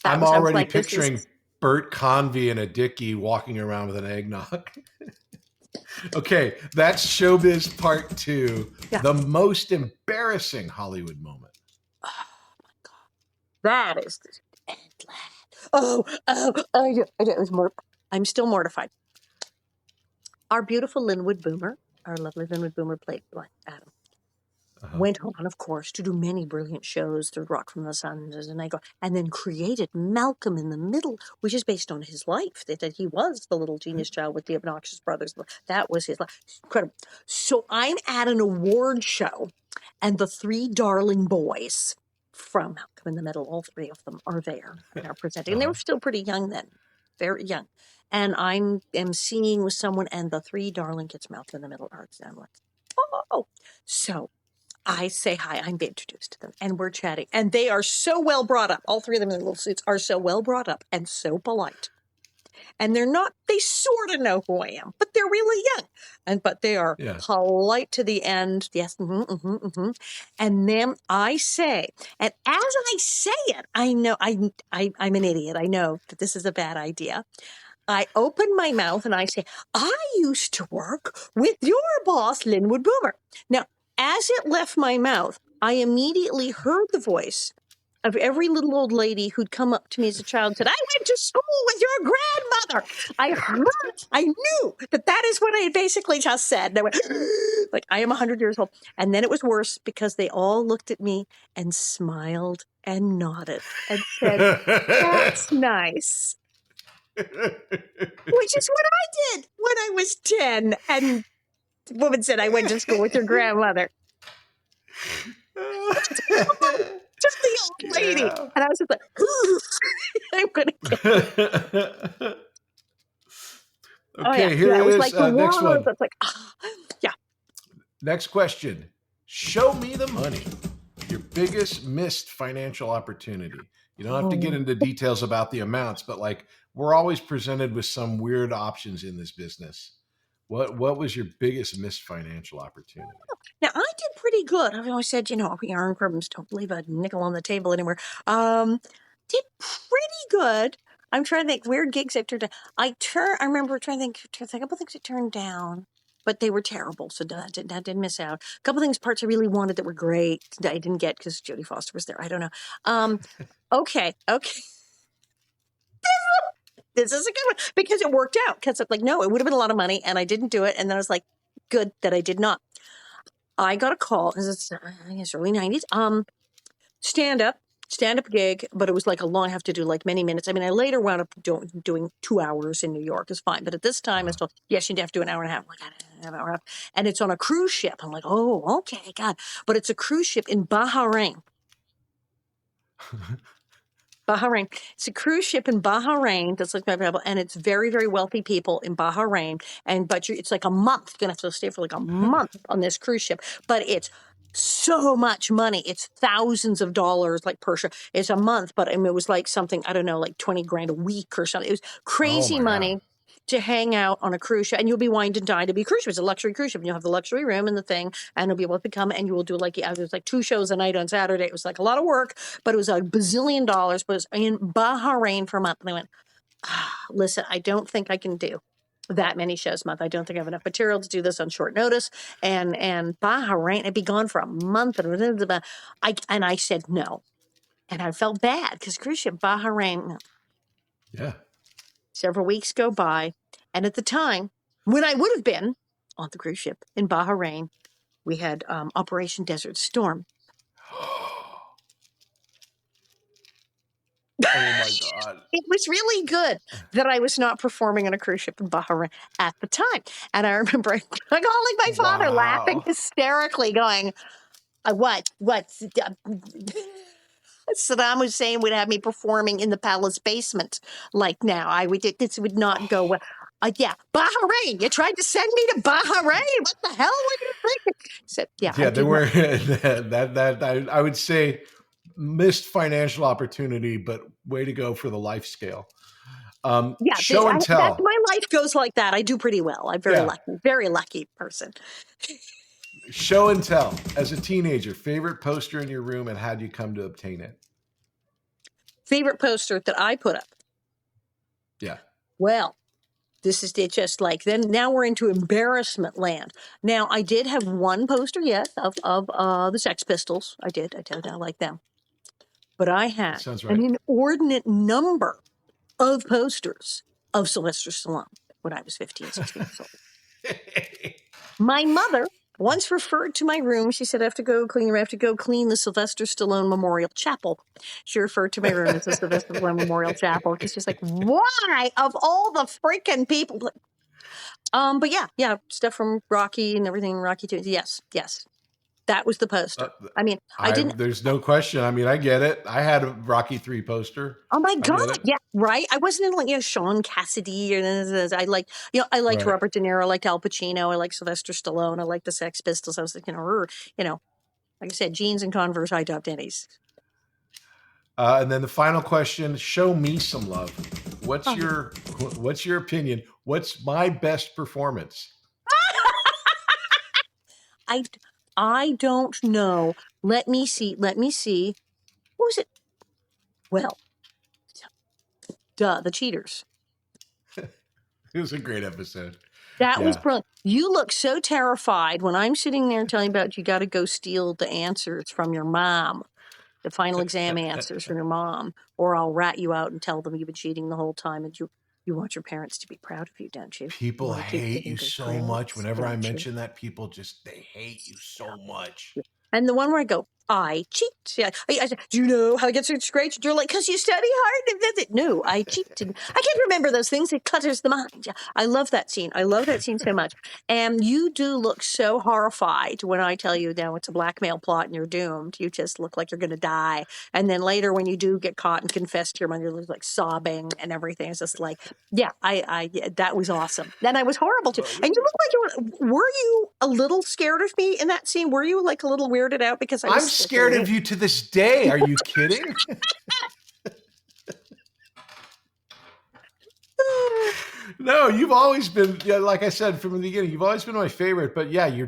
I'm already picturing Bert Convey and a Dickie walking around with an eggnog. Okay, that's Showbiz Part 2. Yeah. The most embarrassing Hollywood moment. Oh my God, that is it was more. I'm still mortified. Our beautiful Linwood Boomer, our lovely Linwood Boomer, played by Adam. Went on, of course, to do many brilliant shows through Rock from the Sun and then created Malcolm in the Middle, which is based on his life, that he was the little genius child with the obnoxious brothers. That was his life. Incredible. So I'm at an award show, and the 3 darling boys from Malcolm in the Middle, all 3 of them are there and are presenting. And they were still pretty young then, very young. And I'm emceeing with someone, and the 3 darling kids, Malcolm in the Middle, are I'm like, oh. So I say hi, I'm being introduced to them, and we're chatting. And they are so well brought up. All 3 of them in little suits are so well brought up and so polite. And they sort of know who I am, but they're really young. But they are polite to the end. Yes. And then I say, and as I say it, I know I'm an idiot. I know that this is a bad idea. I open my mouth and I say, I used to work with your boss, Linwood Boomer. Now, as it left my mouth, I immediately heard the voice of every little old lady who'd come up to me as a child and said, I went to school with your grandmother. I knew that is what I had basically just said. And I went, like, I am 100 years old. And then it was worse because they all looked at me and smiled and nodded and said, that's nice. Which is what I did when I was 10. And the woman said, I went to school with your grandmother. Just the old lady. Yeah. And I was just like, I'm going to get it. Okay, here it is. Like next one. It's like, yeah. Next question. Show me the money. Your biggest missed financial opportunity. You don't have to get into details about the amounts, but like we're always presented with some weird options in this business. What was your biggest missed financial opportunity? Now, I did pretty good. I've always said, we Arngrims don't leave a nickel on the table anymore. Did pretty good. I'm trying to think weird gigs I've turned down. I remember trying to think a couple things I turned down, but they were terrible. So that didn't miss out. A couple things, parts I really wanted that were great that I didn't get because Jodie Foster was there. I don't know. Okay. This is a good one because it worked out. Because I'm like, no, it would have been a lot of money, and I didn't do it. And then I was like, good that I did not. I got a call. It's early 90s. Stand up gig, but it was like a long. I have to do like many minutes. I mean, I later wound up doing 2 hours in New York. It's fine, but at this time, I was told, yes, you'd have to do an hour and a half. I'm like, I don't have an hour and a half, and it's on a cruise ship. I'm like, oh, okay, God, but it's a cruise ship in Bahrain. Bahrain. It's a cruise ship in Bahrain that's like my Bible, and it's very, very wealthy people in Bahrain. It's like a month. You're gonna have to stay for like a month on this cruise ship, but it's so much money. It's thousands of dollars, like per ship. It's a month, but I mean, it was like something, I don't know, like 20 grand a week or something. It was crazy money. God. To hang out on a cruise ship, and you'll be wined and dined to be a cruise ship. It's a luxury cruise ship, and you'll have the luxury room and the thing, and you'll be able to come, and you will do like, it was like 2 shows a night on Saturday. It was like a lot of work, but it was a bazillion dollars. But it was in Bahrain for a month, and I went, listen, I don't think I can do that many shows a month. I don't think I have enough material to do this on short notice. And Bahrain, I'd be gone for a month, and I said no, and I felt bad because cruise ship Bahrain. Yeah. Several weeks go by, and at the time when I would have been on the cruise ship in Bahrain, we had Operation Desert Storm. Oh my God. It was really good that I was not performing on a cruise ship in Bahrain at the time. And I remember calling my father, laughing hysterically, going, what? Saddam Hussein would have me performing in the palace basement like now. This would not go well. Yeah, Bahrain. You tried to send me to Bahrain. What the hell were you thinking? So, yeah, there were that I would say missed financial opportunity, but way to go for the life scale. Show and tell. My life goes like that. I do pretty well. I'm very lucky person. Show and tell. As a teenager, favorite poster in your room, and how do you come to obtain it? Favorite poster that I put up. Yeah. Well, this is just like, then now we're into embarrassment land. Now, I did have one poster, yes, of the Sex Pistols. I did. I like them. But I had an inordinate number of posters of Sylvester Stallone when I was 15, 16 years old. My mother once referred to my room. She said, I have to go clean the Sylvester Stallone Memorial Chapel. She referred to my room as the Sylvester Stallone Memorial Chapel because she's like, why of all the freaking people? But yeah, stuff from Rocky and everything, Rocky 2. Yes. That was the poster. I didn't. There's no question. I get it. I had a Rocky 3 poster. Oh my God! Yeah, right. I wasn't in Sean Cassidy or I liked right. Robert De Niro, I liked Al Pacino, I liked Sylvester Stallone, I liked the Sex Pistols. I was like, like I said, jeans and Converse, high top tennies. And then the final question: show me some love. What's your opinion? What's my best performance? I don't know. Let me see. What was it? Well, the Cheaters. It was a great episode. That was brilliant. You look so terrified when I'm sitting there telling about you got to go steal the answers from your mom, the final exam answers from your mom, or I'll rat you out and tell them you've been cheating the whole time, and you want your parents to be proud of you, don't you? People hate you so much. Whenever I mention that, people they hate you so much. And the one where I go, I cheat. Yeah, I said, do you know how I get such grades? You're like, because you study hard. No, I cheated. I can't remember those things. It clutters the mind. Yeah, I love that scene. I love that scene so much. And you do look so horrified when I tell you now it's a blackmail plot and you're doomed. You just look like you're going to die. And then later when you do get caught and confess to your mother, you're like sobbing and everything. It's just like, yeah, that was awesome. And I was horrible too. And you look like were you a little scared of me in that scene? Were you like a little weirded out because I'm scared of you to this day. Are you kidding? No, you've always been, like I said from the beginning, you've always been my favorite. But yeah, you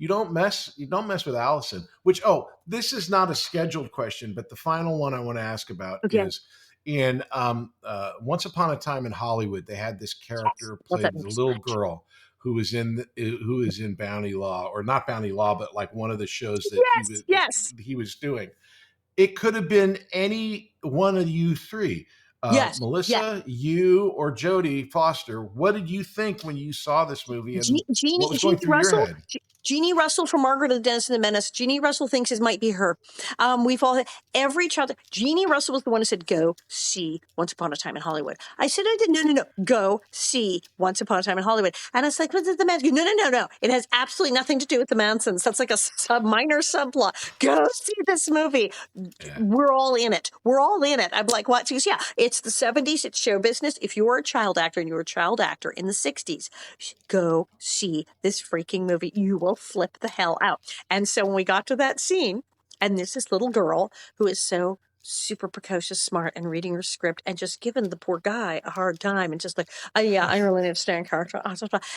don't mess with Allison. Which this is not a scheduled question, but the final one I want to ask about is in Once Upon a Time in Hollywood. They had this character played the little girl who is in Bounty Law, or not Bounty Law, but like one of the shows that he was doing. It could have been any one of you three. Melissa, you, or Jodie Foster. What did you think when you saw this movie? And what was going through your head? Jeannie Russell from Margaret and Dennis and the Menace. Jeannie Russell thinks it might be her. We've all every child. Jeannie Russell was the one who said, "Go see Once Upon a Time in Hollywood." I said, "I did no. Go see Once Upon a Time in Hollywood." And I was like, "What did the Mansons?" No. It has absolutely nothing to do with the Mansons. That's like a minor subplot. Go see this movie. Yeah. We're all in it. I'm like, what? She goes, yeah, it's the 70s. It's show business. If you were a child actor and you were a child actor in the 60s, go see this freaking movie. You will flip the hell out. And so when we got to that scene, and there's this little girl who is so super precocious, smart, and reading her script and just giving the poor guy a hard time and just like, oh yeah, I really need to stay in character.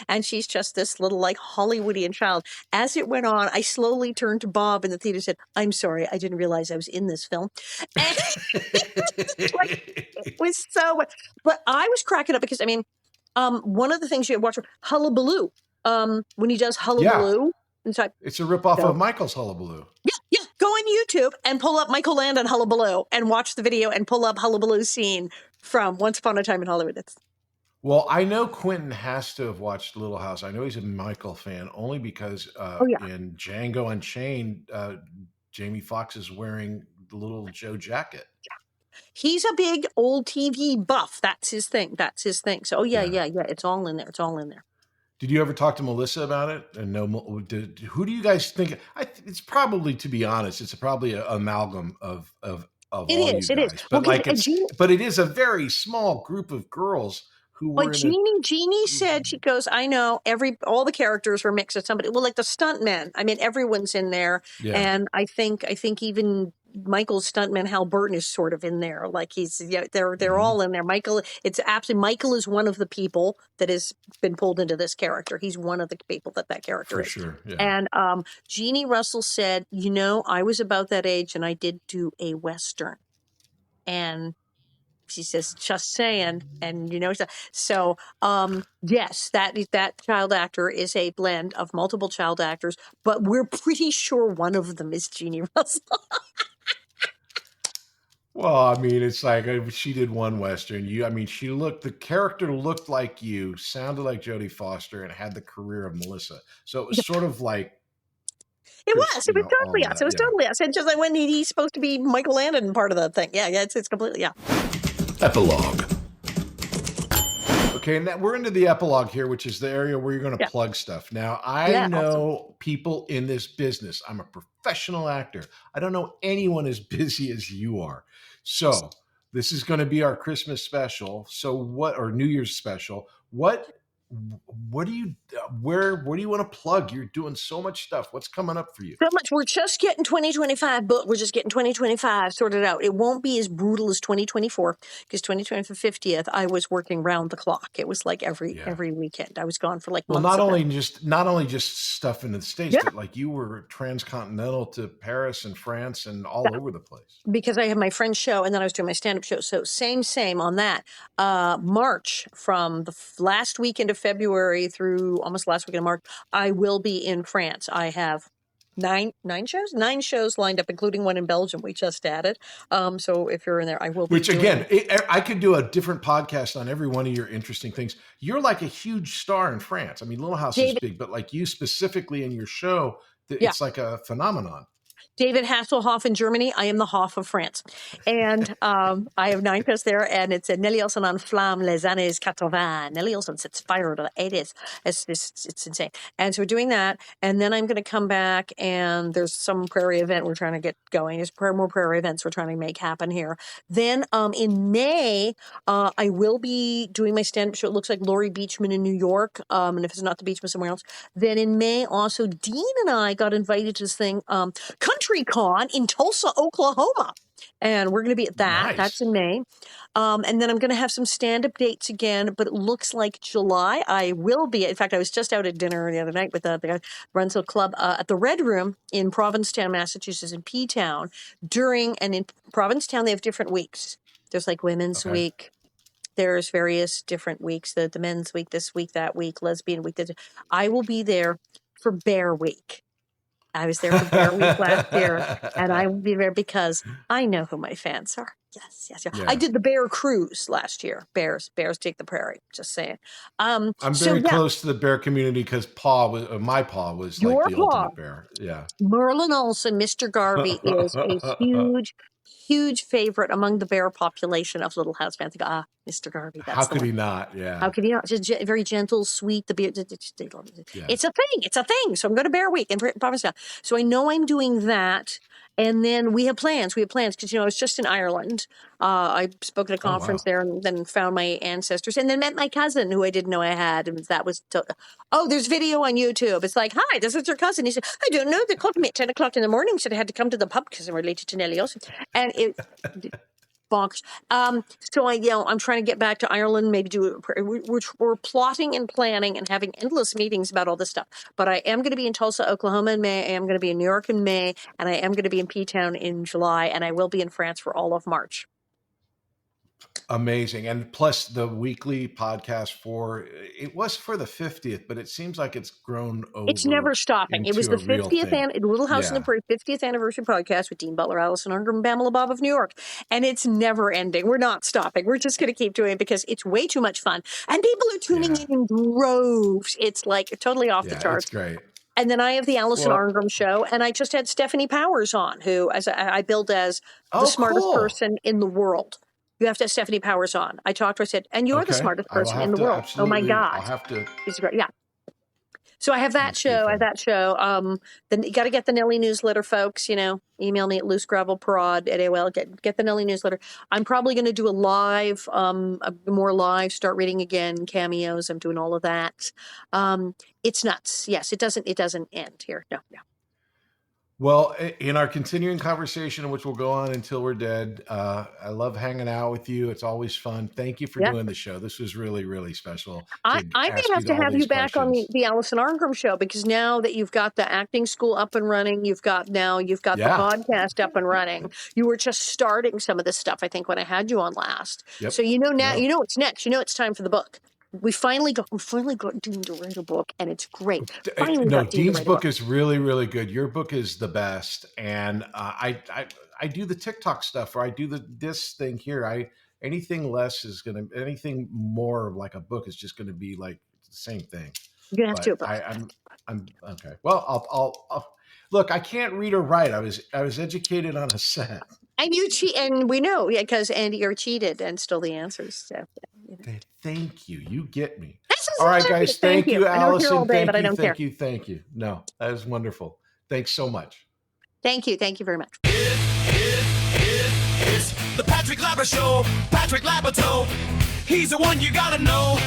And she's just this little like Hollywoodian child. As it went on, I slowly turned to Bob in the theater and said, I'm sorry, I didn't realize I was in this film. And it was so, but I was cracking up because, I mean, one of the things you watch, Hullabaloo, when he does Hullabaloo. Yeah. It's a ripoff of Michael's Hullabaloo. Yeah. Go on YouTube and pull up Michael Landon Hullabaloo and watch the video and pull up Hullabaloo scene from Once Upon a Time in Hollywood. Well, I know Quentin has to have watched Little House. I know he's a Michael fan only because in Django Unchained, Jamie Foxx is wearing the little Joe jacket. He's a big old TV buff. That's his thing. So, yeah. It's all in there. Did you ever talk to Melissa about it? And who do you guys think? It's probably, to be honest, it's probably an amalgam of all you guys. It is. But but it is a very small group of girls who were. Jeannie said, she goes, I know all the characters were mixed with somebody. Well, like the stuntmen. I mean, everyone's in there, and I think even Michael's stuntman Hal Burton is sort of in there. Like they're all in there. Michael is one of the people that has been pulled into this character. He's one of the people that character is. For sure. Yeah. And Jeannie Russell said, I was about that age and I did do a Western. And she says, just saying. And, so, yes, that child actor is a blend of multiple child actors, but we're pretty sure one of them is Jeannie Russell. Well, I mean, it's like she did one Western. The character looked like you, sounded like Jodie Foster, and had the career of Melissa. So it was sort of like. It was totally us. It was totally us. And just like when he's supposed to be Michael Landon part of the thing. Yeah, it's completely, Epilogue. Okay, and we're into the epilogue here, which is the area where you're going to plug stuff. Now, I know people in this business. I'm a professional actor. I don't know anyone as busy as you are. So this is going to be our Christmas special. So or New Year's special. What do you want to plug? You're doing so much stuff. What's coming up for you? So much. We're just getting 2025 booked. We're just getting 2025 sorted out. It won't be as brutal as 2024 because 2024 50th, I was working round the clock. It was like every weekend. I was gone for like months. Well, not only just stuff in the States, but like you were transcontinental to Paris and France and all over the place. Because I have my friend's show and then I was doing my stand-up show. So same on that. March, from the last weekend of February through almost last weekend of March, I will be in France. I have nine shows lined up, including one in Belgium we just added. So if you're in there, I will be. Which again, I could do a different podcast on every one of your interesting things. You're like a huge star in France. I mean, Little House is big, but like you specifically in your show, it's like a phenomenon. David Hasselhoff in Germany. I am the Hoff of France. And I have 9 shows there, and it's Nellie Oleson enflamme les années 80. Nellie Oleson sets fire to the 80s. It's insane. And so we're doing that. And then I'm going to come back, and there's some Prairie event we're trying to get going. There's more Prairie events we're trying to make happen here. Then in May, I will be doing my stand-up show. It looks like Laurie Beachman in New York. And if it's not the Beachman, somewhere else. Then in May, also, Dean and I got invited to this thing, Country Con in Tulsa, Oklahoma. And we're going to be at that. Nice. That's in May. And then I'm going to have some stand-up dates again, but it looks like July. I will be. In fact, I was just out at dinner the other night with the guy who runs a club at the Red Room in Provincetown, Massachusetts, in P-Town. In Provincetown, they have different weeks. There's like Women's Week. There's various different weeks. The Men's Week, this week, that week, Lesbian Week. I will be there for Bear Week. I was there for Bear Week last year, and I will be there because I know who my fans are. Yes. Yeah. I did the Bear Cruise last year. Bears take the Prairie. Just saying. I'm very close to the bear community because my paw was Your like the ultimate bear. Yeah. Merlin Olsen, Mr. Garvey, is a huge favorite among the bear population of Little House fans. Mr. Garvey. That's How could he not? Yeah. How could he not? Just very gentle, sweet. The beer. Yeah. It's a thing. It's a thing. So I'm going to Bear Week in Provincetown. So I know I'm doing that. And then we have plans. Because, I was just in Ireland. I spoke at a conference there and then found my ancestors and then met my cousin who I didn't know I had. And that was, there's video on YouTube. It's like, hi, this is your cousin. He said, I don't know. They called me at 10 o'clock in the morning. Said I had to come to the pub because I'm related to Nellie Oleson. And it... bonkers. So I'm trying to get back to Ireland, maybe we're plotting and planning and having endless meetings about all this stuff. But I am going to be in Tulsa, Oklahoma in May. I am going to be in New York in May, and I am going to be in P-Town in July, and I will be in France for all of March. Amazing. And plus the weekly podcast it was for the 50th, but it seems like it's grown over. It's never stopping. It was the 50th Little House in the Prairie 50th anniversary podcast with Dean Butler, Alison Arngrim, and Pamela Bob of New York. And it's never ending. We're not stopping. We're just going to keep doing it because it's way too much fun. And people are tuning in droves. It's like totally off the charts. It's great. And then I have the Alison Arngrim show, and I just had Stephanie Powers on, who I billed as the smartest person in the world. You have to have Stephanie Powers on. I talked to her, I said, and you're the smartest person in the world. Oh my God. I'll have to. It's great. Yeah. So I have that show. Then you got to get the Nellie newsletter, folks. Email me at loosegravelparade@AOL. Get the Nellie newsletter. I'm probably going to do a more live, start reading again, cameos. I'm doing all of that. It's nuts. Yes, it doesn't end here. No. Well, in our continuing conversation, which will go on until we're dead, I love hanging out with you. It's always fun. Thank you for doing the show. This was really, really special. I may have to have you back on the Alison Arngrim show because now that you've got the acting school up and running, you've got the podcast up and running. You were just starting some of this stuff, I think, when I had you on last. Yep. So now you know what's next. You know it's time for the book. We finally got Dean to write a book, and it's great. Dean's book is really, really good. Your book is the best, and I do the TikTok stuff, or I do this thing here. Anything more like a book is just going to be like the same thing. You're gonna have to. I'm okay. Well, I'll look. I can't read or write. I was educated on a set. And you cheat, and we know, because Andy, you're cheated and stole the answers. So. Thank you. You get me. All right, guys. Thank you, Allison. Thank you. No, that is wonderful. Thanks so much. Thank you. Thank you very much. It's the Patrick Labber Show. Patrick Labberto. He's the one you gotta know.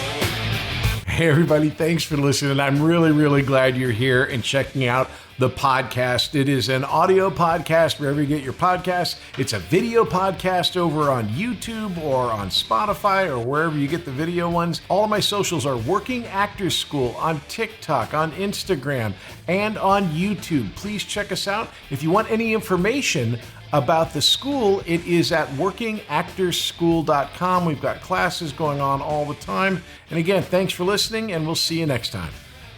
Hey, everybody. Thanks for listening. I'm really, really glad you're here and checking out the podcast. It is an audio podcast wherever you get your podcasts. It's a video podcast over on YouTube or on Spotify or wherever you get the video ones. All of my socials are Working Actors School on TikTok, on Instagram, and on YouTube. Please check us out. If you want any information about the school, it is at workingactorsschool.com. We've got classes going on all the time. And again, thanks for listening, and we'll see you next time.